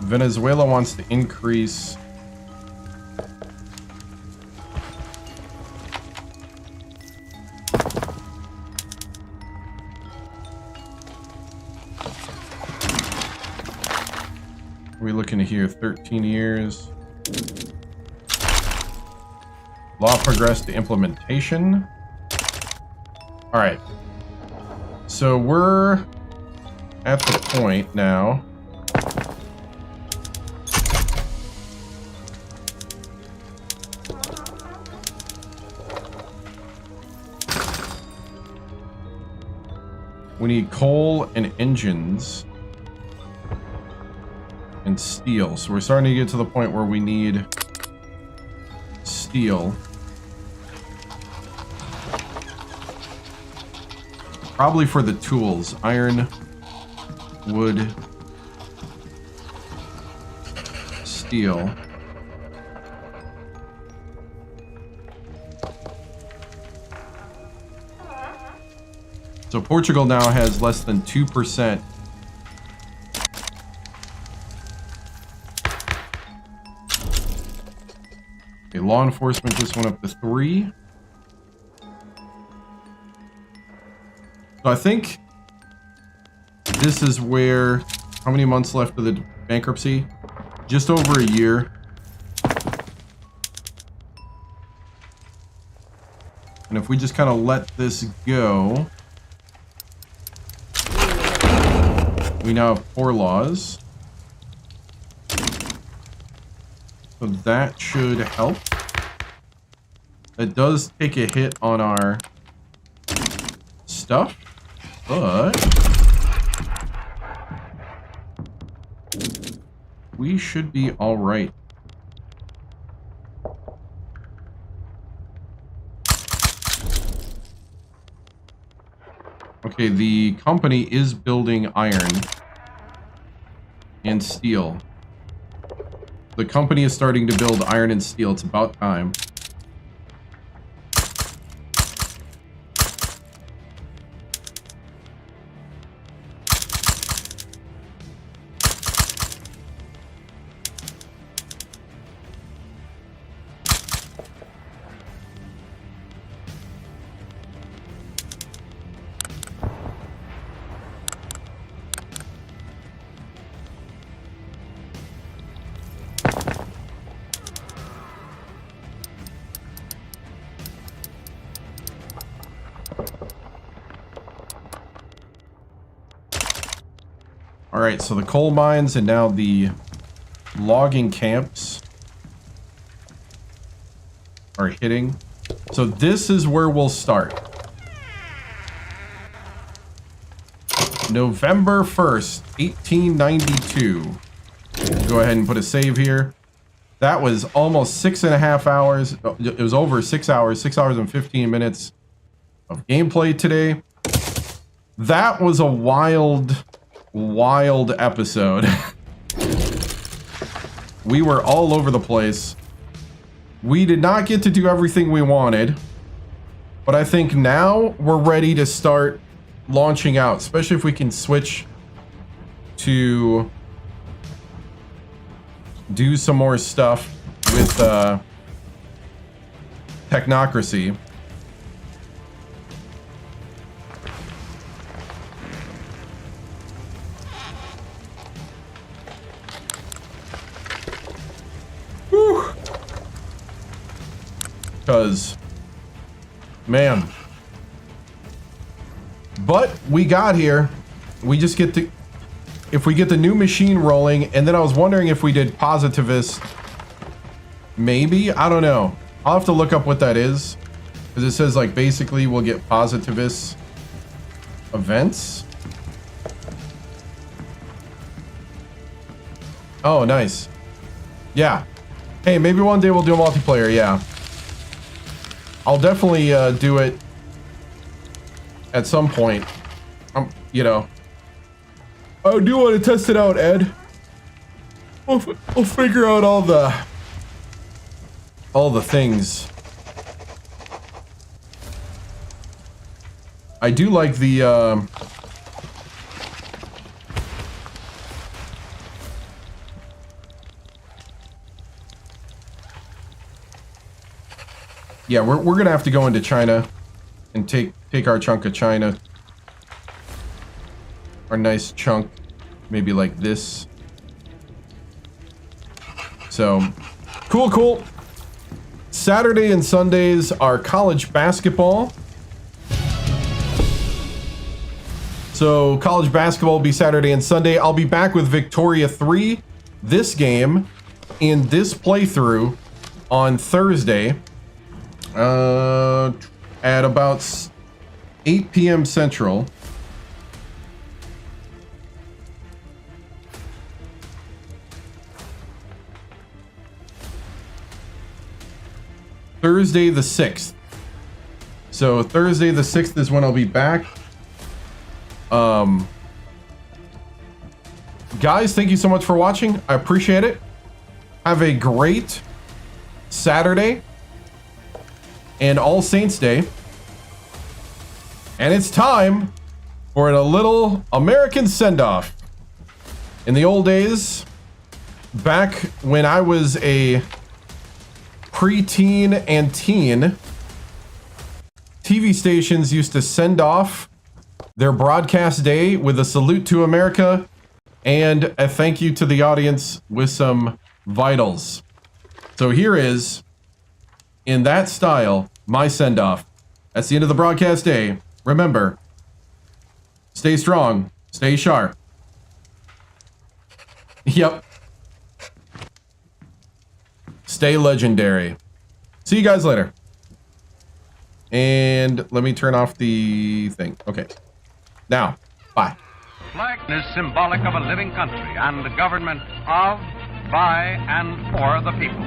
Venezuela wants to increase what are we looking at here? 13 years. Law progress to implementation. All right. So we're at the point now. We need coal and engines and steel. So we're starting to get to the point where we need steel. Probably for the tools. Iron, wood, steel. So Portugal now has less than 2%. Okay, law enforcement just went up to 3. So I think this is where, how many months left of the bankruptcy? Just over a year. And if we just kind of let this go, we now have 4 laws. So that should help. It does take a hit on our stuff, but we should be all right. Okay, the company is building iron and steel. The company is starting to build iron and steel. It's about time. Alright, so the coal mines and now the logging camps are hitting. So this is where we'll start. November 1st, 1892. Go ahead and put a save here. That was almost 6.5 hours. It was over 6 hours, 6 hours and 15 minutes of gameplay today. That was a wild episode. We were all over the place. We did not get to do everything we wanted, but I think now we're ready to start launching out, especially if we can switch to do some more stuff with technocracy. Because, man. But we got here. We just get to... If we get the new machine rolling, and then I was wondering if we did positivist. Maybe? I don't know. I'll have to look up what that is. Because it says, like, basically we'll get positivist events. Oh, nice. Yeah. Hey, maybe one day we'll do a multiplayer, yeah. I'll definitely do it at some point. You know. I do want to test it out, Ed. We'll figure out all the things. I do like the yeah, we're gonna have to go into China and take our chunk of China. Our nice chunk, maybe like this. So, cool. Saturday and Sundays are college basketball. So, college basketball will be Saturday and Sunday. I'll be back with Victoria 3, this game, in this playthrough on Thursday. At about 8 p.m. Central. Thursday the 6th. So Thursday the 6th is when I'll be back. Guys, thank you so much for watching. I appreciate it. Have a great Saturday and All Saints Day. And it's time for a little American send-off. In the old days, back when I was a preteen and teen, TV stations used to send off their broadcast day with a salute to America and a thank you to the audience with some vitals. So here is, in that style, my send-off. That's the end of the broadcast day. Remember, stay strong, stay sharp. Yep. Stay legendary. See you guys later. And let me turn off the thing. Okay. Now, bye. Flag is symbolic of a living country and the government of, by, and for the people.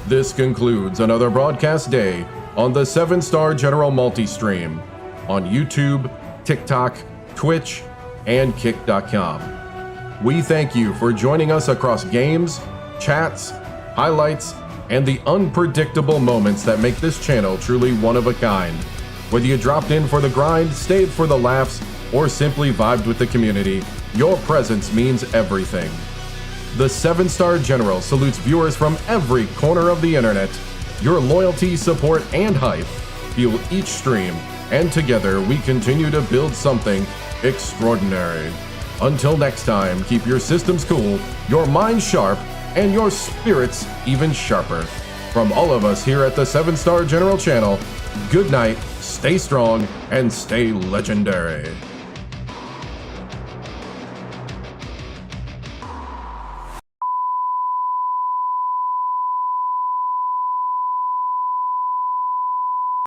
This concludes another broadcast day on the 7-Star General Multi-Stream on YouTube, TikTok, Twitch, and Kick.com. We thank you for joining us across games, chats, highlights, and the unpredictable moments that make this channel truly one of a kind. Whether you dropped in for the grind, stayed for the laughs, or simply vibed with the community, your presence means everything. The 7-Star General salutes viewers from every corner of the internet. Your loyalty, support, and hype fuel each stream, and together we continue to build something extraordinary. Until next time, keep your systems cool, your minds sharp, and your spirits even sharper. From all of us here at the 7-Star General channel, good night, stay strong, and stay legendary.